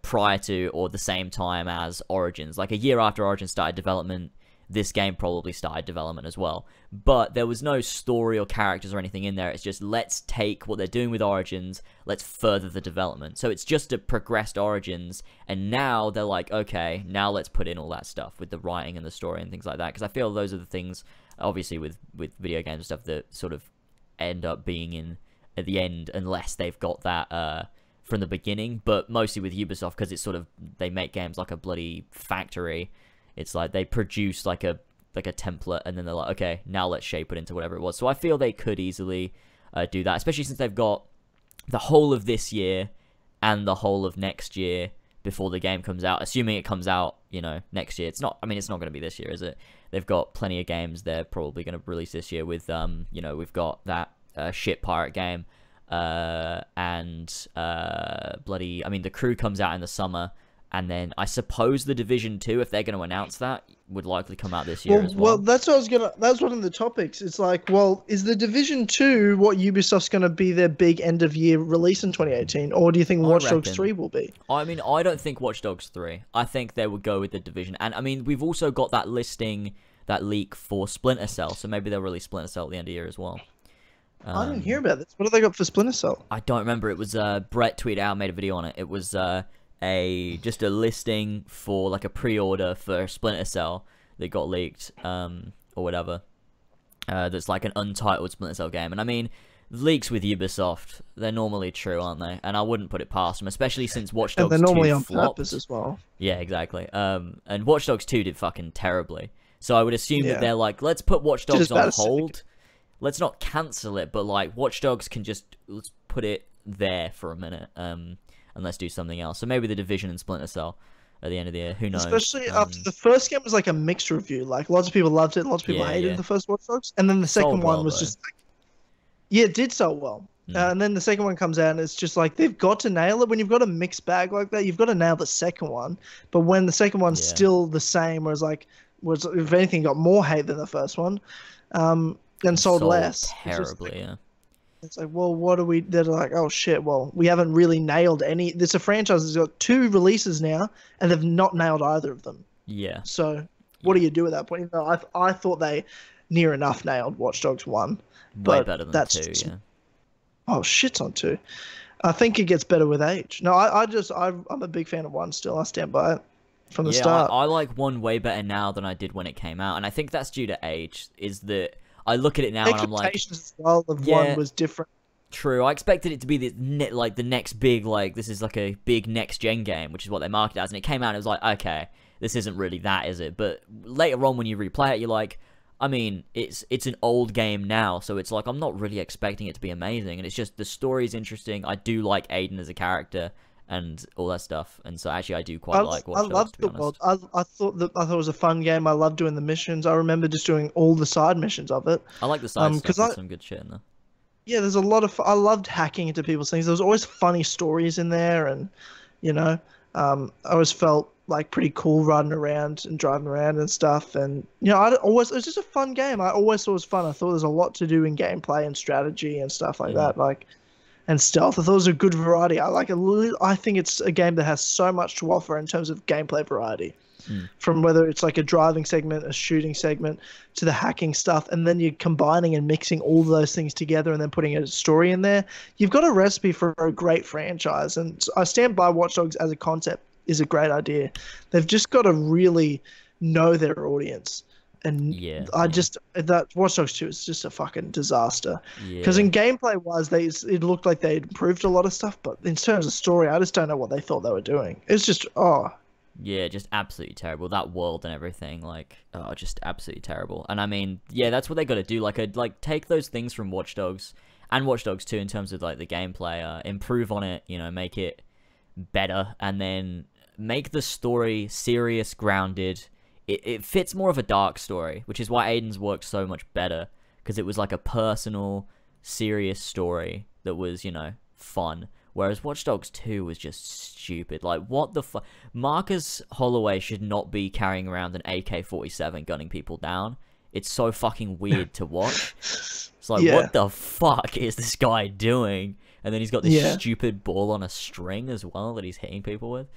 prior to or the same time as Origins. Like a year after Origins started development, this game probably started development as well. But there was no story or characters or anything in there. It's just, let's take what they're doing with Origins, let's further the development. So it's just a progressed Origins, and now they're like, okay, now let's put in all that stuff with the writing and the story and things like that. Because I feel those are the things, obviously with video games and stuff, that sort of end up being in at the end, unless they've got that from the beginning. But mostly with Ubisoft, because it's sort of, they make games like a bloody factory. It's like they produce like a template, and then they're like, okay, now let's shape it into whatever it was. So I feel they could easily do that, especially since they've got the whole of this year and the whole of next year before the game comes out. Assuming it comes out, next year. It's not going to be this year, is it? They've got plenty of games they're probably going to release this year with, we've got that shit pirate game, and the Crew comes out in the summer. And then I suppose the Division 2, if they're going to announce that, would likely come out this year as well. Well, that's what that's one of the topics. It's like, well, is the Division 2 what Ubisoft's going to be their big end of year release in 2018, or do you think Watch Dogs 3 will be? I mean, I don't think Watch Dogs 3. I think they would go with the Division. And I mean, we've also got that listing, that leak for Splinter Cell, so maybe they'll release Splinter Cell at the end of the year as well. I didn't hear about this. What have they got for Splinter Cell? I don't remember. It was Brett tweeted out, made a video on it. It was just a listing for like a pre-order for Splinter Cell that got leaked, or whatever. That's like an untitled Splinter Cell game. And I mean, leaks with Ubisoft, they're normally true, aren't they? And I wouldn't put it past them, especially since Watch Dogs 2 flopped. And they're normally on flopped. purpose as well. Yeah, exactly. And Watch Dogs 2 did fucking terribly. So I would assume that they're like, let's put Watch Dogs on hold. Let's not cancel it, but like Watch Dogs can let's put it there for a minute. And let's do something else. So maybe the Division and Splinter Cell at the end of the year. Who knows? Especially after the first game was like a mixed review. Like lots of people loved it, lots of people hated the first Watch Dogs, and then the second one was just like, it did sell well. And then the second one comes out, and it's just like they've got to nail it. When you've got a mixed bag like that, you've got to nail the second one. But when the second one's still the same, was if anything got more hate than the first one, and sold less. Terribly, It's like, well, what are we? They're like, oh shit. Well, we haven't really nailed any. It's a franchise that's got 2 releases now, and they've not nailed either of them. Yeah. So, what do you do at that point? I thought they near enough nailed Watch Dogs 1. Way better than 2. Yeah. Oh, shit's on 2. I think it gets better with age. No, I'm a big fan of 1 still. I stand by it. from the start. I like 1 way better now than I did when it came out, and I think that's due to age. Is that I look at it now and I'm like, expectations as well of 1 was different. True, I expected it to be the next big, like, this is like a big next gen game, which is what they marketed as, and it came out and it was like, okay, this isn't really that, is it? But later on when you replay it, you're like, I mean, it's an old game now, so it's like I'm not really expecting it to be amazing, and it's just the story's interesting. I do like Aiden as a character and all that stuff, and so actually I do quite like Watch Dogs. I loved the world. I thought it was a fun game. I loved doing the missions. I remember just doing all the side missions of it. I like the side stuff. There's some good shit in there. Yeah, there's a lot of. I loved hacking into people's things. There was always funny stories in there, and I always felt like pretty cool riding around and driving around and stuff. And it was just a fun game. I always thought it was fun. I thought there's a lot to do in gameplay and strategy and stuff like that. And stealth. I thought it was a good variety. I think it's a game that has so much to offer in terms of gameplay variety. From whether it's like a driving segment, a shooting segment, to the hacking stuff, and then you're combining and mixing all those things together and then putting a story in there. You've got a recipe for a great franchise, and I stand by Watch Dogs as a concept is a great idea. They've just got to really know their audience. And that Watch Dogs 2 is just a fucking disaster. Because in gameplay wise, it looked like they improved a lot of stuff, but in terms of story, I just don't know what they thought they were doing. It's just yeah, just absolutely terrible. That world and everything, just absolutely terrible. And I mean, that's what they got to do. Take those things from Watch Dogs and Watch Dogs 2 in terms of like the gameplay, improve on it, make it better, and then make the story serious, grounded. It fits more of a dark story, which is why Aiden's worked so much better, because it was like a personal, serious story that was, fun. Whereas Watch Dogs 2 was just stupid. Like, what the fuck? Marcus Holloway should not be carrying around an AK-47 gunning people down. It's so fucking weird to watch. It's like, what the fuck is this guy doing? And then he's got this stupid ball on a string as well that he's hitting people with.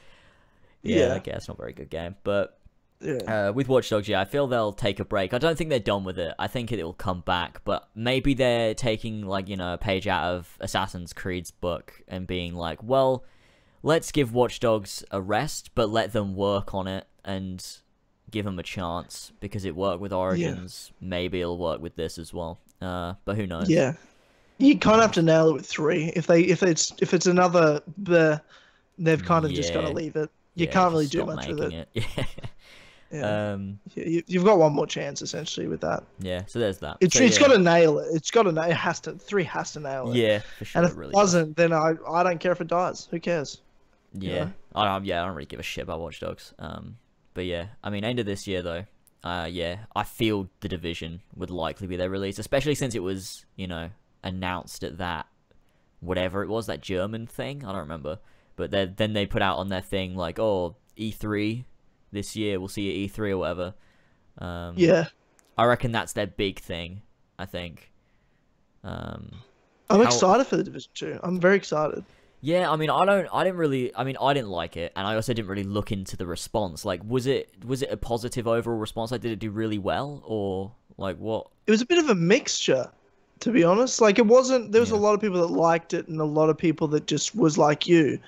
I guess not a very good game. But with Watch Dogs, I feel they'll take a break. I don't think they're done with it. I think it'll come back, but maybe they're taking a page out of Assassin's Creed's book and being like, well, let's give Watch Dogs a rest, but let them work on it and give them a chance, because it worked with Origins. Maybe it'll work with this as well. But who knows? Yeah, you kind of have to nail it with 3. If it's another, they've kind of just got to leave it. You can't really do much with it. You've got one more chance essentially with that. So there's that. It's got to nail it. It's got to. It has to. 3 has to nail it. For sure. And if it doesn't, then I don't care if it dies. Who cares? I don't really give a shit about Watch Dogs. But I mean, end of this year though. I feel The Division would likely be their release, especially since it was announced at that whatever it was, that German thing. I don't remember. But then they put out on their thing like, oh, E3 this year, we'll see you at E3 or whatever. I reckon that's their big thing, I think. I'm excited for The Division 2. I'm very excited. Yeah, I mean, I didn't like it, and I also didn't really look into the response. Like, was it a positive overall response? Like, did it do really well, or like what? It was a bit of a mixture, to be honest. Like, it wasn't. There was a lot of people that liked it, and a lot of people that just was like you.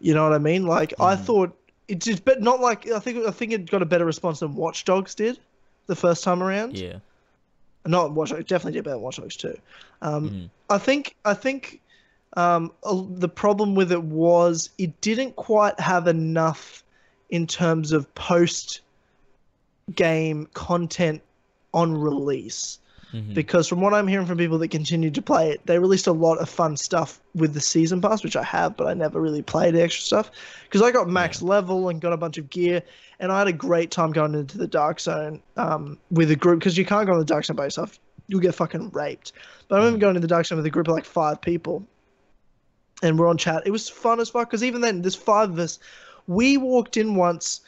You know what I mean? Like, I thought it just, but not like I think it got a better response than Watch Dogs did the first time around. Yeah. Not Watch Dogs. Definitely did better than Watch Dogs 2. I think the problem with it was it didn't quite have enough in terms of post-game content on release. Because from what I'm hearing from people that continued to play it, they released a lot of fun stuff with the Season Pass, which I have, but I never really played the extra stuff. Because I got max level and got a bunch of gear, and I had a great time going into the Dark Zone with a group, because you can't go in the Dark Zone by yourself. You'll get fucking raped. But I remember going in the Dark Zone with a group of like 5 people. And we're on chat. It was fun as fuck, because even then, there's 5 of us. We walked in once.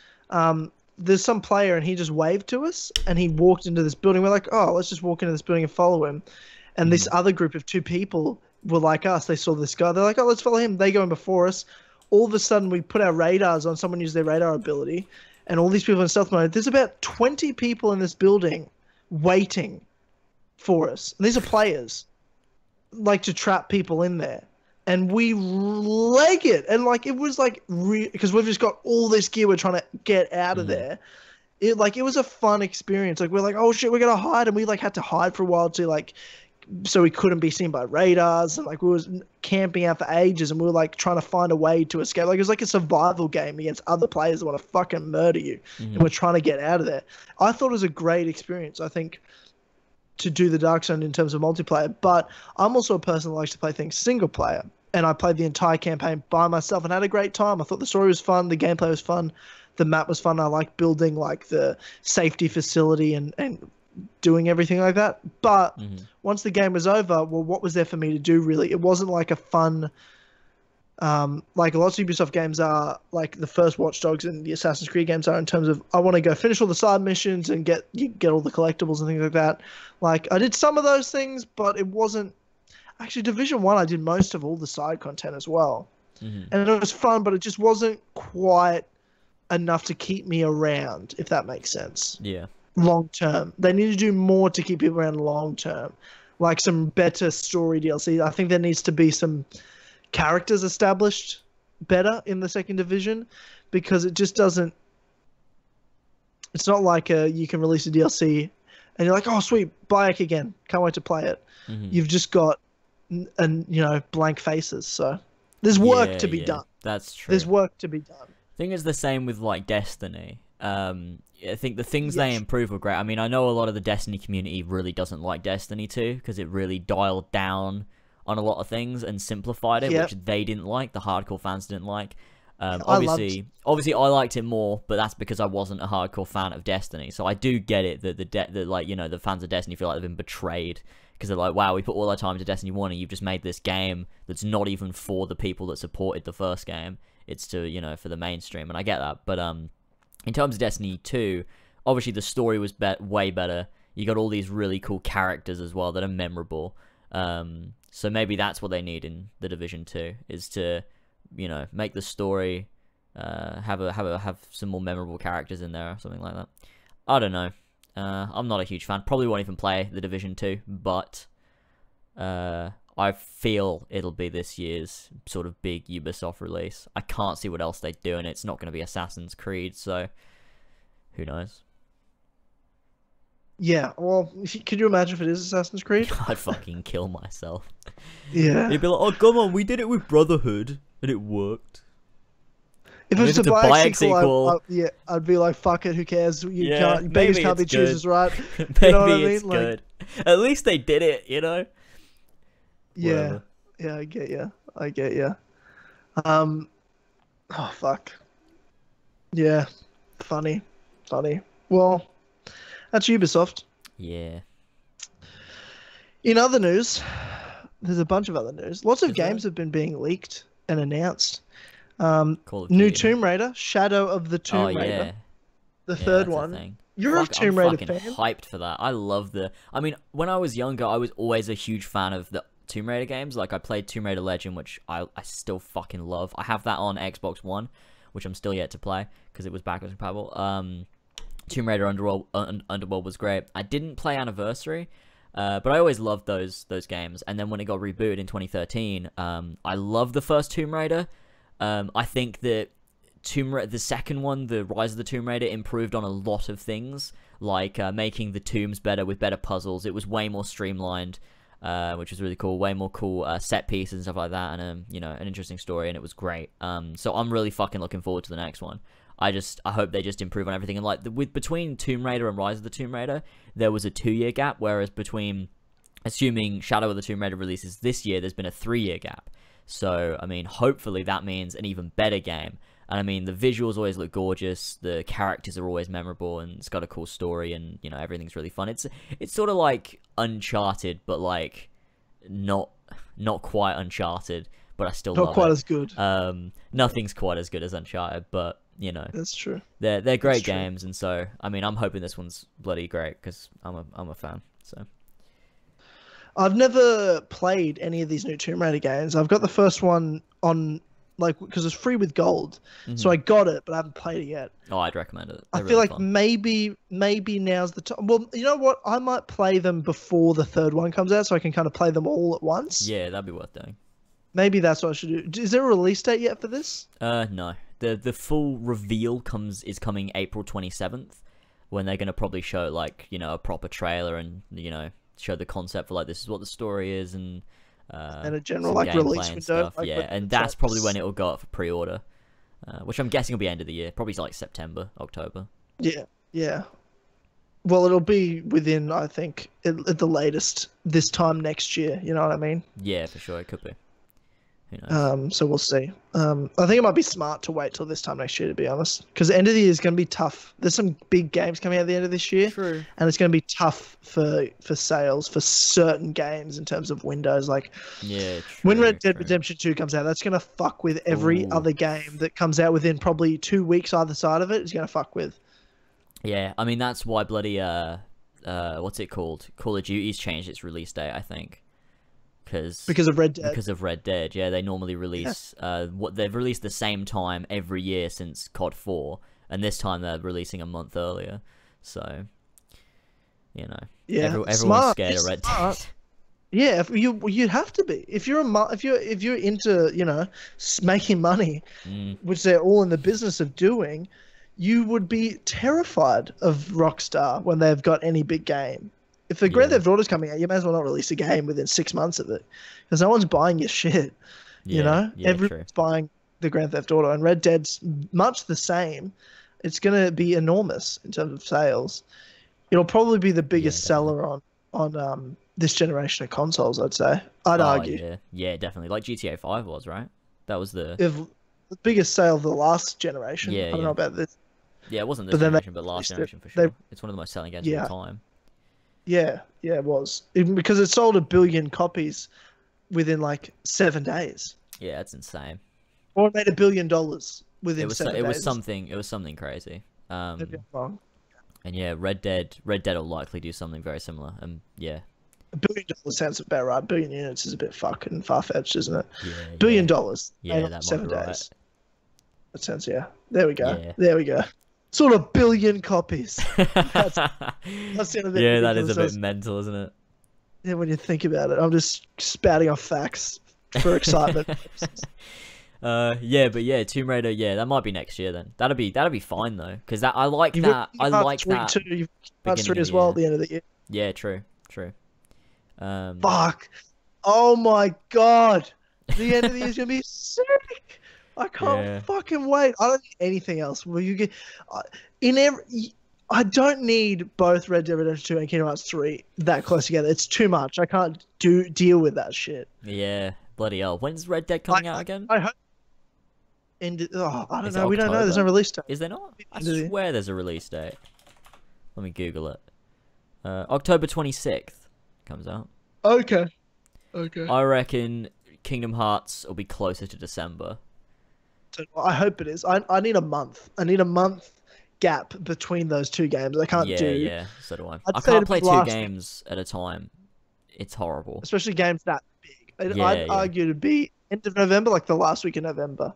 There's some player, and he just waved to us, and he walked into this building. We're like, oh, let's just walk into this building and follow him. And this other group of 2 people were like us. They saw this guy. They're like, oh, let's follow him. They go in before us. All of a sudden, we put our radars on. Someone used their radar ability, and all these people in stealth mode. There's about 20 people in this building waiting for us. And these are players, like, to trap people in there. and we leg it, and like it was like because we've just got all this gear we're trying to get out of there. It was a fun experience. Like we're like, oh shit, we're gonna hide, and we like had to hide for a while to like, so we couldn't be seen by radars, and like we was camping out for ages, and we were like trying to find a way to escape. Like it was like a survival game against other players that want to fucking murder you, and we're trying to get out of there. I thought it was a great experience. I think to do the Dark Zone in terms of multiplayer, but I'm also a person that likes to play things single player. And I played the entire campaign by myself and had a great time. I thought the story was fun, the gameplay was fun, the map was fun. I liked building like the safety facility and doing everything like that. But once the game was over, well, what was there for me to do really? It wasn't like a fun, like lots of Ubisoft games are, like the first Watch Dogs and the Assassin's Creed games are, in terms of I want to go finish all the side missions and get all the collectibles and things like that. Like I did some of those things, but it wasn't. Actually, Division 1, I did most of all the side content as well. And it was fun, but it just wasn't quite enough to keep me around, if that makes sense. Yeah. Long term. They need to do more to keep people around long term. Like some better story DLC. I think there needs to be some characters established better in the second division, because it just doesn't... It's not like you can release a DLC and you're like, oh, sweet, Bayek again. Can't wait to play it. You've just got... and blank faces, so there's work to be done. That's true. There's work to be done. I think it's the same with like Destiny. I think the things they improve were great. I mean, I know a lot of the Destiny community really doesn't like Destiny 2 because it really dialed down on a lot of things and simplified it, which they didn't like. The hardcore fans didn't like. Obviously I liked it more, but that's because I wasn't a hardcore fan of Destiny. So I do get it that the fans of Destiny feel like they've been betrayed. Because they're like, wow, we put all our time into Destiny 1 and you've just made this game that's not even for the people that supported the first game. It's to, for the mainstream, and I get that. But in terms of Destiny 2, obviously the story was way better. You got all these really cool characters as well that are memorable. So maybe that's what they need in the Division 2, is to, make the story, have some more memorable characters in there or something like that. I don't know. I'm not a huge fan. Probably won't even play the Division 2, but I feel it'll be this year's sort of big Ubisoft release. I can't see what else they do, and it's not going to be Assassin's Creed, so who knows? Yeah, well, could you imagine if it is Assassin's Creed? I'd fucking kill myself. Yeah. You'd be like, oh, come on, we did it with Brotherhood, and it worked. If it's a Bayek sequel, I'd be like, fuck it, who cares? Beggars can't be choosers, right? Maybe it's good. At least they did it, Yeah. Whatever. Yeah, I get you. Oh, fuck. Yeah. Funny. Well, that's Ubisoft. Yeah. In other news, there's a bunch of other news. Lots of games have been being leaked and announced. New Tomb Raider, Shadow of the Tomb Raider, the third one. You're a Tomb Raider fan. I'm hyped for that. I love I mean, when I was younger, I was always a huge fan of the Tomb Raider games. Like, I played Tomb Raider Legend, which I still fucking love. I have that on Xbox One, which I'm still yet to play because it was backwards compatible. Tomb Raider Underworld was great. I didn't play Anniversary, but I always loved those games. And then when it got rebooted in 2013, I love the first Tomb Raider. I think that the second one, the Rise of the Tomb Raider, improved on a lot of things, like making the tombs better with better puzzles. It was way more streamlined, which was really cool. Way more cool set pieces and stuff like that, and an interesting story, and it was great. So I'm really fucking looking forward to the next one. I hope they just improve on everything. And like between Tomb Raider and Rise of the Tomb Raider, there was a 2-year gap, whereas between, assuming Shadow of the Tomb Raider releases this year, there's been a 3-year gap. So, I mean, hopefully that means an even better game. And I mean, the visuals always look gorgeous, the characters are always memorable, and it's got a cool story, and, everything's really fun. It's sort of like Uncharted, but like, not quite Uncharted, but I still love it. Not quite as good. Nothing's quite as good as Uncharted, but, That's true. They're great games, and so, I mean, I'm hoping this one's bloody great, because I'm a fan, so... I've never played any of these new Tomb Raider games. I've got the first one on, because it's free with gold. So I got it, but I haven't played it yet. Oh, I'd recommend it. I feel like maybe now's the time. Well, you know what? I might play them before the third one comes out, so I can kind of play them all at once. Yeah, that'd be worth doing. Maybe that's what I should do. Is there a release date yet for this? No. The full reveal is coming April 27th, when they're gonna probably show like, you know, a proper trailer and, you know, show the concept for like this is what the story is and a general some like release gameplay and window. stuff. Like, Yeah, and that's probably when it will go up for pre-order, which I'm guessing will be end of the year, probably like September, October. Yeah, yeah. Well, it'll be within, I think, at the latest this time next year. You know what I mean? Yeah, for sure, it could be. Who knows? So we'll see. I think it might be smart to wait till this time next year, to be honest, because the end of the year is going to be tough. There's some big games coming out at the end of this year, True. and it's going to be tough for sales for certain games in terms of windows. Like, Yeah, when true, Red Dead true. Redemption 2 comes out, that's going to fuck with every Ooh. other game that comes out within probably 2 weeks either side of it. Is going to fuck with. Yeah, I mean that's why bloody what's it called? Call of Duty's changed its release date, I think. Because of Red Dead. Because of Red Dead, yeah, they normally release what they've released the same time every year since COD 4, and this time they're releasing a month earlier. So, you know, Yeah, everyone's smart. scared It's of Red smart. Dead. Yeah, you'd have to be if you're if you're into, you know, making money, which they're all in the business of doing, you would be terrified of Rockstar when they've got any big game. If the Grand Yeah. Theft Auto's coming out, you may as well not release a game within 6 months of it, because no one's buying your shit. You know, yeah, everyone's buying the Grand Theft Auto, and Red Dead's much the same. It's gonna be enormous in terms of sales. It'll probably be the biggest seller on this generation of consoles, I'd say. I'd argue. Yeah, definitely. Like GTA 5 was, right? That was the The biggest sale of the last generation. Yeah, I don't yeah. know about this. yeah, it wasn't but this then they generation, but last released it. generation for They- sure. It's one of the most selling games of all time. Yeah, it was. Because it sold 1 billion copies within like 7 days. Yeah, that's insane. Or it made $1 billion within It was 7 days. It was something crazy. Maybe I'm wrong. And yeah, Red Dead will likely do something very similar. And yeah, $1 billion sounds about right. 1 billion units is a bit fucking far-fetched, isn't it? yeah, $1 billion. Yeah, made that in might 7 be right. days. That sounds, yeah. There we go. Yeah. There we go. Sort of 1 billion copies. That's sounded a bit Yeah, that is a ridiculous. bit mental, isn't it? Yeah, when you think about it, I'm just spouting off facts for excitement. Yeah, but yeah, Tomb Raider, yeah, that might be next year then. That'll be fine though, because I like You've that. got I like Three that. too. You've got beginning 3 of as the well year. at the end of the year. Yeah, true. Fuck. Oh my god. The end of the year is gonna be sick. I can't Yeah. fucking wait. I don't need anything else. Will you get I don't need both Red Dead Redemption 2 and Kingdom Hearts 3 that close together. It's too much. I can't deal with that shit. Yeah, bloody hell. When's Red Dead coming out again? I hope. I don't Is it know. We don't know. There's no October? release date. Is there not? I End of the year. swear there's a release date. Let me Google it. October 26th comes out. Okay. I reckon Kingdom Hearts will be closer to December. I hope it is. I need a month. I need a month gap between those two games. I can't do. Yeah, so do I. I'd I say can't it'd play be two last- games at a time. It's horrible. Especially games that big. I'd Yeah. argue to be end of November, like the last week of November,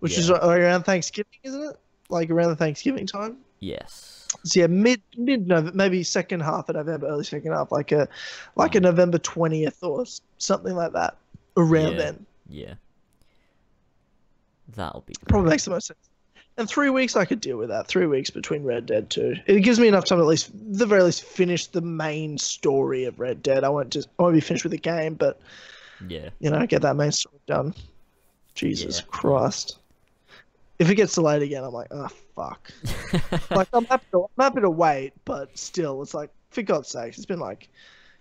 which is Yeah. around Thanksgiving, isn't it? Like around the Thanksgiving time. Yes. So yeah, mid November, maybe second half of November, early second half, like a November 20th or something like that. Around Yeah. then, Yeah. That'll be great. probably makes the most sense. And 3 weeks, I could deal with that. 3 weeks between Red Dead 2. It gives me enough time to at least, the very least, finish the main story of Red Dead. I won't be finished with the game, but Yeah. you know, get that main story done. Jesus Yeah. Christ. If it gets delayed again, I'm like, oh fuck. Like I'm happy to wait, but still, it's like, for God's sake, it's been like,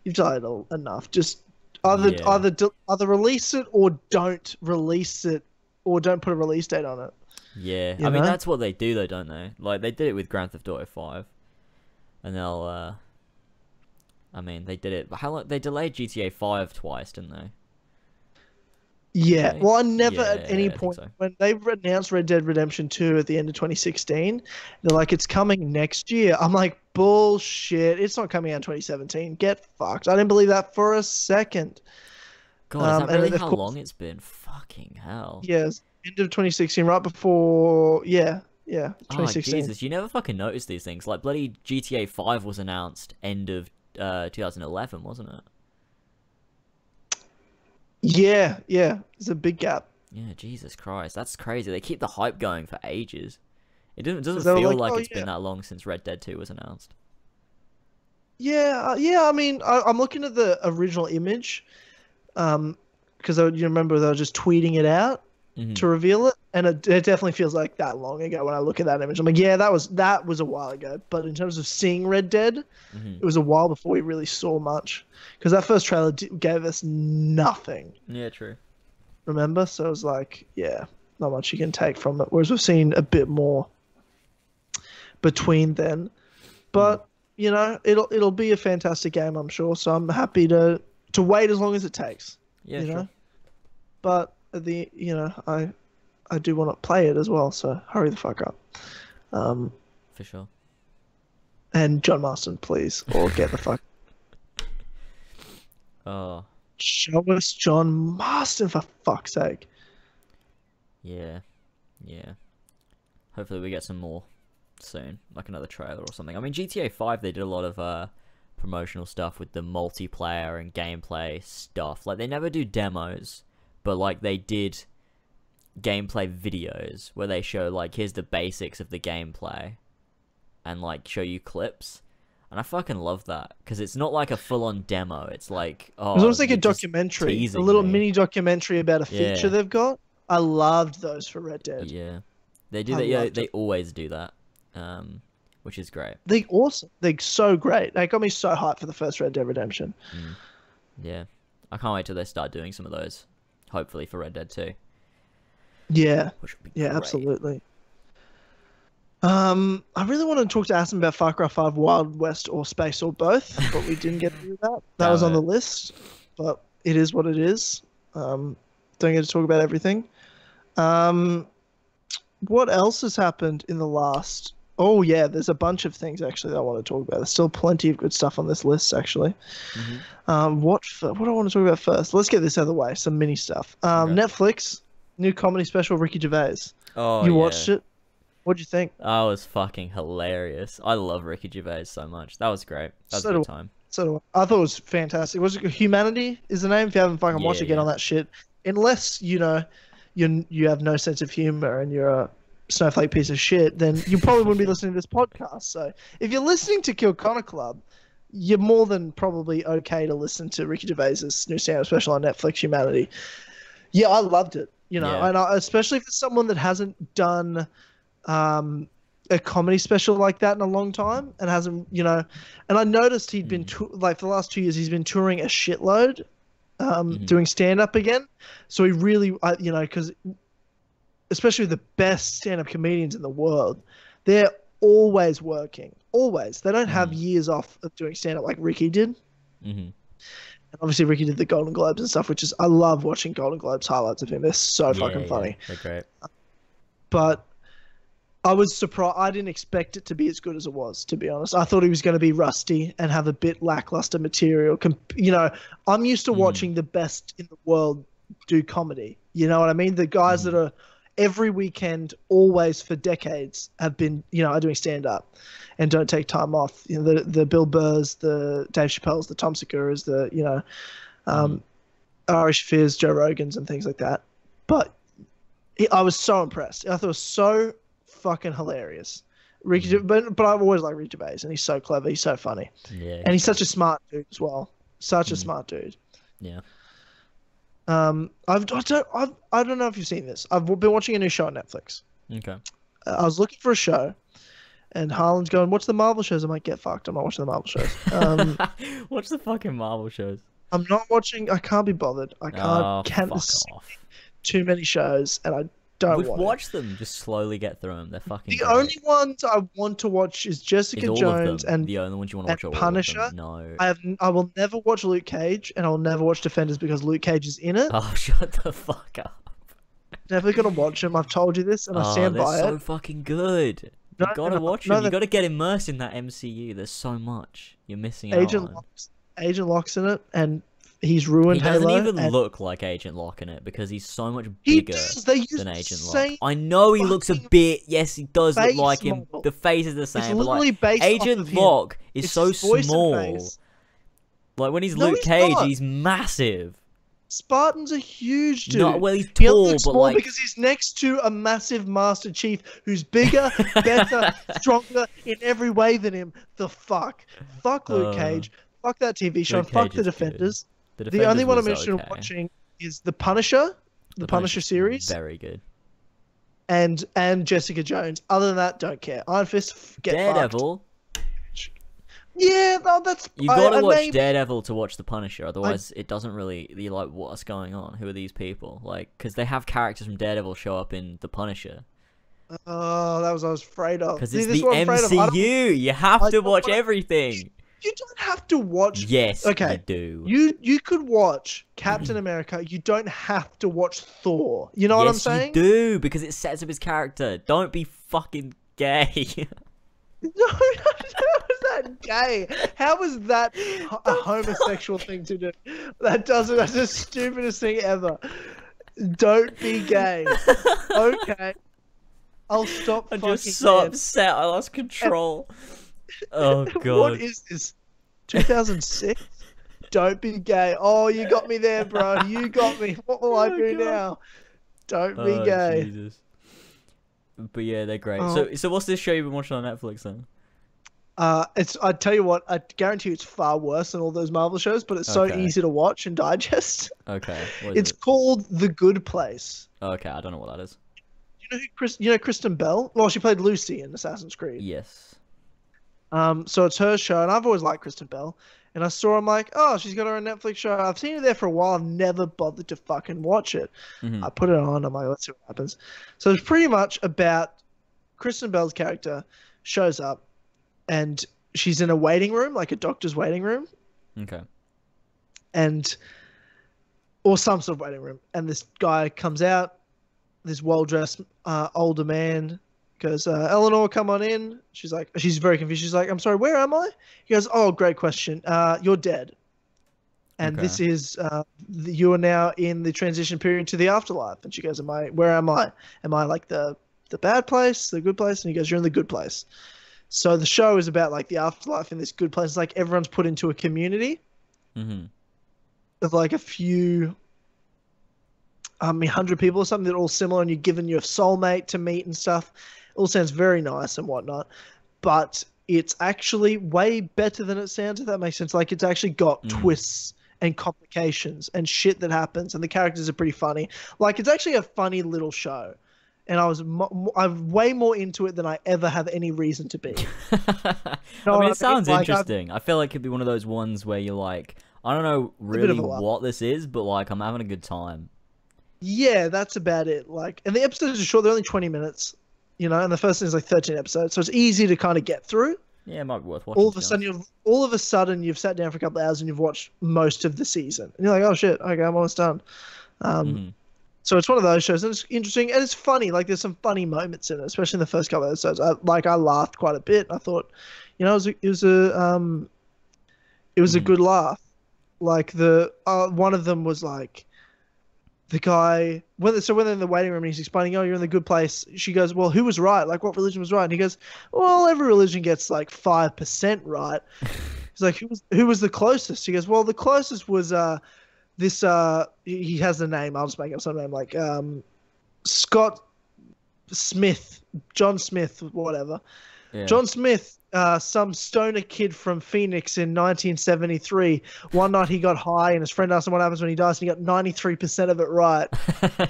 you've delayed enough. Just either release it or don't release it, or don't put a release date on it. Yeah, You I mean know? that's what they do though, don't they? Like they did it with Grand Theft Auto 5, and they'll. I mean, they did it. How long? They delayed GTA 5 twice, didn't they? Yeah. Okay. Well, I never Yeah, at any I think point so. when they announced Red Dead Redemption 2 at the end of 2016, they're like, it's coming next year. I'm like, bullshit. It's not coming out in 2017. Get fucked. I didn't believe that for a second. God, is and that really of how course- long it's been? Fucking hell. Yes, end of 2016, right before, yeah, Oh 2016. Jesus, you never fucking notice these things. Like bloody GTA 5 was announced end of 2011, wasn't it? Yeah, there's a big gap. Yeah, Jesus Christ, that's crazy. They keep the hype going for ages. Doesn't they were feel like, like "Oh, it's yeah." been that long since Red Dead 2 was announced. Yeah. I mean, I'm looking at the original image, because you remember they were just tweeting it out to reveal it, and it definitely feels like that long ago when I look at that image. I'm like, yeah, that was a while ago. But in terms of seeing Red Dead, it was a while before we really saw much, because that first trailer gave us nothing. Yeah, true. Remember? So it was like, yeah, not much you can take from it. Whereas we've seen a bit more between then. But you know, it'll be a fantastic game, I'm sure. So I'm happy to wait as long as it takes. Yeah, you sure. know? But I do want to play it as well. So hurry the fuck up. For sure. And John Marston, please, or get the fuck. Oh. Show us John Marston, for fuck's sake. Yeah. Hopefully we get some more soon, like another trailer or something. I mean, GTA 5, they did a lot of promotional stuff with the multiplayer and gameplay stuff. Like, they never do demos, but like they did gameplay videos where they show like, here's the basics of the gameplay, and like show you clips. And I fucking love that, because it's not like a full-on demo. It's like, it was almost like a documentary, a little mini documentary about a feature they've got. I loved those for Red Dead. Yeah, they do that. Yeah, they always do that, which is great. They're awesome. They're so great. They got me so hyped for the first Red Dead Redemption. Yeah, I can't wait till they start doing some of those. Hopefully for Red Dead 2. Yeah, which would be yeah, great. absolutely. I really wanted to talk to Aston about Far Cry 5 Wild West or Space or both, but we didn't get to do that. That was on the list, but it is what it is. Don't get to talk about everything. What else has happened in the last... Oh, yeah, there's a bunch of things, actually, that I want to talk about. There's still plenty of good stuff on this list, actually. What do I want to talk about first? Let's get this out of the way, some mini stuff. Netflix, new comedy special, Ricky Gervais. Oh, you watched it? What'd you think? That was fucking hilarious. I love Ricky Gervais so much. That was great. That was a good time. So I thought it was fantastic. Was it Humanity is the name? If you haven't fucking watched it, get on that shit. Unless, you know, you have no sense of humor and you're a snowflake piece of shit, then you probably wouldn't be listening to this podcast. So if you're listening to Kill Connor Club, you're more than probably okay to listen to Ricky Gervais's new stand-up special on Netflix, Humanity. Yeah, I loved it. You know, and especially for someone that hasn't done a comedy special like that in a long time and hasn't, you know, and I noticed he'd been like for the last 2 years he's been touring a shitload, doing stand-up again. So he really, you know, because especially the best stand-up comedians in the world, they're always working, always. They don't have years off of doing stand-up like Ricky did. And obviously Ricky did the Golden Globes and stuff, which is, I love watching Golden Globes highlights of him. They're so fucking funny. They're great. But I was surprised. I didn't expect it to be as good as it was, to be honest. I thought he was going to be rusty and have a bit lackluster material. You know, I'm used to watching the best in the world do comedy. You know what I mean? The guys that are every weekend, always for decades, have been, you know, are doing stand-up and don't take time off. You know, the Bill Burrs, the Dave Chappelle's, the Tom Segura's, the, you know, Irish Fizz, Joe Rogan's and things like that. But I was so impressed. I thought it was so fucking hilarious. Ricky, but I've always liked Ricky Gervais, and he's so clever, he's so funny, and he's such a smart dude as well. Such a smart dude. Yeah. I don't know if you've seen this. I've been watching a new show on Netflix. Okay. I was looking for a show, and Harlan's going, "Watch the Marvel shows." I'm like, "Get fucked! I'm not watching the Marvel shows." Watch the fucking Marvel shows. I'm not watching. I can't be bothered. I can't. Fuck see off. Too many shows, and I don't We've want watched them. Just slowly get through them. They're fucking. The great. only ones I want to watch is Jessica Jones and the only ones you want to watch are Punisher. All of them. No. I will never watch Luke Cage, and I will never watch Defenders because Luke Cage is in it. Oh, shut the fuck up. Never gonna watch him. I've told you this, and I stand by they're so it. fucking good. You gotta watch them. You gotta get immersed in that MCU. There's so much you're missing out on. Agent Locke's in it, and he's ruined Halo. He doesn't even look like Agent Locke in it because he's so much bigger than Agent Locke. I know he looks a bit. Yes, he does look like him. The face is the same. But like, Agent Locke is so small. Like when he's Luke Cage, he's massive. Spartan's a huge dude. Not well, he's He tall, looks but small like because he's next to a massive Master Chief who's bigger, better, stronger in every way than him. The fuck Luke Cage, fuck that TV show, Luke and fuck Cage the is Defenders. good. The only one I'm was interested in okay. watching is the Punisher, the Punisher Punisher's series, very good. and Jessica Jones. Other than that, don't care. Iron Fist, get Daredevil. fucked. Yeah, no, that's You gotta watch maybe... Daredevil to watch the Punisher, otherwise it doesn't really. You're like, what's going on? Who are these people? Like, because they have characters from Daredevil show up in the Punisher. Oh, that was what I was afraid of. Because See, it's this the is what I'm afraid of. MCU. You have to watch wanna- everything. You don't have to watch. Yes, Okay. you do. You could watch Captain America. You don't have to watch Thor. You know what I'm saying? You do, because it sets up his character. Don't be fucking gay. No, how is that gay? How is that a homosexual thing to do? That's the stupidest thing ever. Don't be gay. Okay. I'll stop I'm fucking just so gay. upset. I lost control. Oh god. What is this? 2006? Don't be gay. Oh, you got me there, bro. You got me. What will I do now? Don't be gay. Jesus. But yeah, they're great. Oh. So what's this show you've been watching on Netflix then? I tell you what, I guarantee you it's far worse than all those Marvel shows, but it's so Okay. easy to watch and digest. Okay. What is It's it? called The Good Place. Okay, I don't know what that is. You know Kristen Bell? Well, she played Lucy in Assassin's Creed. Yes. So it's her show, and I've always liked Kristen Bell. And I saw, I'm like, oh, she's got her own Netflix show. I've seen it there for a while. I've never bothered to fucking watch it. Mhm. I put it on. I'm like, let's see what happens. So it's pretty much about Kristen Bell's character shows up, and she's in a waiting room, like a doctor's waiting room, Okay. or some sort of waiting room. And this guy comes out, this well-dressed older man, goes, Eleanor, come on in. She's very confused. She's like, I'm sorry, where am I? He goes, oh, great question. You're dead. And Okay. this is, you are now in the transition period to the afterlife. And she goes, where am I? Am I like the bad place, the good place? And he goes, you're in the good place. So the show is about like the afterlife in this good place. It's like everyone's put into a community Mm-hmm. of like a few 100 people or something that are all similar, and you're given your soulmate to meet and stuff. It all sounds very nice and whatnot, but it's actually way better than it sounds, if that makes sense. Like, it's actually got twists and complications and shit that happens, and the characters are pretty funny. Like, it's actually a funny little show, and I'm way more into it than I ever have any reason to be. I mean, it sounds Like, interesting. I feel like it'd be one of those ones where you're like, I don't know really what this is, but like, I'm having a good time. Yeah, that's about it. Like, and the episodes are short; they're only 20 minutes, you know. And the first thing is like 13 episodes, so it's easy to kind of get through. Yeah, it might be worth watching. All of a sudden, you've sat down for a couple of hours and you've watched most of the season, and you're like, "Oh shit, okay, I'm almost done." So it's one of those shows, and it's interesting and it's funny. Like, there's some funny moments in it, especially in the first couple of episodes. I laughed quite a bit. I thought, you know, it was a good laugh. Like, the one of them was like, the guy, when they're in the waiting room and he's explaining, oh, you're in the good place. She goes, well, who was right? Like, what religion was right? And he goes, well, every religion gets like 5% right. He's like, who was the closest? He goes, well, the closest was this. He has the name. I'll just make up some name, like Scott Smith, John Smith, whatever. Yeah. John Smith, some stoner kid from Phoenix in 1973. One night he got high and his friend asked him what happens when he dies, and he got 93% of it right.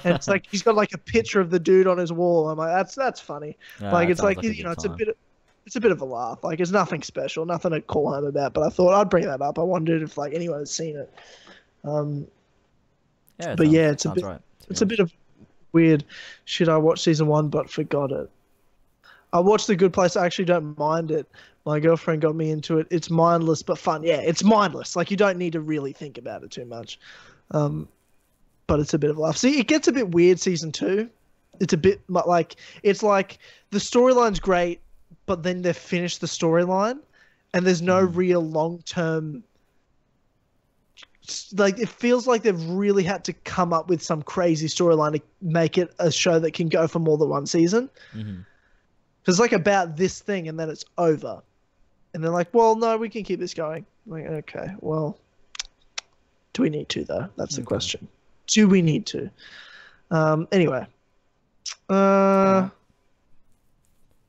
And it's like, he's got like a picture of the dude on his wall. I'm like, that's funny. Like, it's like, you know, it's a bit of a laugh. Like, it's nothing special, nothing to call home about, but I thought I'd bring that up. I wondered if like anyone had seen it. It's a bit of weird shit. I watched season 1 but forgot it. I watched The Good Place. I actually don't mind it. My girlfriend got me into it. It's mindless but fun. Yeah, it's mindless. Like, you don't need to really think about it too much. But it's a bit of a laugh. See, it gets a bit weird season 2. It's a bit like, it's like the storyline's great, but then they've finished the storyline and there's no real long-term, like, it feels like they've really had to come up with some crazy storyline to make it a show that can go for more than one season. Because it's like about this thing and then it's over. And they're like, well, no, we can keep this going. I'm like, okay, well, Do we need to though? That's the question. Do we need to? Anyway.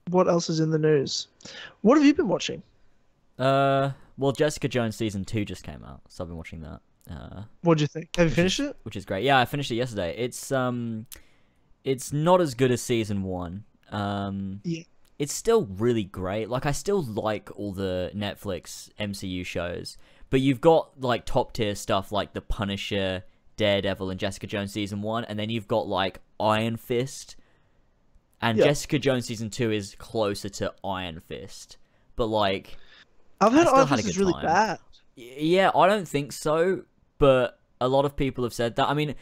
What else is in the news? What have you been watching? Well, Jessica Jones season 2 just came out, so I've been watching that. What do you think? Have you finished it? Which is great. Yeah, I finished it yesterday. It's not as good as season 1. Yeah. It's still really great. Like, I still like all the Netflix MCU shows, but you've got like top tier stuff like The Punisher, Daredevil, and Jessica Jones season 1, and then you've got like Iron Fist, and Jessica Jones season 2 is closer to Iron Fist, but like I've heard Iron Fist is really bad. Yeah, I don't think so, but a lot of people have said that. I mean,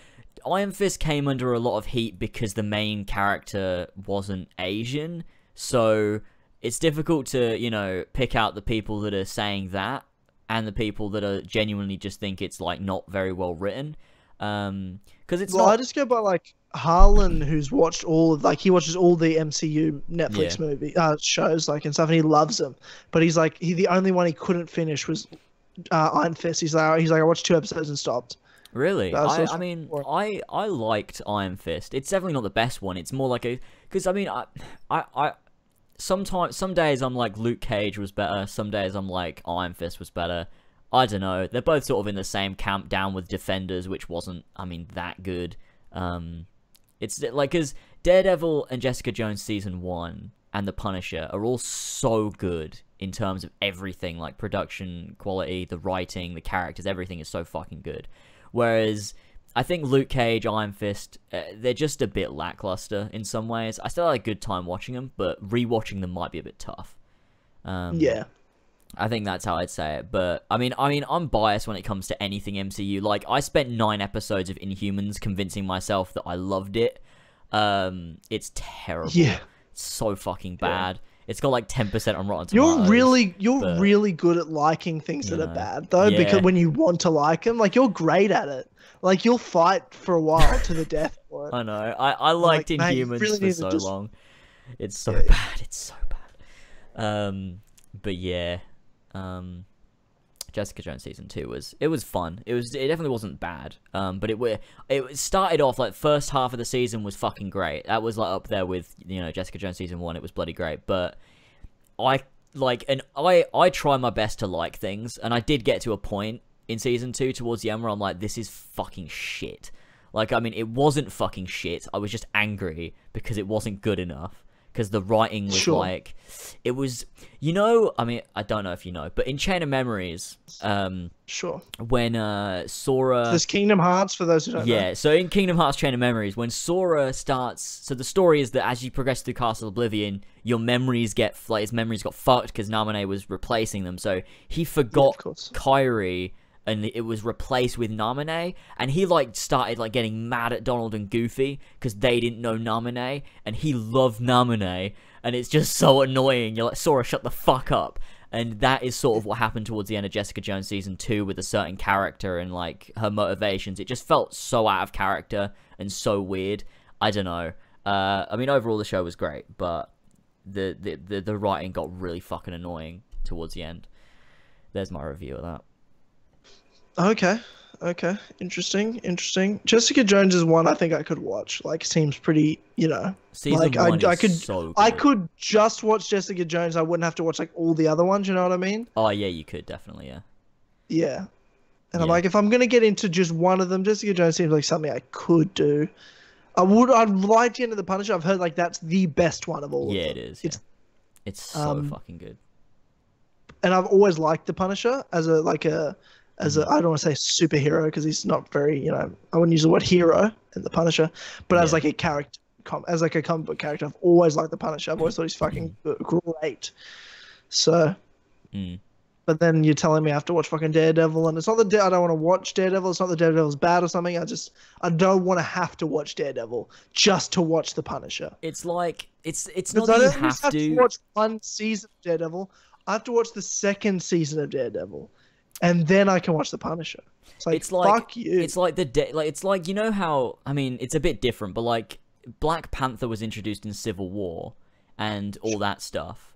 Iron Fist came under a lot of heat because the main character wasn't Asian, so it's difficult to, you know, pick out the people that are saying that and the people that are genuinely just think it's like not very well written. Because it's not... I just go by like Harlan, who's watched all of, like, he watches all the MCU Netflix movie shows, like, and stuff, and he loves them. But he's like, the only one he couldn't finish was Iron Fist. He's like, I watched 2 episodes and stopped. Really? I mean, I liked Iron Fist. It's definitely not the best one. It's more like a, because I mean, sometimes, some days I'm like Luke Cage was better. Some days I'm like Iron Fist was better. I don't know. They're both sort of in the same camp, down with Defenders, which wasn't, I mean, that good. It's like, because Daredevil and Jessica Jones season 1 and The Punisher are all so good in terms of everything, like production quality, the writing, the characters, everything is so fucking good. Whereas I think Luke Cage, Iron Fist, they're just a bit lackluster in some ways. I still had a good time watching them, but rewatching them might be a bit tough. Yeah. I think that's how I'd say it. But I mean, I'm biased when it comes to anything MCU. Like, I spent 9 episodes of Inhumans convincing myself that I loved it. It's terrible. Yeah. It's so fucking bad. It's got like 10% on Rotten Tomatoes. You're really good at liking things that are bad, though, because when you want to like them, like, you're great at it. Like, you'll fight for a while to the death for it. I know. I liked Inhumans for so long. It's so bad. It's so bad. But yeah. Jessica Jones season 2 was fun. It definitely wasn't bad. But it started off like first half of the season was fucking great. That was like up there with, you know, Jessica Jones season 1. It was bloody great. But I try my best to like things, and I did get to a point in season 2 towards the end where I'm like, this is fucking shit. Like, I mean, it wasn't fucking shit. I was just angry because it wasn't good enough. Because the writing was like, it was, you know, I mean, I don't know if you know, but in Chain of Memories, when Sora... There's Kingdom Hearts, for those who don't know. Yeah, so in Kingdom Hearts Chain of Memories, when Sora starts, so the story is that as you progress through Castle Oblivion, your memories get, like, his memories got fucked because Naminé was replacing them, so he forgot Kairi, and it was replaced with Naminé, and he, like, started, like, getting mad at Donald and Goofy, because they didn't know Naminé, and he loved Naminé, and it's just so annoying. You're like, Sora, shut the fuck up. And that is sort of what happened towards the end of Jessica Jones Season 2 with a certain character and, like, her motivations. It just felt so out of character and so weird. I don't know. I mean, overall, the show was great, but the writing got really fucking annoying towards the end. There's my review of that. Okay. Interesting. Jessica Jones is one I think I could watch. Like, seems pretty, you know. Season like, 1 I is could, so good. I could just watch Jessica Jones. I wouldn't have to watch, like, all the other ones, you know what I mean? Oh, yeah, you could, definitely, yeah. Yeah. And I'm like, if I'm going to get into just one of them, Jessica Jones seems like something I could do. I'd like to get into The Punisher. I've heard, like, that's the best one of all of them. Yeah, it is. Yeah. It's so fucking good. And I've always liked The Punisher as a I don't want to say superhero because he's not very, you know, I wouldn't use the word hero in The Punisher, but as like a character, as like a comic book character, I've always liked The Punisher. I've always thought he's fucking great. So, but then you're telling me I have to watch fucking Daredevil, and it's not I don't want to watch Daredevil. It's not that Daredevil's bad or something. I don't want to have to watch Daredevil just to watch The Punisher. It's like, it's not that you have to watch one season of Daredevil. I have to watch the second season of Daredevil. And then I can watch The Punisher. It's like fuck you. It's like it's like, you know how, I mean, it's a bit different, but like Black Panther was introduced in Civil War and all that stuff.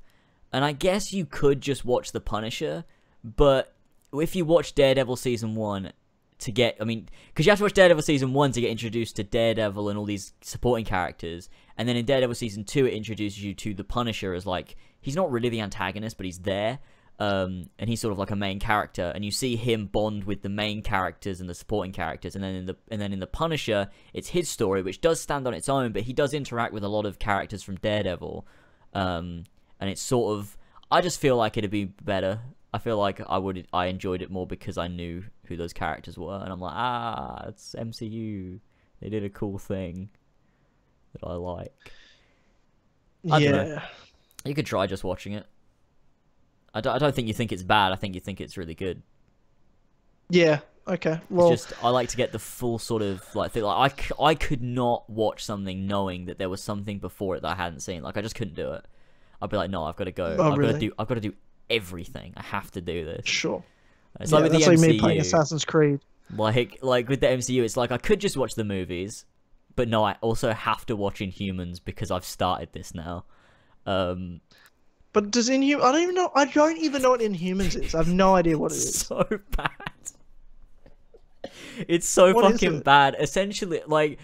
And I guess you could just watch The Punisher, but if you watch Daredevil season 1, to get, I mean, because you have to watch Daredevil Season 1 to get introduced to Daredevil and all these supporting characters, and then in Daredevil Season 2 it introduces you to the Punisher as, like, he's not really the antagonist, but he's there, and he's sort of like a main character, and you see him bond with the main characters and the supporting characters, and then in the Punisher, it's his story, which does stand on its own, but he does interact with a lot of characters from Daredevil, and it's sort of, I just feel like it'd be better. I feel like I enjoyed it more because I knew who those characters were, and I'm like, it's MCU. They did a cool thing that I like. I don't know. You could try just watching it. I don't think you think it's bad. I think you think it's really good. Yeah. Okay. Well, it's just I like to get the full sort of like thing. Like I could not watch something knowing that there was something before it that I hadn't seen. Like I just couldn't do it. I'd be like, no, I've got to go. I've got to do everything. I have to do this. Sure. It's like with the MCU, like me playing Assassin's Creed. Like with the MCU, it's like I could just watch the movies, but no, I also have to watch Inhumans because I've started this now. But does Inhumans? I don't even know what Inhumans is. I have no idea what it is. So bad. It's so fucking bad. Essentially, like.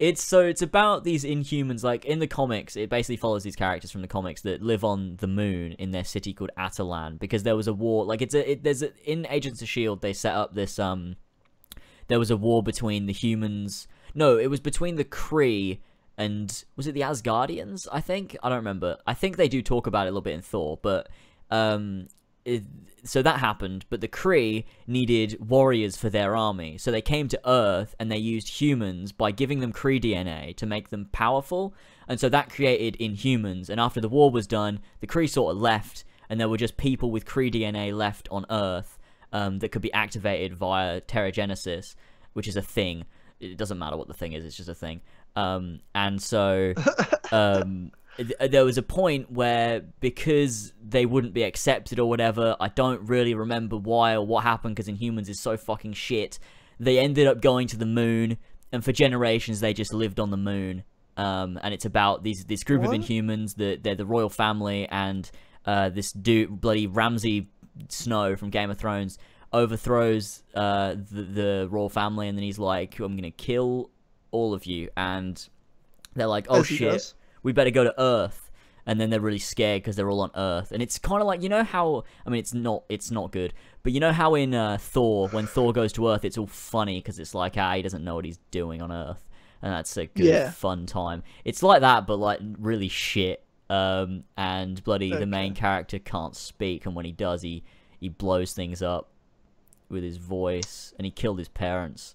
It's about these Inhumans, like, in the comics, it basically follows these characters from the comics that live on the moon in their city called Atalan, because there was a war, like, in Agents of S.H.I.E.L.D., they set up this, there was a war between the humans, no, it was between the Kree and, was it the Asgardians, I think? I don't remember. I think they do talk about it a little bit in Thor, but, so that happened, but the Kree needed warriors for their army, so they came to Earth and they used humans by giving them Kree DNA to make them powerful, and so that created Inhumans, and after the war was done, the Kree sort of left, and there were just people with Kree DNA left on Earth that could be activated via Terrigenesis, which is a thing. It doesn't matter what the thing is, it's just a thing. And so... there was a point where, because they wouldn't be accepted or whatever, I don't really remember why or what happened, because Inhumans is so fucking shit, they ended up going to the moon, and for generations they just lived on the moon, and it's about this group of Inhumans, they're the royal family, and this dude, bloody Ramsay Snow from Game of Thrones, overthrows the royal family, and then he's like, I'm gonna kill all of you, and they're like, oh shit, we better go to Earth, and then they're really scared because they're all on Earth, and it's kind of like, you know how, I mean, it's not good, but you know how in Thor, when Thor goes to Earth, it's all funny because it's like, he doesn't know what he's doing on Earth, and that's a good fun time. It's like that, but like really shit, and bloody the main character can't speak, and when he does, he blows things up with his voice, and he killed his parents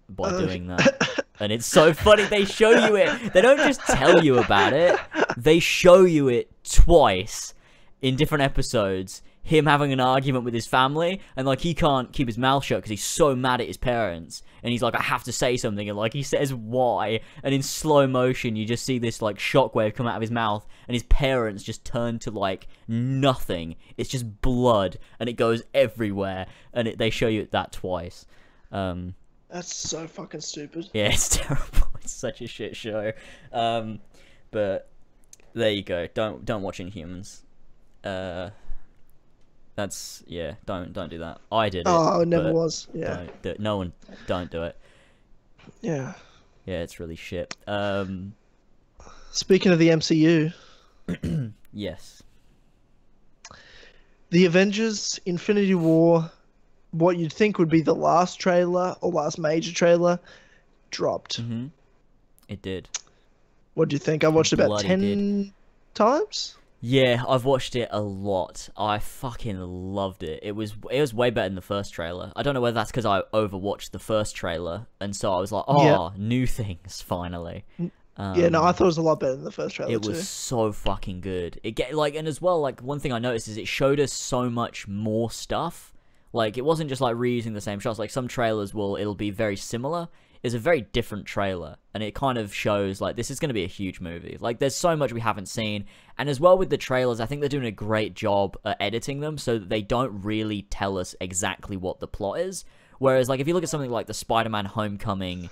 by doing that. And it's so funny, they show you it. They don't just tell you about it. They show you it twice in different episodes. Him having an argument with his family, and like he can't keep his mouth shut because he's so mad at his parents. And he's like, I have to say something, and like he says why. And in slow motion, you just see this like shockwave come out of his mouth, and his parents just turn to like nothing. It's just blood, and it goes everywhere. And they show you that twice. That's so fucking stupid. Yeah, it's terrible. It's such a shit show. But there you go. Don't watch Inhumans. That's don't do that. I did it. Oh, it never was. Yeah. Don't do it. Yeah. Yeah, it's really shit. Speaking of the MCU. Yes. The Avengers Infinity War, what you'd think would be the last trailer or last major trailer, dropped. Mm-hmm. It did. What do you think? I watched it about 10 times. Yeah, I've watched it a lot. I fucking loved it. It was way better than the first trailer. I don't know whether that's because I overwatched the first trailer, and so I was like, new things finally. I thought it was a lot better than the first trailer. It was so fucking good. And as well, like one thing I noticed is it showed us so much more stuff. Like it wasn't just like reusing the same shots. Like some trailers it'll be very similar. It's a very different trailer, and it kind of shows like this is going to be a huge movie. Like there's so much we haven't seen, and as well with the trailers, I think they're doing a great job at editing them so that they don't really tell us exactly what the plot is. Whereas like if you look at something like the Spider-Man Homecoming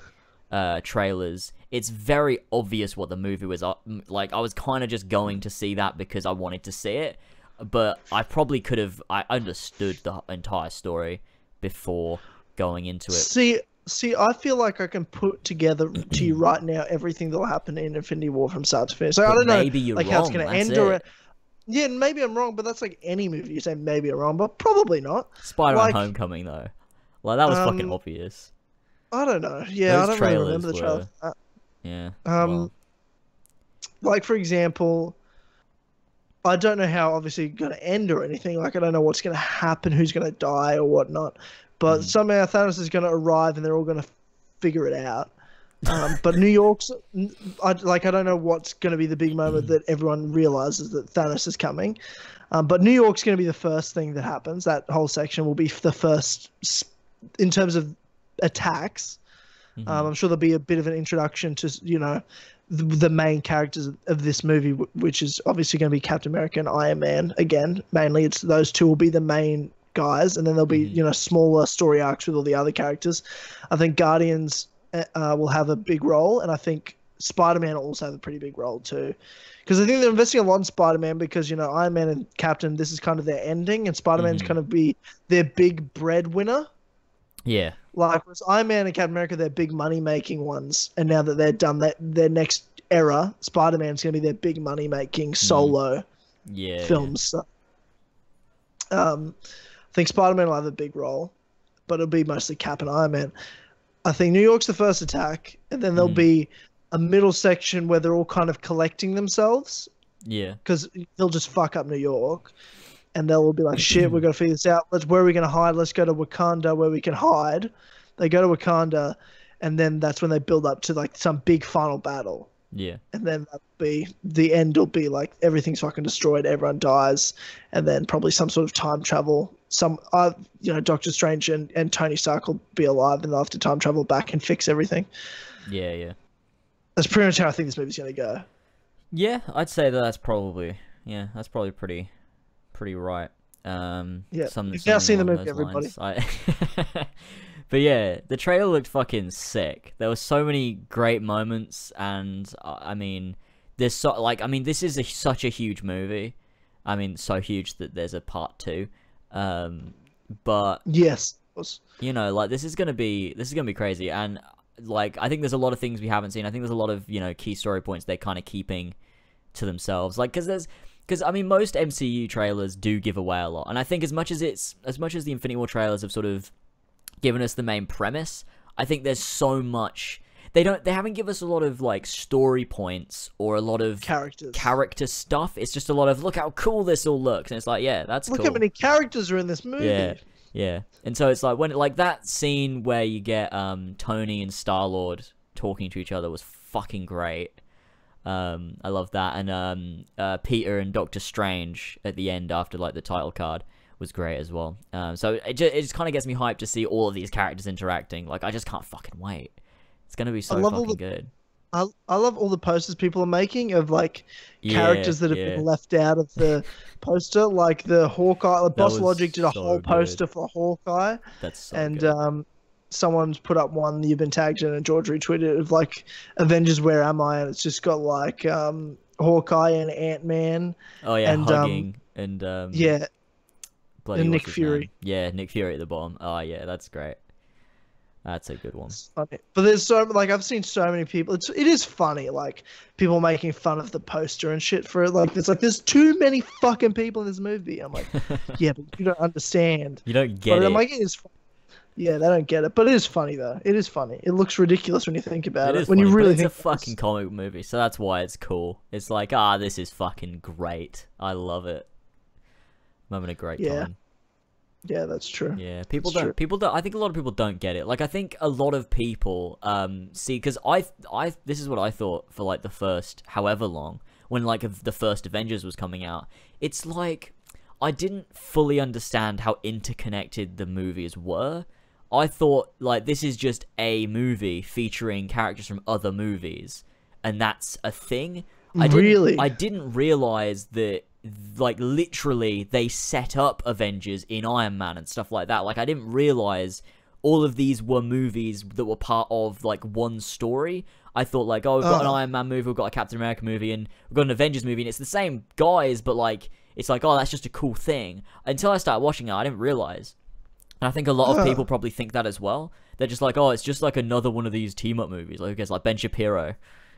trailers, it's very obvious what the movie was. Like I was kind of just going to see that because I wanted to see it, but I probably could have. I understood the entire story before going into it. See, I feel like I can put together to you right now everything that'll happen in Infinity War from start to finish. So I don't know, maybe you're like wrong, how it's going to end it. or. Yeah, maybe I'm wrong, but that's like any movie. You say maybe I'm wrong, but probably not. Spider-Man Homecoming, though. Like, that was fucking obvious. I don't know. Yeah, Those I don't really remember the trailer. Yeah. Like, for example, I don't know how obviously going to end or anything. Like, I don't know what's going to happen, who's going to die or whatnot. But somehow Thanos is going to arrive and they're all going to figure it out. But New York's, I don't know what's going to be the big moment that everyone realizes that Thanos is coming. But New York's going to be the first thing that happens. That whole section will be the first in terms of attacks. I'm sure there'll be a bit of an introduction to, you know, the main characters of this movie, which is obviously going to be Captain America and Iron Man. Again, mainly it's those two will be the main guys, and then there'll be, you know, smaller story arcs with all the other characters. I think Guardians will have a big role, and I think Spider-Man will also have a pretty big role too, because I think they're investing a lot in Spider-Man because, you know, Iron Man and Captain, this is kind of their ending, and Spider-Man's kind of be their big breadwinner. Yeah. Like, with Iron Man and Captain America, they're big money-making ones, and now that they're done their next era, Spider-Man's going to be their big money-making solo films. Yeah. I think Spider-Man will have a big role, but it'll be mostly Cap and Iron Man. I think New York's the first attack, and then there'll be a middle section where they're all kind of collecting themselves. Yeah. Because they'll just fuck up New York, and they'll be like, shit, we've got to figure this out. Where are we going to hide? Let's go to Wakanda where we can hide. They go to Wakanda, and then that's when they build up to like some big final battle. Yeah. And then that'll be the end. Will be like everything's fucking destroyed, everyone dies, and then probably some sort of time travel. You know, Doctor Strange and Tony Stark will be alive, and they'll have to time travel back and fix everything. Yeah, yeah. That's pretty much how I think this movie's gonna go. Yeah, I'd say that's probably pretty right. Yeah, you've now seen the movie, everybody. But yeah, the trailer looked fucking sick. There were so many great moments, and I mean, this is such a huge movie. I mean, so huge that there's a part 2. But yes, you know, like this is gonna be crazy, and like I think there's a lot of things we haven't seen. I think there's a lot of, you know, key story points they're kind of keeping to themselves, like because I mean, most MCU trailers do give away a lot, and I think as much as the Infinity War trailers have sort of given us the main premise, I think there's so much they haven't given us a lot of like story points or a lot of character stuff. It's just a lot of look how cool this all looks, and it's like, yeah, that's look cool. How many characters are in this movie. Yeah. And so it's like when like that scene where you get Tony and Star-Lord talking to each other was fucking great. I love that, and Peter and Doctor Strange at the end after like the title card was great as well. So it just kind of gets me hyped to see all of these characters interacting. Like, I just can't fucking wait. It's gonna be so fucking good. I love all the posters people are making of like characters that have been left out of the poster, like the Hawkeye. Boss Logic did a whole poster for Hawkeye. That's so and good. Someone's put up one you've been tagged in, and George retweeted of like Avengers Where Am I, and it's just got like Hawkeye and Ant-Man. Oh yeah, and hugging and bloody and Nick Fury. Name? Yeah, Nick Fury at the bottom. Oh yeah, that's great. That's a good one. But there's so like I've seen so many people. It is funny, like people making fun of the poster and shit for it. Like it's like there's too many fucking people in this movie. I'm like, yeah, but you don't understand. You don't get it. I'm like, yeah, they don't get it, but it is funny though. It is funny. It looks ridiculous when you think about it. When funny, you really think it's a fucking comic movie, so that's why it's cool. It's like, this is fucking great. I love it. I'm having a great time. Yeah, that's true. Yeah, people don't. I think a lot of people don't get it. Like, I think a lot of people see, because this is what I thought for like the first however long when like the first Avengers was coming out. It's like I didn't fully understand how interconnected the movies were. I thought like this is just a movie featuring characters from other movies, and that's a thing. I didn't realize that. Like literally they set up Avengers in Iron Man and stuff like that. Like I didn't realize all of these were movies that were part of like one story. I thought like, we've got an Iron Man movie, we've got a Captain America movie, and we've got an Avengers movie, and it's the same guys, but like it's like, that's just a cool thing. Until I started watching it, I didn't realize. And I think a lot of people probably think that as well. They're just like, oh, it's just like another one of these team-up movies. Like, I guess like Ben Shapiro,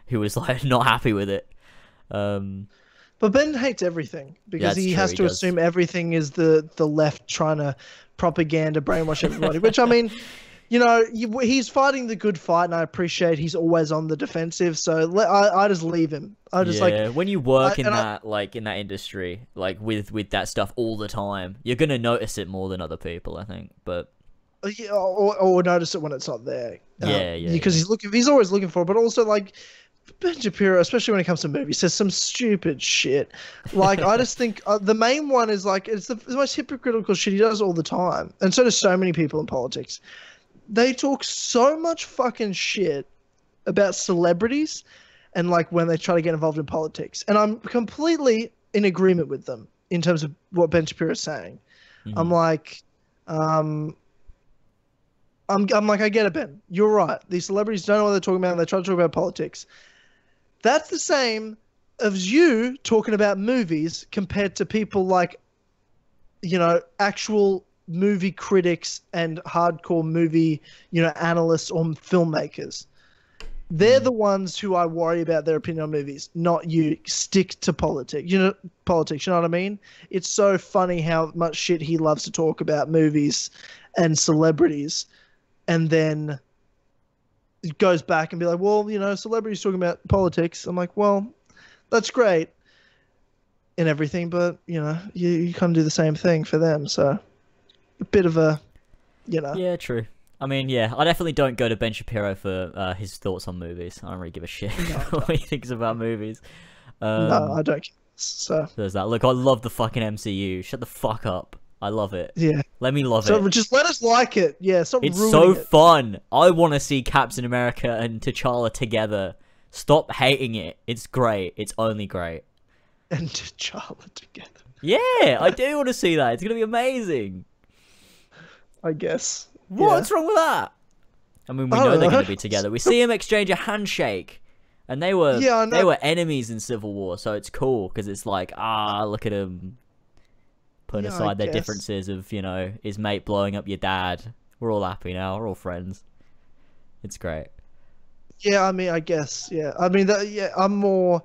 who was like not happy with it. But Ben hates everything because he has to assume everything is the left trying to propaganda brainwash everybody. Which, I mean, you know, he's fighting the good fight, and I appreciate he's always on the defensive. So I just leave him. I just when you work in that industry, like with that stuff all the time, you're gonna notice it more than other people, I think. But yeah, or notice it when it's not there. Because he's always looking for it, but also like. Ben Shapiro, especially when it comes to movies, says some stupid shit. Like, I just think the main one is like, it's the most hypocritical shit he does all the time. And so do so many people in politics. They talk so much fucking shit about celebrities and like when they try to get involved in politics. And I'm completely in agreement with them in terms of what Ben Shapiro is saying. Mm-hmm. I'm like, I'm like, I get it, Ben. You're right. These celebrities don't know what they're talking about and they try to talk about politics. That's the same as you talking about movies compared to people like, you know, actual movie critics and hardcore movie, you know, analysts or filmmakers. They're the ones who I worry about their opinion on movies, not you. Stick to politics. You know what I mean? It's so funny how much shit he loves to talk about movies and celebrities, and then it goes back and be like, well, you know, celebrities talking about politics. I'm like, well, that's great and everything, but, you know, you can't do the same thing for them. So a bit of a, you know. Yeah, true. I mean, yeah, I definitely don't go to Ben Shapiro for his thoughts on movies. I don't really give a shit what he thinks about movies. No, I don't. So there's that. Look, I love the fucking MCU. Shut the fuck up. I love it. Yeah. Let me love it. Just let us like it. Yeah, stop ruining it. It's so fun. I want to see Captain America and T'Challa together. Stop hating it. It's great. It's only great. And T'Challa together. Yeah, I do want to see that. It's going to be amazing. I guess. What's wrong with that? I mean, we know they're going to be together. We see them exchange a handshake. And they were enemies in Civil War, so it's cool because it's like, look at them. Put aside their differences of, you know, his mate blowing up your dad. We're all happy now. We're all friends. It's great. Yeah, I mean, I guess. Yeah, I mean, I'm more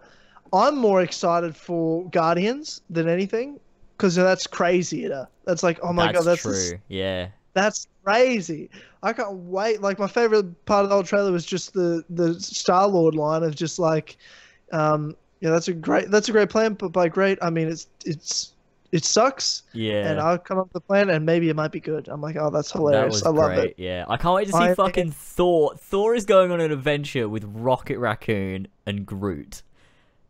excited for Guardians than anything because that's crazier. That's like, oh my god, that's true. Yeah, that's crazy. I can't wait. Like, my favorite part of the whole trailer was just the Star-Lord line of just like, yeah, that's a great plan, but by great, I mean it sucks. Yeah. And I'll come up with a plan and maybe it might be good. I'm like, oh, that's hilarious. That was love great. it. Yeah. I can't wait to see fucking Thor. Thor is going on an adventure with Rocket Raccoon and Groot.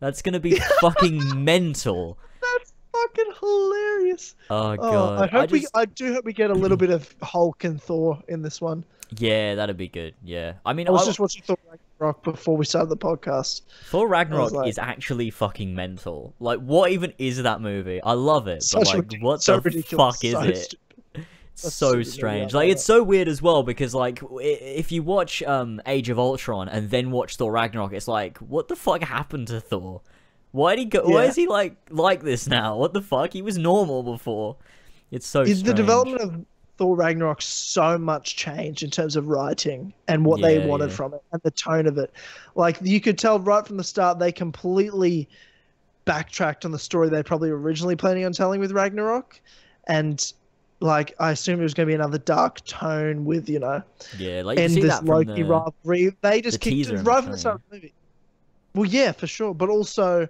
That's going to be fucking mental. That's fucking hilarious. Oh god. I do hope we get a little bit of Hulk and Thor in this one. Yeah, that'd be good. Yeah. I mean, I was just watching Thor Ragnarok before we started the podcast. Thor Ragnarok is actually fucking mental. Like, what even is that movie? I love it, but like, what the fuck is it? It's so strange. Like, it's so weird as well because, like, if you watch Age of Ultron and then watch Thor Ragnarok, it's like, what the fuck happened to Thor? Why is he like this now? What the fuck? He was normal before. It's so strange. The development of Thor Ragnarok so much changed in terms of writing and what they wanted from it and the tone of it. Like, you could tell right from the start they completely backtracked on the story they probably originally planning on telling with Ragnarok, and like, I assume it was going to be another dark tone with, you know, like you see this that Loki rivalry. They just kicked it right from the start of the movie. Well, yeah, for sure, but also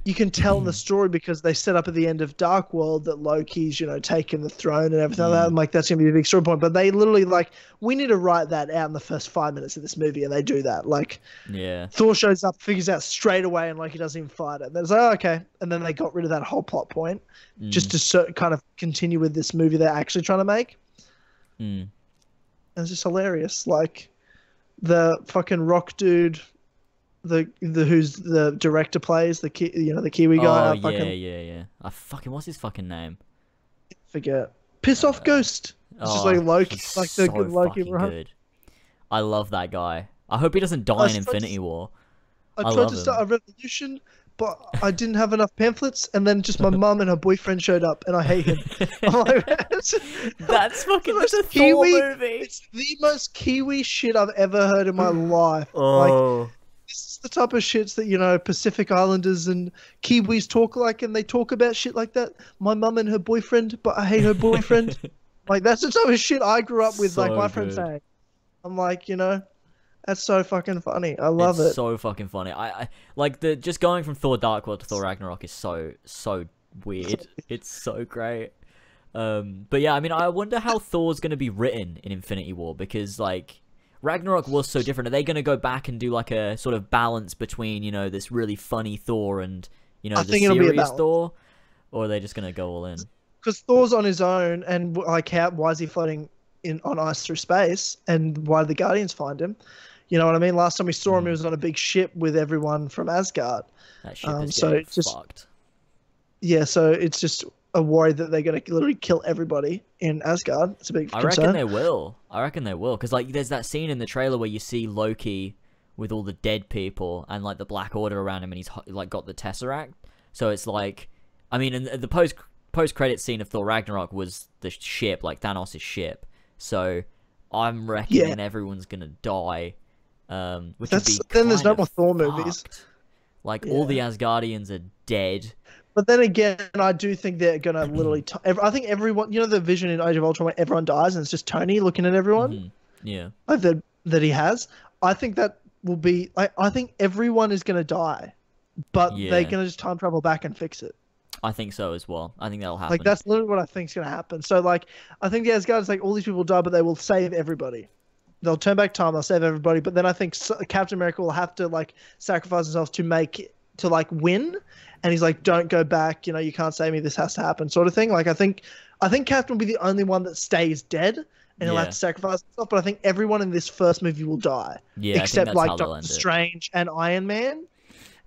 you can tell in the story because they set up at the end of Dark World that Loki's, you know, taken the throne and everything like that. I'm like, that's going to be a big story point. But they literally, like, we need to write that out in the first 5 minutes of this movie, and they do that. Like, Thor shows up, figures out straight away, and Loki doesn't even fight it. And it's like, oh, okay. And then they got rid of that whole plot point just to kind of continue with this movie they're actually trying to make. And it's just hilarious. Like, the fucking rock dude... The who's the director plays the Kiwi guy. What's his fucking name? Forget. Piss off Ghost. It's just like Loki, like the good Loki. Good. I love that guy. I hope he doesn't die in Infinity War. I tried to start a revolution, but I didn't have enough pamphlets, and then just my mum and her boyfriend showed up, and I hate him. I'm like, that's fucking the a Kiwi Thor movie. It's the most Kiwi shit I've ever heard in my life. Oh. Like, this is the type of shits that, you know, Pacific Islanders and Kiwis talk like, and they talk about shit like that. My mum and her boyfriend, but I hate her boyfriend. Like, that's the type of shit I grew up with, So like, my friends saying. I'm like, you know, that's so fucking funny. I love it. So fucking funny. I like just going from Thor Dark World to Thor Ragnarok is so weird. It's so great. But yeah, I mean, I wonder how Thor's gonna be written in Infinity War, because like Ragnarok was so different. Are they gonna go back and do like a sort of balance between, you know, this really funny Thor and, you know, the serious Thor, or are they just gonna go all in? Because Thor's on his own, and like, why is he floating on ice through space, and why did the Guardians find him? You know what I mean? Last time we saw him, he was on a big ship with everyone from Asgard. That ship is so getting just fucked. Yeah, so it's just a worry that they're gonna literally kill everybody in Asgard. It's a big concern. I reckon they will. Because like, there's that scene in the trailer where you see Loki with all the dead people and like the Black Order around him, and he's like got the Tesseract. So it's like, I mean, and the post credit scene of Thor Ragnarok was the ship, like Thanos' ship. So I'm reckoning everyone's gonna die. Which would be then there's no more fucked. Thor movies. Like, all the Asgardians are dead. But then again, I do think they're gonna literally. I think everyone, you know, the vision in Age of Ultron where everyone dies and it's just Tony looking at everyone. Yeah. Like that he has. I think that will be. I think everyone is gonna die, but they're gonna just time travel back and fix it. I think so as well. I think that'll happen. Like, that's literally what I think is gonna happen. So like, I think the Asgardians, like, all these people die, but they will save everybody. They'll turn back time. They'll save everybody. But then I think Captain America will have to like sacrifice himself to like win. And he's like, "Don't go back. You know, you can't save me. This has to happen," sort of thing. Like, I think Captain will be the only one that stays dead, and he'll have to sacrifice himself. But I think everyone in this first movie will die, except like Doctor Strange and Iron Man,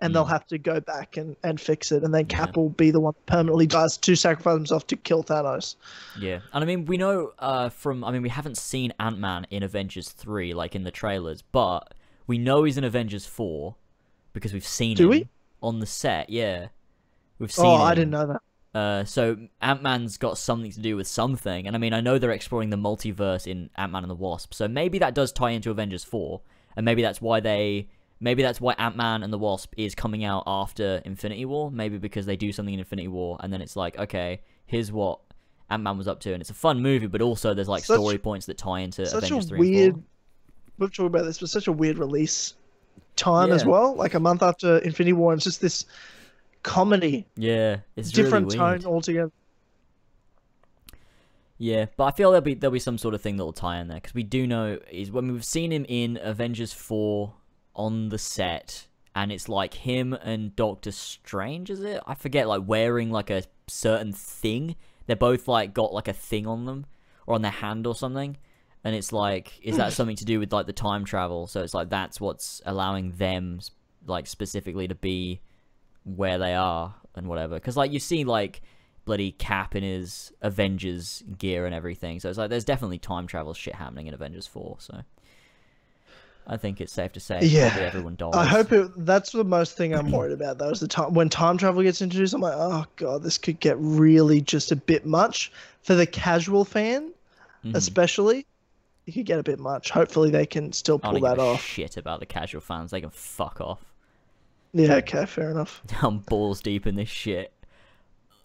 and they'll have to go back and fix it. And then Cap will be the one that permanently dies to sacrifice himself to kill Thanos. Yeah, and I mean, we know we haven't seen Ant-Man in Avengers 3, like in the trailers, but we know he's in Avengers 4 because we've seen him on the set. Yeah, we've seen him. I didn't know that. So Ant-Man's got something to do with something, and I mean, I know they're exploring the multiverse in Ant-Man and the Wasp, so maybe that does tie into Avengers 4, and maybe that's why Ant-Man and the Wasp is coming out after Infinity War. Maybe because they do something in Infinity War, and then it's like, okay, here's what Ant-Man was up to, and it's a fun movie, but also there's like story points that tie into Avengers 3 and 4. We've talked about this, but such a weird release time as well. Like a month after Infinity War, and it's just this comedy. Yeah, it's different really weird. tone altogether. Yeah, but I feel there'll be some sort of thing that will tie in there, because we do know is when we've seen him in Avengers 4 on the set, and it's like him and Doctor Strange, is it? I forget, like wearing like a certain thing. They're both like got like a thing on them or on their hand or something, and it's like, is that something to do with like the time travel? So it's like that's what's allowing them like specifically to be where they are and whatever. Because like you see like bloody Cap in his Avengers gear and everything, so it's like there's definitely time travel shit happening in Avengers 4. So I think it's safe to say probably everyone dies. I hope that's the most thing I'm worried about, though, is the time when time travel gets introduced. I'm like, oh god, this could get really just a bit much for the casual fan, especially. It could get a bit much. Hopefully, they can still pull that off. Shit about the casual fans, they can fuck off. Yeah, okay, fair enough. I'm balls deep in this shit.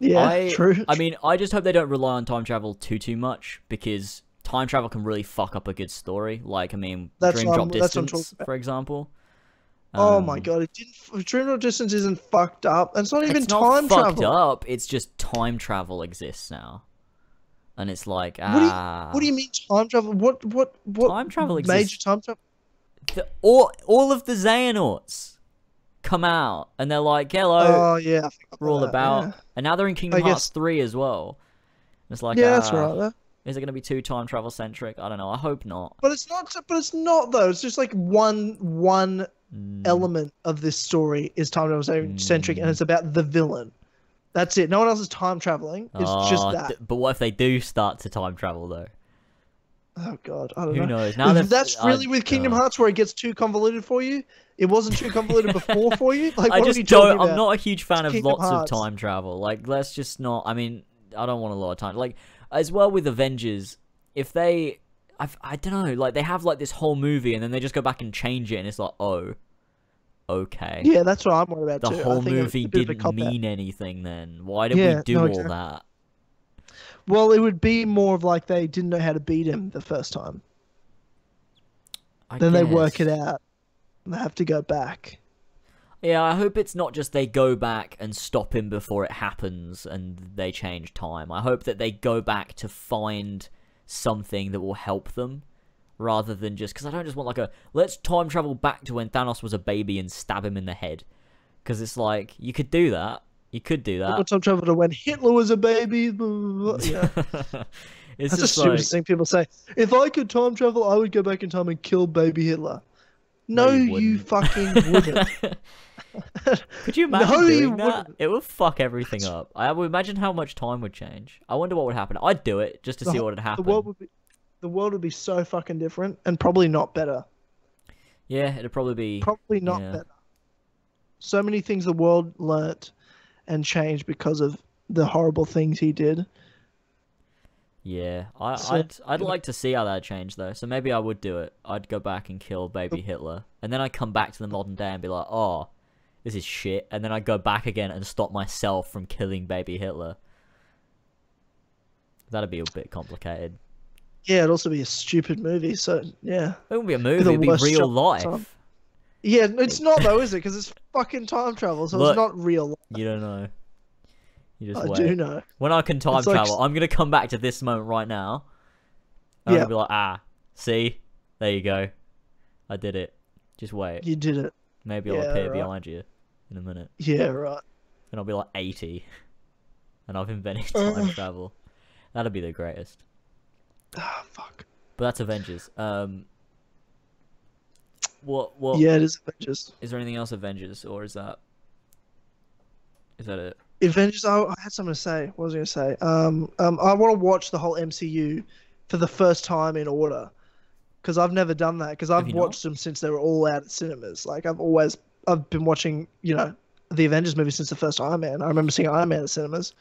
Yeah, true. I mean, I just hope they don't rely on time travel too much, because time travel can really fuck up a good story. Like, I mean, Dream Drop Distance, for example. Oh my god, Dream Drop Distance isn't fucked up. It's not even time travel. Fucked up. It's just time travel exists now, and it's like What do you mean time travel? What time travel exists? Major time travel? All of the Xehanauts come out, and they're like, "Hello, oh yeah, we're all about." And now they're in Kingdom Hearts 3 as well. And it's like, that's right. Is it going to be too time travel centric? I don't know. I hope not. But it's not. But it's not though. It's just like one element of this story is time travel centric, and it's about the villain. That's it. No one else is time traveling. It's just that. But what if they do start to time travel though? Oh God, I don't know. Who knows? Now that's really with Kingdom Hearts where it gets too convoluted for you. It wasn't too convoluted before for you. Like, what are you talking about? I'm not a huge fan of Kingdom lots Hearts. of time travel. Like, let's just not. I mean, I don't want a lot of time. Like, as well with Avengers, if they, I don't know. Like, they have like this whole movie and then they just go back and change it, and it's like, oh, okay. Yeah, that's what I'm worried about The too. whole I think movie it's a bit of a didn't cop-out. mean anything then. Why did we do all that? Well, it would be more of like they didn't know how to beat him the first time. Then they work it out. And they have to go back. Yeah, I hope it's not just they go back and stop him before it happens and they change time. I hope that they go back to find something that will help them, rather than just... Because I don't just want like a... Let's time travel back to when Thanos was a baby and stab him in the head. Because it's like, you could do that. You could do that. Time travel to when Hitler was a baby. Yeah. It's That's the stupidest thing people say. If I could time travel, I would go back in time and kill baby Hitler. No, you fucking wouldn't. Could you imagine No, you doing that? wouldn't. It would fuck everything up. I would imagine how much time would change. I wonder what would happen. I'd do it just to see what would happen. The world would be so fucking different and probably not better. Yeah, it'd probably be... Probably not better. So many things the world learnt and changed because of the horrible things he did. Yeah, I'd like to see how that changed though. So maybe I would do it. I'd go back and kill baby Hitler, and then I'd come back to the modern day and be like, oh, this is shit. And then I'd go back again and stop myself from killing baby Hitler. That'd be a bit complicated. Yeah, it'd also be a stupid movie. So yeah, It wouldn't be a movie. It'd be real life. Yeah, it's not though, is it? Because it's fucking time travel, so Look, it's not real life. You don't know. You just I wait. do know. When I can time It's like- travel, I'm gonna come back to this moment right now. And Yeah. I'll be like, see, there you go, I did it. Just wait. You did it. Maybe I'll Yeah, appear right. behind you in a minute. Yeah, right. And I'll be like 80, and I've invented time travel. That'd be the greatest. Ah, fuck. But that's Avengers. What? Yeah, it is Avengers. Is there anything else Avengers, or is that it? Avengers. I had something to say. What was I going to say? I want to watch the whole MCU for the first time in order, because I've never done that. Because I've you watched them since they were all out at cinemas. Like I've been watching, the Avengers movie since the first Iron Man. I remember seeing Iron Man at cinemas.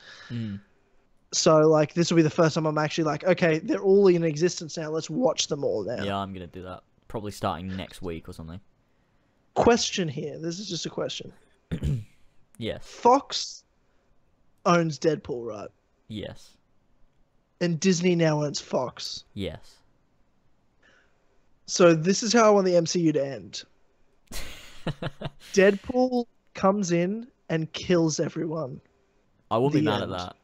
So like this will be the first time I'm actually like, okay, they're all in existence now. Let's watch them all now. Yeah, I'm gonna do that. Probably starting next week or something. Question here. This is just a question. Yes. Fox owns Deadpool, right? Yes. And Disney now owns Fox. Yes. So this is how I want the MCU to end. Deadpool comes in and kills everyone. I wouldn't be The mad end. at that.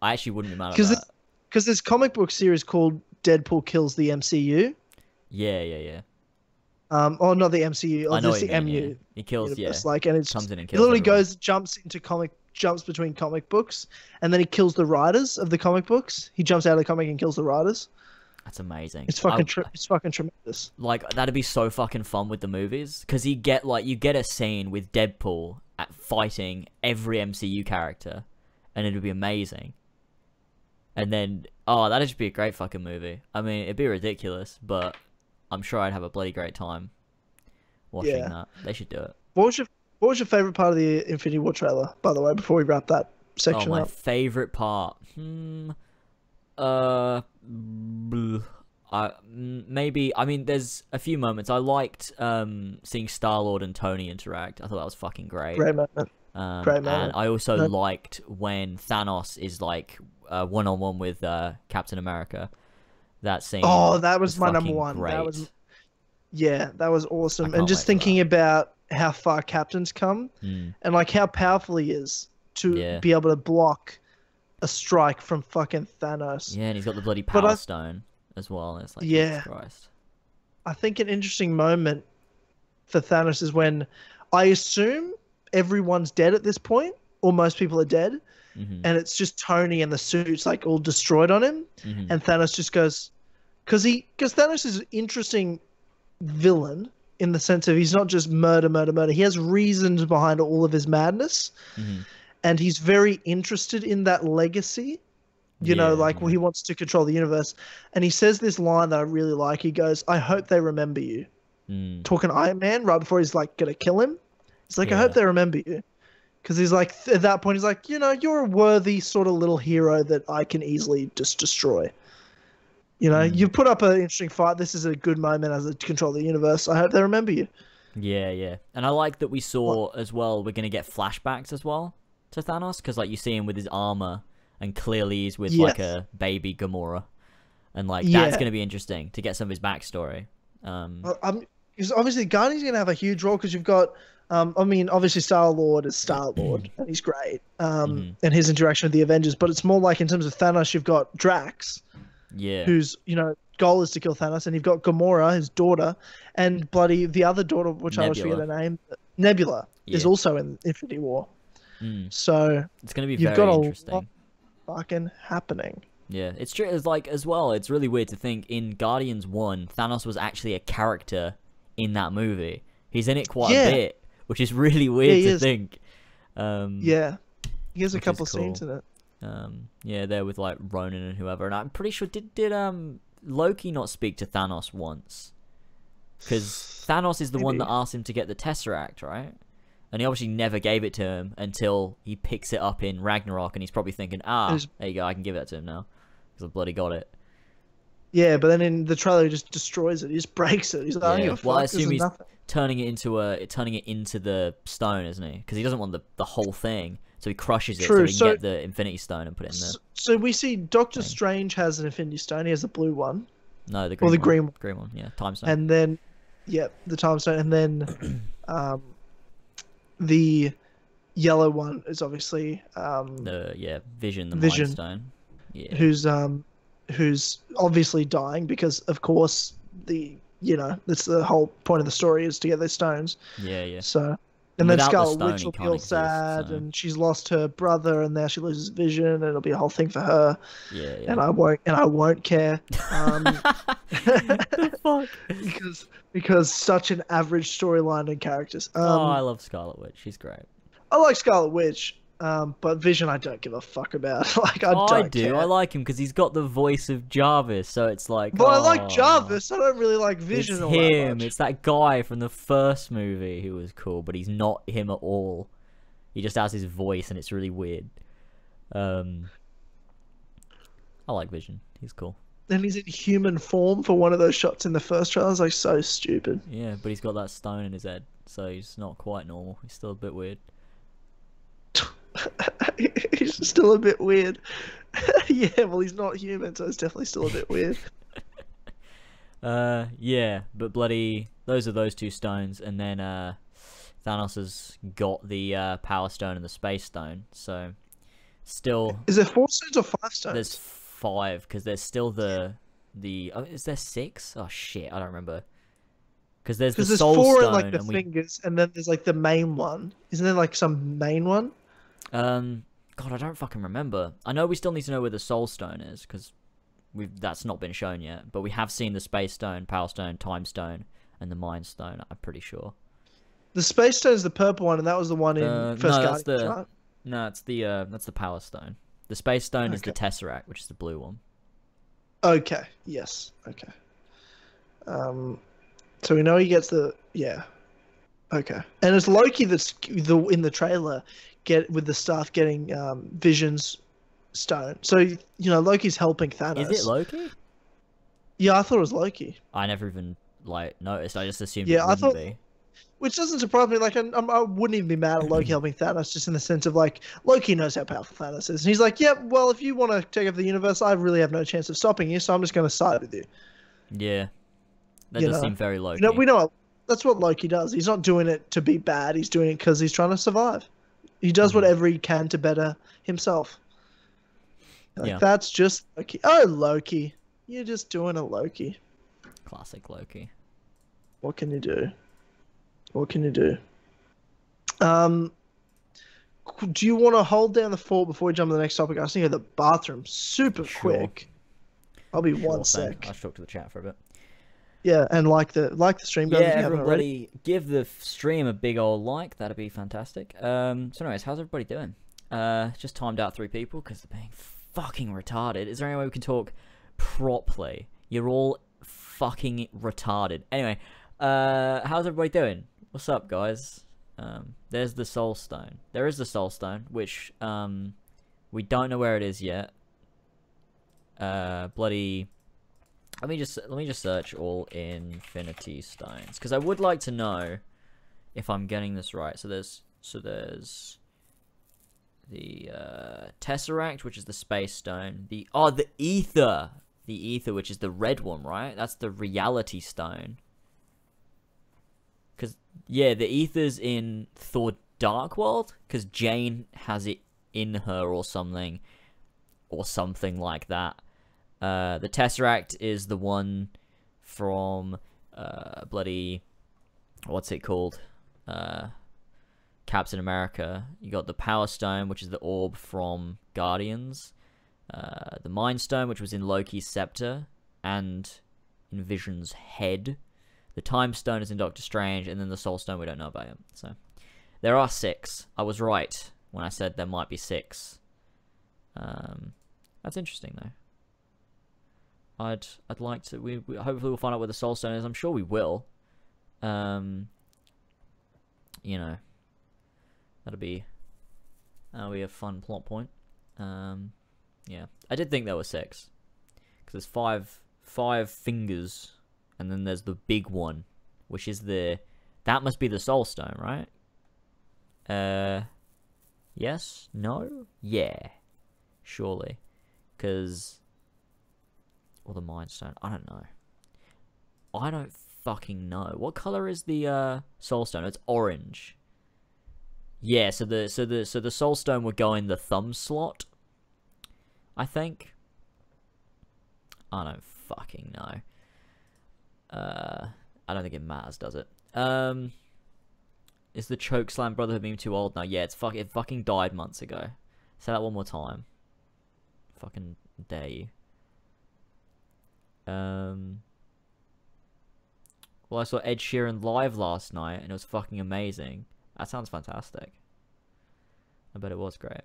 I actually wouldn't be mad at Because that. there's this comic book series called Deadpool Kills the MCU. Yeah. Oh, not the MCU. Oh, I know just what the you mean, MU. yeah. He kills, universe. yeah. Like, and it's Comes in and he kills literally everyone. jumps between comic books, and then he kills the writers of the comic books. He jumps out of the comic and kills the writers. That's amazing. It's fucking it's fucking tremendous. Like, that'd be so fucking fun with the movies, because you get a scene with Deadpool fighting every MCU character, and it'd be amazing. And then, that'd just be a great fucking movie. I mean, it'd be ridiculous, but I'm sure I'd have a bloody great time watching that. They should do it. What was your favorite part of the Infinity War trailer, by the way, before we wrap that section my up? favorite part. Maybe. I mean, there's a few moments. I liked seeing Star-Lord and Tony interact. I thought that was fucking great. Great moment. Great moment. And I also liked when Thanos is like one-on-one with Captain America. That scene. Oh, that was my number fucking one. Great. That was awesome. can't And just wait for thinking about how far Captain's come, and like how powerful he is to be able to block a strike from fucking Thanos. Yeah, and he's got the bloody Power Stone as well. It's like, Jesus Christ. I think an interesting moment for Thanos is when I assume everyone's dead at this point, or most people are dead, and it's just Tony and the suit's like all destroyed on him, and Thanos just goes, because Thanos is an interesting villain in the sense of he's not just murder. He has reasons behind all of his madness, and he's very interested in that legacy You know, like, well, he wants to control the universe. And he says this line that I really like. He goes, I hope they remember you. Talking Iron Man right before he's like going to kill him. He's like, I hope they remember you. Because he's like, at that point, he's like, you know, you're a worthy sort of little hero that I can easily just destroy. You know, you've put up an interesting fight. This is a good moment as a control the universe. I hope they remember you. Yeah. And I like that we saw as well, we're going to get flashbacks as well to Thanos. Because, like, you see him with his armor. And clearly he's with, like, a baby Gamora. And, like, that's going to be interesting to get some of his backstory. Because obviously Guardian's going to have a huge role because you've got, I mean, obviously Star-Lord is Star-Lord, and he's great. And his interaction with the Avengers. But it's more like in terms of Thanos, you've got Drax. Yeah. Whose, you know, goal is to kill Thanos. And you've got Gamora, his daughter. And bloody the other daughter, which I always forget her name. Nebula is also in Infinity War. So it's going to be very interesting. Fucking happening. Yeah, it's true. It's like, as well, it's really weird to think in Guardians 1, Thanos was actually a character in that movie. He's in it quite a bit, which is really weird to think. He has a couple scenes in it. Yeah, there with like Ronan and whoever, and I'm pretty sure did Loki not speak to Thanos once? Because Thanos is the one that asked him to get the Tesseract, right? And he obviously never gave it to him until he picks it up in Ragnarok, and he's probably thinking, there you go, I can give that to him now. Because I bloody got it. Yeah, but then in the trailer, he just destroys it. He just breaks it. He's like, well, I assume he's turning it into the stone, isn't he? Because he doesn't want the whole thing, so he crushes it so he can get the Infinity Stone and put it in there. So we see Doctor Strange has an Infinity Stone. He has the blue one. No, the green one. Green one, yeah, Time Stone. And then, the Time Stone, and then, the yellow one is obviously Vision, the Mind Stone. Yeah. Who's obviously dying because of course that's the whole point of the story is to get those stones. Yeah. So and then Scarlet Witch will be all sad and she's lost her brother and now she loses vision and it'll be a whole thing for her. Yeah. And I won't care. The fuck? Because such an average storyline and characters. I love Scarlet Witch. She's great. I like Scarlet Witch. But Vision, I don't give a fuck about. Like, I do. Care. I like him because he's got the voice of Jarvis, so it's like. But I like Jarvis. I don't really like Vision. It's him. It's that guy from the first movie who was cool, but he's not him at all. He just has his voice, and it's really weird. I like Vision. He's cool. And he's in human form for one of those shots in the first trailer. It's like so stupid. Yeah, but he's got that stone in his head, so he's not quite normal. He's still a bit weird. He's still a bit weird. Yeah, well, he's not human, so it's definitely still a bit weird. Yeah, but bloody, those are those two stones, and then Thanos has got the Power Stone and the Space Stone. So, still, is there 4 stones or 5 stones? There's 5 because there's still the is there 6? Oh shit, I don't remember. Because there's the Soul 4 Stone, in, like the fingers, and then there's like the main one. Isn't there like some main one? God, I don't fucking remember. I know we still need to know where the Soul Stone is, because that's not been shown yet. But we have seen the Space Stone, Power Stone, Time Stone, and the Mind Stone, I'm pretty sure. The Space Stone is the purple one, and that was the one in First Guardians, right? No, that's the Power Stone. The Space Stone is the Tesseract, which is the blue one. Okay, yes, okay. So we know he gets the... Yeah. Okay. And it's Loki that's in the trailer... with the staff getting Vision's stone. So, Loki's helping Thanos. Is it Loki? Yeah, I thought it was Loki. I never even, noticed. I just assumed it wouldn't be. Which doesn't surprise me. Like, I wouldn't even be mad at Loki helping Thanos, just in the sense of, like, Loki knows how powerful Thanos is. And he's like, yep, well, if you want to take over the universe, I really have no chance of stopping you, so I'm just going to side with you. Yeah. That does seem very Loki. We know that's what Loki does. He's not doing it to be bad. He's doing it because he's trying to survive. He does whatever he can to better himself. That's just Loki. Oh, Loki. You're just doing a Loki. Classic Loki. What can you do? What can you do? Do you want to hold down the fort before we jump to the next topic? I was thinking of the bathroom super quick. I'll be one sec. I'll talk to the chat for a bit. Yeah, and like the stream, guys. Yeah, everybody, give the stream a big old like. That'd be fantastic. So, anyways, how's everybody doing? Just timed out 3 people because they're being fucking retarded. Is there any way we can talk properly? You're all fucking retarded. Anyway, how's everybody doing? What's up, guys? There's the Soul Stone. There is the Soul Stone, which we don't know where it is yet. Bloody. Let me just search all Infinity Stones, because I would like to know if I'm getting this right. So there's the Tesseract, which is the Space Stone. The Ether. The Ether, which is the red one, right? That's the Reality Stone. Because, yeah, the Ether's in Thor Dark World, because Jane has it in her or something like that. The Tesseract is the one from, bloody, what's it called? Captain America. You got the Power Stone, which is the orb from Guardians. The Mind Stone, which was in Loki's scepter, and in Vision's head. The Time Stone is in Doctor Strange, and then the Soul Stone we don't know about yet. So there are 6. I was right when I said there might be 6. That's interesting though. I'd like to. We hopefully we'll find out where the Soul Stone is. I'm sure we will. You know, that'll be a fun plot point. Yeah, I did think there were 6, because there's five fingers, and then there's the big one, which is that must be the Soul Stone, right? Yes? No? Yeah, surely, because. Or the Mind Stone. I don't know. I don't fucking know. What color is the Soul Stone? It's orange. Yeah, so the Soul Stone would go in the thumb slot, I think. I don't fucking know. I don't think it matters, does it? Is the Chokeslam Brotherhood meme too old now? Yeah, it fucking died months ago. Say that one more time. Fucking dare you. Well, I saw Ed Sheeran live last night, and it was fucking amazing. That sounds fantastic. I bet it was great.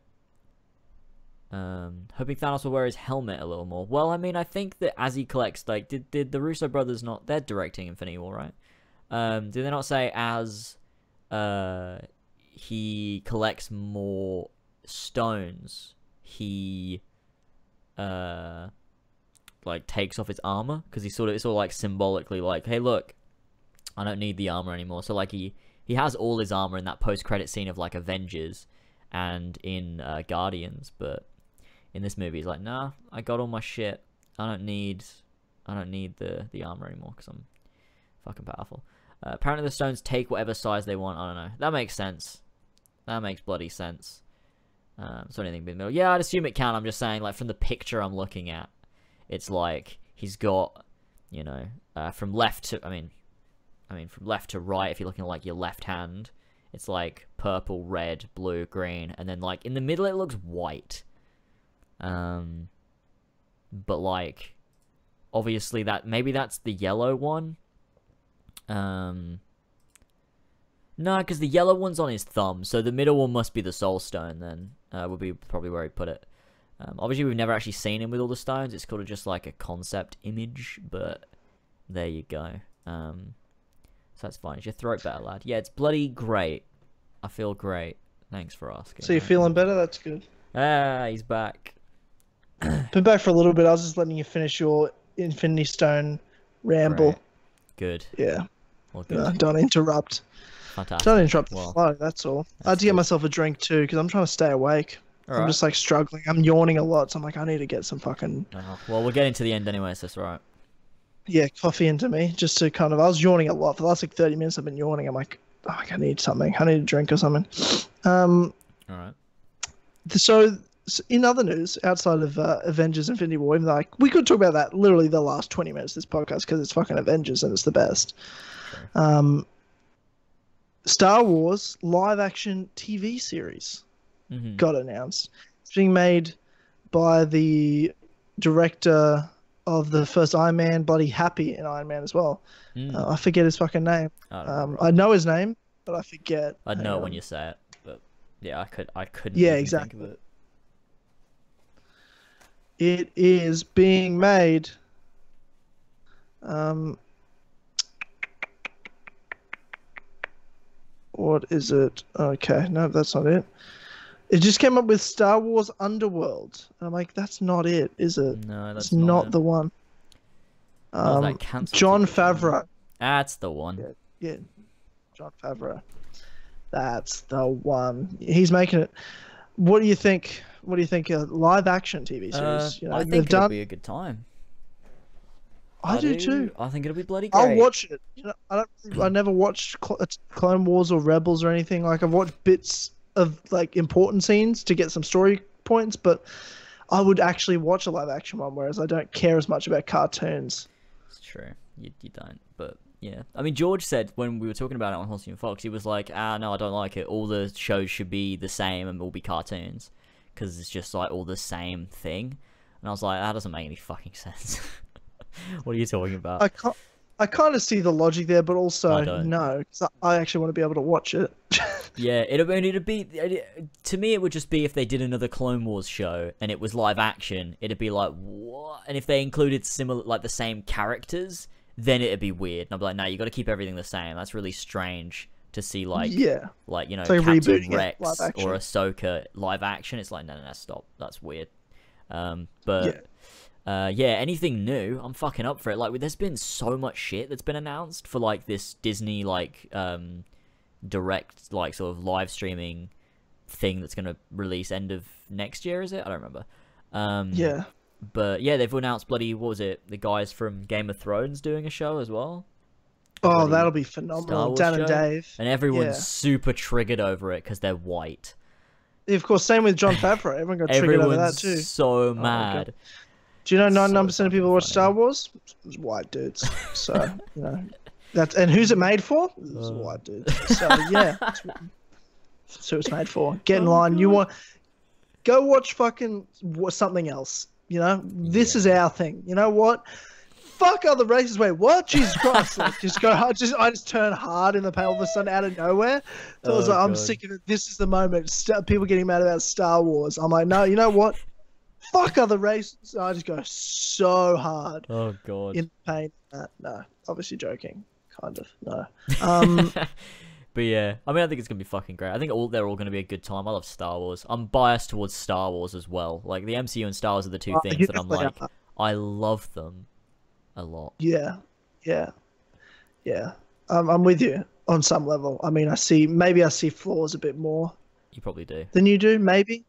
Hoping Thanos will wear his helmet a little more. Well, I mean, I think that as he collects, like, did the Russo brothers not... They're directing Infinity War, right? Did they not say as he collects more stones, he... like takes off his armor, because it's sort of like symbolically like, hey, look, I don't need the armor anymore. So like he has all his armor in that post-credit scene of like Avengers and in Guardians, but in this movie he's like, nah, I got all my shit. I don't need the armor anymore because I'm fucking powerful. Apparently the stones take whatever size they want. I don't know. That makes sense. That makes bloody sense. So anything in the middle. Yeah, I'd assume it can. I'm just saying, like, from the picture I'm looking at, it's like he's got, you know, from left to, I mean, from left to right, if you're looking at, like, your left hand, it's, like, purple, red, blue, green, and then, like, in the middle it looks white. But, like, obviously maybe that's the yellow one. No, because the yellow one's on his thumb, so the middle one must be the Soul Stone, then, would be probably where he'd put it. Obviously, we've never actually seen him with all the stones. It's kind of just like a concept image, but there you go. So that's fine. Is your throat better, lad? Yeah, it's bloody great. I feel great. Thanks for asking. So you're feeling better? That's good. Ah, he's back. Been back for a little bit. I was just letting you finish your Infinity Stone ramble. Great. Good. Yeah. Well, good. Don't interrupt. Fantastic. Don't interrupt the flow, that's all. I had to get myself a drink too, because I'm trying to stay awake. All I'm just like struggling. I'm yawning a lot, so I'm like, I need to get some fucking... well, we're getting to the end anyway, so that's alright. Yeah, coffee into me, just to kind of... I was yawning a lot. For the last like 30 minutes I've been yawning. I'm like, oh, I need something. I need a drink or something. Alright. So, in other news, outside of Avengers Infinity War, even though, like, we could talk about that literally the last 20 minutes of this podcast, because it's fucking Avengers and it's the best. Sure. Star Wars live-action TV series got announced. It's being made by the director of the first Iron Man, Bloody Happy in Iron Man as well. I forget his fucking name. I know his name, but I forget. I'd know it when you say it, but yeah, I couldn't. Yeah, even exactly. Think of it. It is being made. What is it? Okay, no, that's not it. It just came up with Star Wars Underworld. I'm like, that's not it, is it? No, that's it's not it. the one. That cancelled Jon TV show. Favreau. That's the one. Yeah, Jon Favreau. That's the one. He's making it. What do you think? What do you think? A live action TV series? I think it'll be a good time. I do too. I think it'll be bloody great. I'll watch it. You know, I never watched Clone Wars or Rebels or anything. Like I've watched bits of like important scenes to get some story points, but I would actually watch a live action one. Whereas I don't care as much about cartoons. It's true. You don't. But yeah, I mean, George said when we were talking about it on Halcyon Fox, he was like, no, I don't like it. All the shows should be the same and all be cartoons because it's just like all the same thing. And I was like, that doesn't make any fucking sense. What are you talking about? I kind of see the logic there, but also no, because I actually want to be able to watch it. Yeah, it'd be to me. It would just be if they did another Clone Wars show and it was live action. It'd be like what? And if they included similar, like the same characters, then it'd be weird. And I'd be like, no, you got to keep everything the same. That's really strange to see, like like you know, like Captain Rex or Ahsoka live action. It's like no, stop. That's weird. Yeah, anything new, I'm fucking up for it. Like, there's been so much shit that's been announced for, like, this Disney, like, direct, like, sort of live streaming thing that's gonna release end of next year, is it? I don't remember. Yeah. But, yeah, they've announced bloody, what was it, the guys from Game of Thrones doing a show as well. Oh, that'll be phenomenal. Dan and Dave. And everyone's super triggered over it because they're white. Yeah, of course, same with Jon Favreau. Everyone got triggered over that, too. So mad. Do you know 99% of people watch Star Wars? It's white dudes. So, you know. And who's it made for? It's white dudes. So, yeah. That's who it's made for. Get in line. God. Go watch fucking something else. You know? This is our thing. You know what? Fuck other races. Wait, what? Jesus Christ. Like, I just turn hard in the pale all of a sudden out of nowhere. So I was like, I'm sick of it. This is the moment. People getting mad about Star Wars. I'm like, no, you know what? Fuck other races. I just go so hard. Oh god. In pain. No, obviously joking. Kind of. No. But yeah, I mean, I think it's gonna be fucking great. I think they're all gonna be a good time. I love Star Wars. I'm biased towards Star Wars as well. Like the MCU and Star Wars are the two things that I'm like, I love them a lot. Yeah. I'm with you on some level. I mean, maybe I see flaws a bit more. You probably do. Than you do, maybe.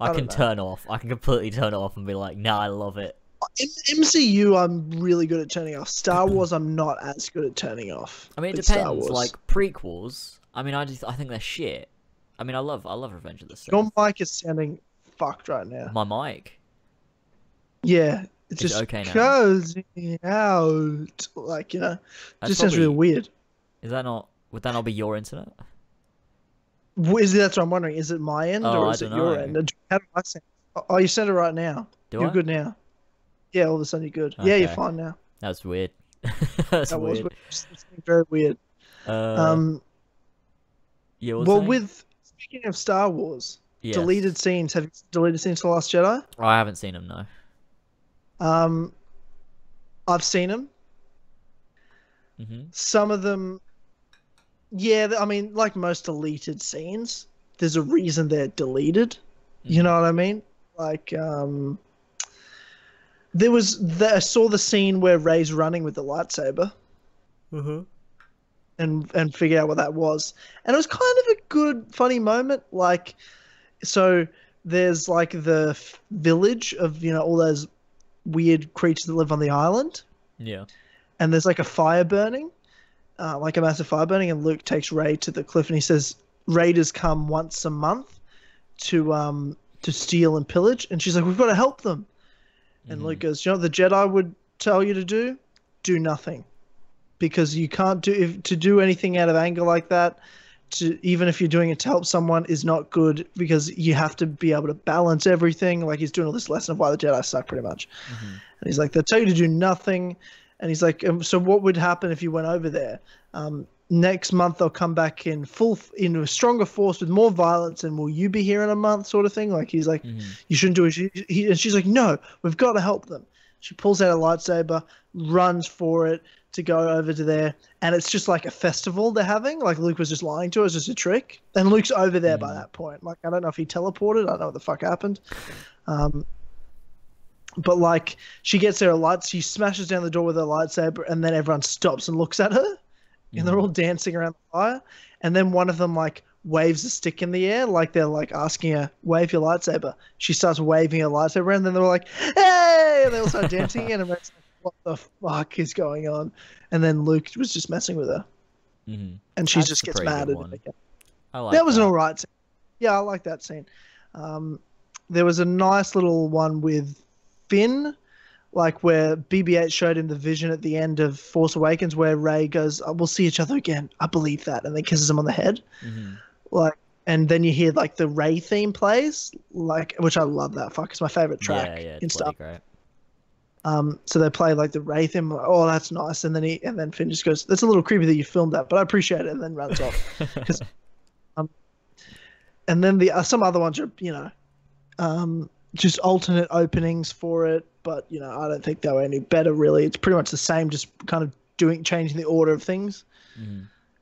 I can turn off. I can completely turn it off and be like, nah, I love it. In MCU, I'm really good at turning off. Star Wars, I'm not as good at turning off. I mean, it depends. Like prequels, I mean, I think they're shit. I mean, I love Revenge of the Sith. Your mic is sounding fucked right now. My mic. Yeah, it just okay now? goes out. Like, you know, it just sounds really weird. Would that not be your internet? That's what I'm wondering. Is it my end or is it your end? How do I sound? Oh, you said it right now. You're good now. Yeah, all of a sudden you're good. Okay. Yeah, you're fine now. That's weird. That's weird. It's very weird. Yeah. Speaking of Star Wars, deleted scenes. Have you deleted scenes for The Last Jedi? Oh, I haven't seen them. No. I've seen them. Mm-hmm. Some of them. Yeah, I mean, like most deleted scenes, there's a reason they're deleted. You know what I mean? Like, I saw the scene where Rey's running with the lightsaber. Mm-hmm. And figure out what that was. And it was kind of a good, funny moment. Like, so there's like the village of, you know, all those weird creatures that live on the island. Yeah. And there's like a fire burning. Like a massive fire burning, and Luke takes Rey to the cliff, and he says, "Raiders come once a month to steal and pillage." And she's like, "We've got to help them." And Luke goes, "You know what the Jedi would tell you to do? Do nothing, because you can't do anything out of anger like that. Even if you're doing it to help someone, is not good, because you have to be able to balance everything." Like, he's doing all this lesson of why the Jedi suck, pretty much. And he's like, "They'll tell you to do nothing." And he's like, "So what would happen if you went over there?" Next month they'll come back in in a stronger force with more violence, and will you be here in a month, sort of thing. Like he's like, you shouldn't do it. And she's like, no, we've got to help them. She pulls out a lightsaber, runs for it to go over to there, and it's just like a festival they're having. Like Luke was just lying to her, it's just a trick. And Luke's over there by that point. Like I don't know if he teleported. I don't know what the fuck happened. But like she gets there she smashes down the door with her lightsaber, and then everyone stops and looks at her, and they're all dancing around the fire. And then one of them like waves a stick in the air, like they're like asking her, wave your lightsaber. She starts waving her lightsaber, and then they're like, hey! And they all start dancing, and everyone's like, what the fuck is going on? And then Luke was just messing with her, and she just gets mad at him. That was an alright scene. Yeah, I like that scene. There was a nice little one with Finn, like where BB-8 showed him the vision at the end of Force Awakens, where Rey goes, "We'll see each other again. I believe that," and then kisses him on the head. Like, and then you hear like the Rey theme plays, like, which I love that. Fuck, it's my favorite track in stuff. Great. So they play like the Rey theme. Like, oh, that's nice. And then Finn just goes, "That's a little creepy that you filmed that, but I appreciate it," and then runs off. And then some other ones are, just alternate openings for it, but I don't think they were any better really. It's pretty much the same, just kind of changing the order of things.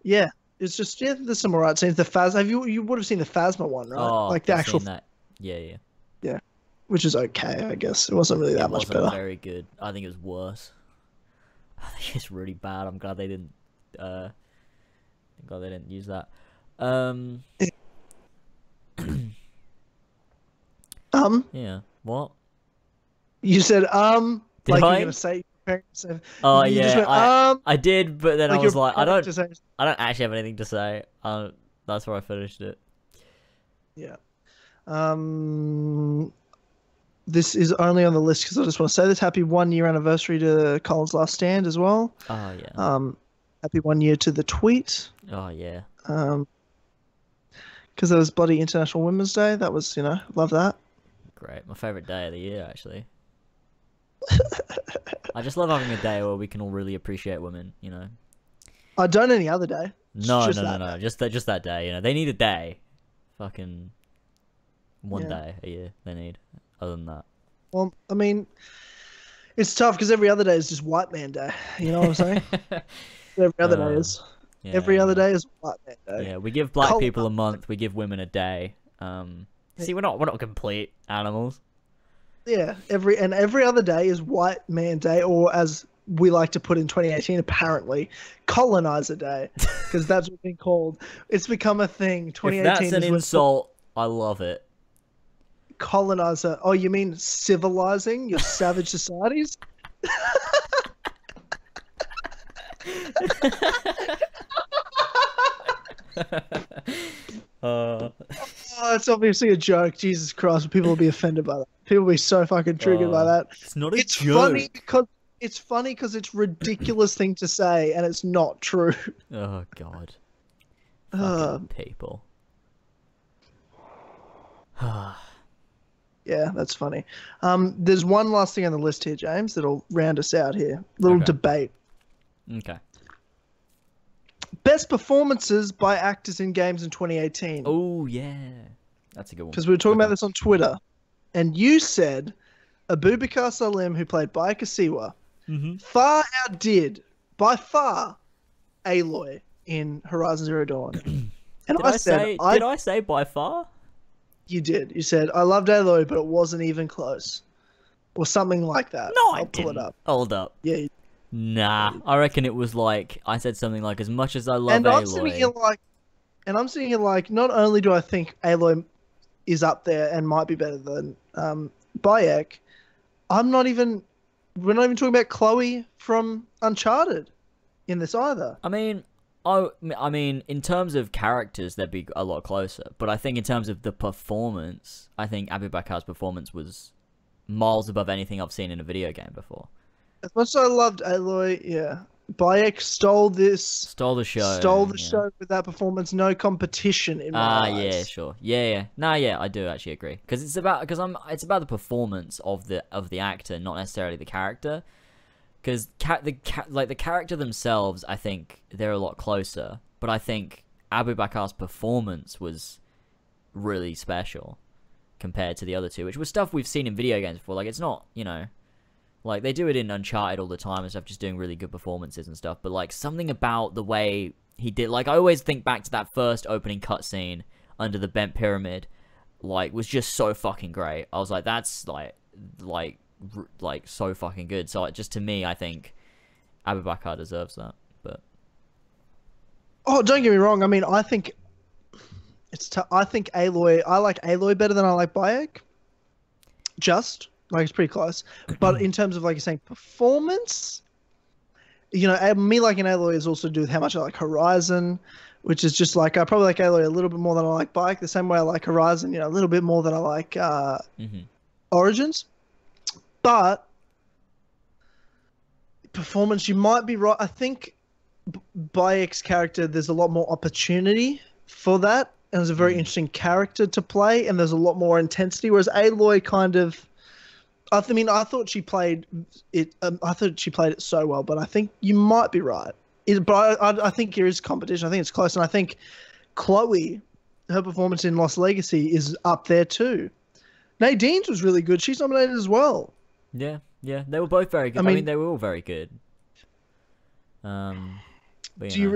Yeah, it's just there's some alright scenes. The Phasma, you would have seen the Phasma one, right? Oh, like the actual that. Yeah, which is okay, I guess. It wasn't really that much better. Very good. I think it was worse. I think it's really bad. I'm glad they didn't. Use that. Yeah. What? You said Did like I? you're gonna say. Oh you yeah, went, I did, but then like I was like, I don't say... actually have anything to say. That's where I finished it. Yeah. This is only on the list because I just want to say this. Happy 1 year anniversary to Colin's Last Stand as well. Oh yeah. Happy 1 year to the tweet. Oh yeah. Because it was bloody International Women's Day. That was, love that. Great. My favourite day of the year, actually. I just love having a day where we can all really appreciate women, I don't any other day. No. Just that day, They need a day. Fucking one day a year they need. Other than that. Well, I mean, it's tough because every other day is just white man day. You know what I'm saying? Every other day is. Yeah, every other day is white man day. Yeah, we give black people a month. We give women a day. See, we're not complete animals. Yeah, every other day is white man day, or as we like to put in 2018, apparently, colonizer day, because that's what's been called. It's become a thing. 2018. If that's an insult, I love it. Colonizer. Oh, you mean civilizing your savage societies? It's obviously a joke. Jesus Christ, people will be offended by that. People will be so fucking triggered by that. It's not a joke. It's funny because it's a ridiculous thing to say, and it's not true. Oh God. Fucking people. Yeah, that's funny. There's one last thing on the list here, James, that'll round us out here. Little debate. Okay. Best performances by actors in games in 2018. Oh, yeah. That's a good one. Because we were talking about this on Twitter, and you said Abubakar Salim, who played Bayek Siwa, far outdid, by far, Aloy in Horizon Zero Dawn. And did I say by far? You did. You said, I loved Aloy, but it wasn't even close. Or something like that. No, I'll pull it up. Hold up. Yeah. Nah, I reckon it was like, I said something like, as much as I love Aloy. I'm sitting here like, not only do I think Aloy is up there and might be better than Bayek, we're not even talking about Chloe from Uncharted in this either. I mean, in terms of characters, they'd be a lot closer. But I think in terms of the performance, I think Abubakar's performance was miles above anything I've seen in a video game before. As much as I loved Aloy, yeah, Bayek stole the show with that performance. No competition in my eyes. Yeah, sure, yeah. No, yeah, I do actually agree because it's about the performance of the actor, not necessarily the character. Because the character themselves, I think they're a lot closer. But I think Abu Bakar's performance was really special compared to the other two, which was stuff we've seen in video games before. Like, it's not, you know, like they do it in Uncharted all the time and stuff, just doing really good performances and stuff. But like something about the way he did, like I always think back to that first opening cutscene under the bent pyramid, like was just so fucking great. I was like, that's like so fucking good. So like, just to me, I think Abu Bakar deserves that. But oh, don't get me wrong. I mean, I think I think Aloy. I like Aloy better than I like Bayek. Just like it's pretty close. But in terms of like you're saying performance, you know, me liking Aloy is also to do with how much I like Horizon, which is just like I probably like Aloy a little bit more than I like Bayek. The same way I like Horizon, you know, a little bit more than I like Origins. But performance, you might be right. I think Bayek's character, there's a lot more opportunity for that, and there's a very interesting character to play, and there's a lot more intensity. Whereas Aloy kind of, I thought she played it. I thought she played it so well, but I think you might be right. But I think there is competition. I think it's close, and I think Chloe, her performance in Lost Legacy is up there too. Nadine's was really good. She's nominated as well. Yeah, they were both very good. I mean they were all very good. But, do you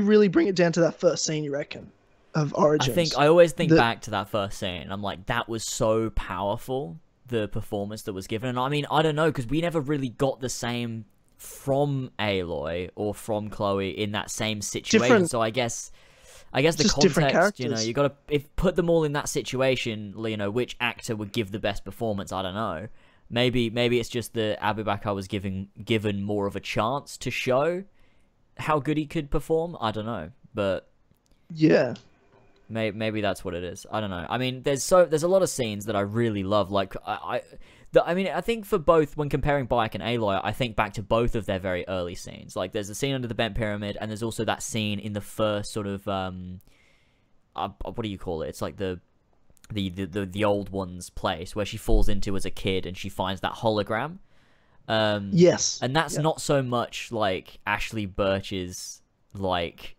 really bring it down to that first scene? You reckon of Origins? I always think back to that first scene. I'm like, that was so powerful. The performance that was given, and I mean, I don't know, because we never really got the same from Aloy or from Chloe in that same situation. So I guess the context, you know, you got to put them all in that situation. You know, which actor would give the best performance? I don't know. Maybe it's just that Abu Bakar was given more of a chance to show how good he could perform. I don't know, but yeah, maybe that's what it is. I don't know. I mean, there's a lot of scenes that I really love. Like I think for both, when comparing Bayek and Aloy, I think back to both of their very early scenes. Like there's a scene under the bent pyramid, and there's also that scene in the first sort of what do you call it? It's like the old one's place where she falls into as a kid, and she finds that hologram. Yes, and that's not so much like Ashley Birch's like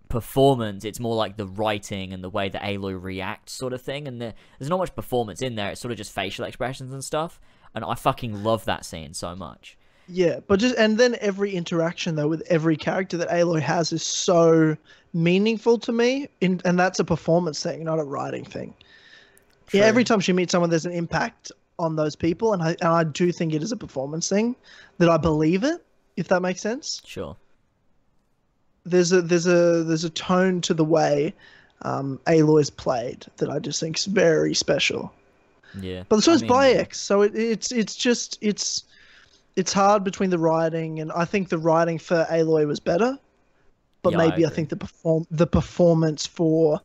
performance. It's more like the writing and the way that Aloy reacts, sort of thing. And there's not much performance in there. It's sort of just facial expressions and stuff. And I fucking love that scene so much. Yeah, but and then every interaction though with every character that Aloy has is so meaningful to me, and that's a performance thing, not a writing thing. True. Yeah, every time she meets someone, there's an impact on those people, and I do think it is a performance thing that I believe it, if that makes sense. Sure. There's a tone to the way Aloy's played that I just think is very special. Yeah. But so is Bayek, so it's hard between the writing, and I think the writing for Aloy was better, but maybe I think the performance for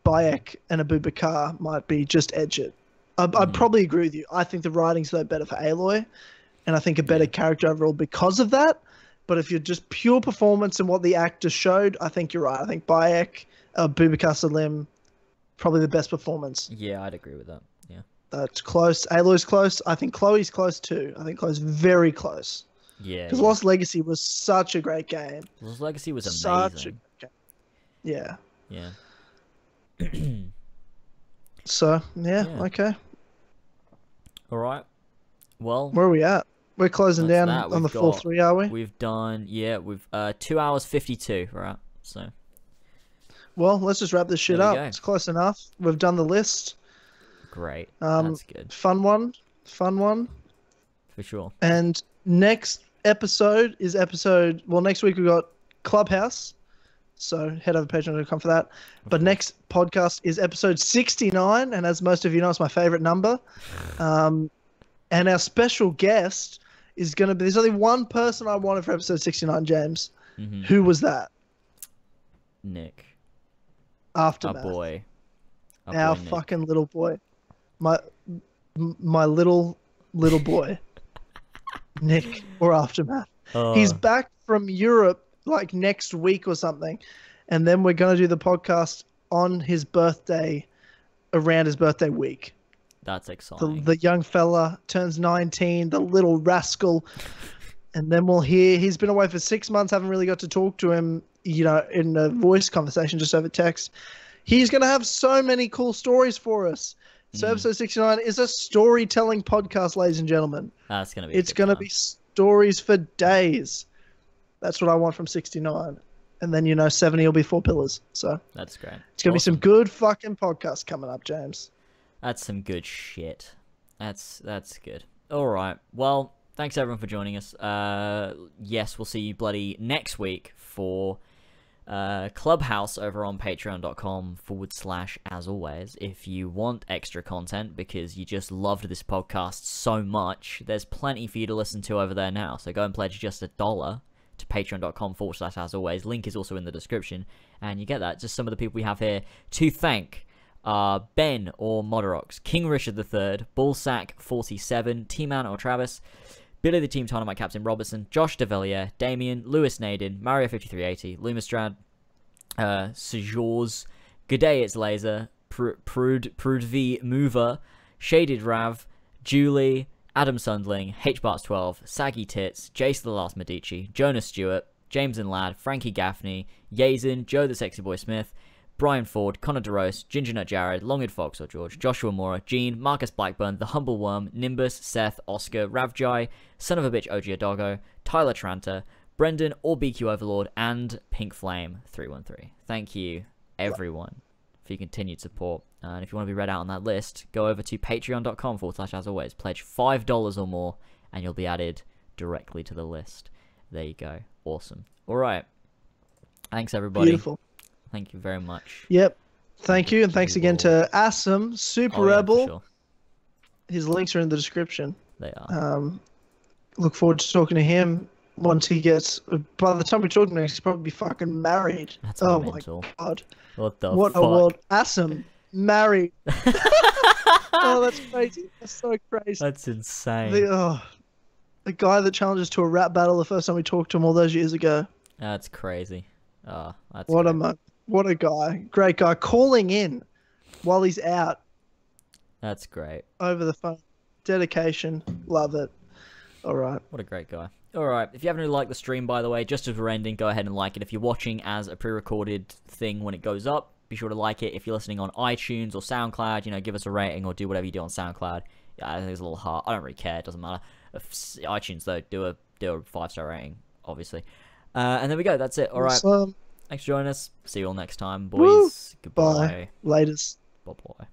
Bayek and Abu Bakar might be just edge it. I'd probably agree with you. I think the writing's though better for Aloy, and I think a better character overall because of that. But if you're just pure performance and what the actor showed, I think you're right. I think Bayek, Abu Bakar Salim, probably the best performance. Yeah, I'd agree with that. Yeah. That's close. Aloy's close. I think Chloe's close too. I think Chloe's very close. Yeah. Because Lost Legacy was such a great game. Lost Legacy was amazing. Yeah. Yeah. So, yeah, okay. All right. Well, where are we at? We're closing down on the full 3, are we? We've done, we've 2 hours 52, right? So. Well, let's just wrap this shit up. It's close enough. We've done the list. Great. That's good. Fun one. For sure. And next episode is next week we've got Clubhouse. So head over to patreon.com for that. But next podcast is episode 69. And as most of you know, it's my favorite number. And our special guest is going to be... There's only one person I wanted for episode 69, James. Mm-hmm. Who was that? Nick. Aftermath. Our boy. Our fucking little boy. My little boy. Nick or Aftermath. He's back from Europe like next week or something. And then we're going to do the podcast on his birthday, around his birthday week. That's exciting. The young fella turns 19, the little rascal. And then we'll hear he's been away for 6 months, haven't really got to talk to him, in a voice conversation, just over text. He's going to have so many cool stories for us. So episode 69 is a storytelling podcast, ladies and gentlemen. That's going to be It's going to be stories for days. That's what I want from 69. And then, 70 will be 4 pillars. So that's great. It's going to be some good fucking podcasts coming up, James. That's some good shit. That's good. All right. Well, thanks everyone for joining us. Yes, we'll see you bloody next week for Clubhouse over on patreon.com/as always. If you want extra content because you just loved this podcast so much, there's plenty for you to listen to over there now. So go and pledge just $1 to patreon.com/as always. Link is also in the description. And you get that. Just some of the people we have here to thank. Ben or Modorox, King Richard III, Bullsack47, Tman or Travis, Billy the Team Tynamite Captain Robertson, Josh Devillier, Damian, Lewis Nadin, Mario5380, Lumistrad, Sjors, GdayITSlaZer, Prudhvi Muvva, Shaded Rav, Julli, Adam Sundling, HBarts12, SaggyTits, Jayce the Last Medici, Jonah Stewart, James and Lad, Frankie Gaffney, Yazen, Joe the Sexy Boy Smith, Brian Ford, Connor DeRose, Ginger Nut Jared, Longed Fox or George, Joshua Mora, Gene, Marcus Blackburn, The Humble Worm, Nimbus, Seth, Oscar, Ravjai, Son of a Bitch OG Adogo, Tyler Tranter, Brendan or BQ Overlord, and Pink Flame 313. Thank you, everyone, for your continued support. And if you want to be read out on that list, go over to patreon.com/as always. Pledge $5 or more, and you'll be added directly to the list. There you go. Awesome. All right. Thanks, everybody. Beautiful. Thank you very much. Yep. Thank you, and thanks again to Assam, SuperRebel. Yeah, sure. His links are in the description. They are. Look forward to talking to him once he gets... By the time we talk next, he'll probably be fucking married. That's My mental. God. What the What fuck? a world. Assam, married. Oh, that's crazy. That's so crazy. That's insane. The guy that challenged us to a rap battle the first time we talked to him all those years ago. That's crazy. That's What great. a man. What a guy. Great guy. Calling in while he's out That's great. over the phone. Dedication. Love it. All right. What a great guy. Alright, if you haven't really liked the stream, by the way, just as we're ending, go ahead and like it. If you're watching as a pre-recorded thing when it goes up, be sure to like it. If you're listening on iTunes or SoundCloud, give us a rating or do whatever you do on SoundCloud. Yeah, I think it's a little hard. I don't really care. It doesn't matter. iTunes, though, do a 5-star rating, obviously. And there we go. That's it. Alright. Awesome. Thanks for joining us. See you all next time, boys. Woo. Goodbye. Bye. Laters. Bye-bye.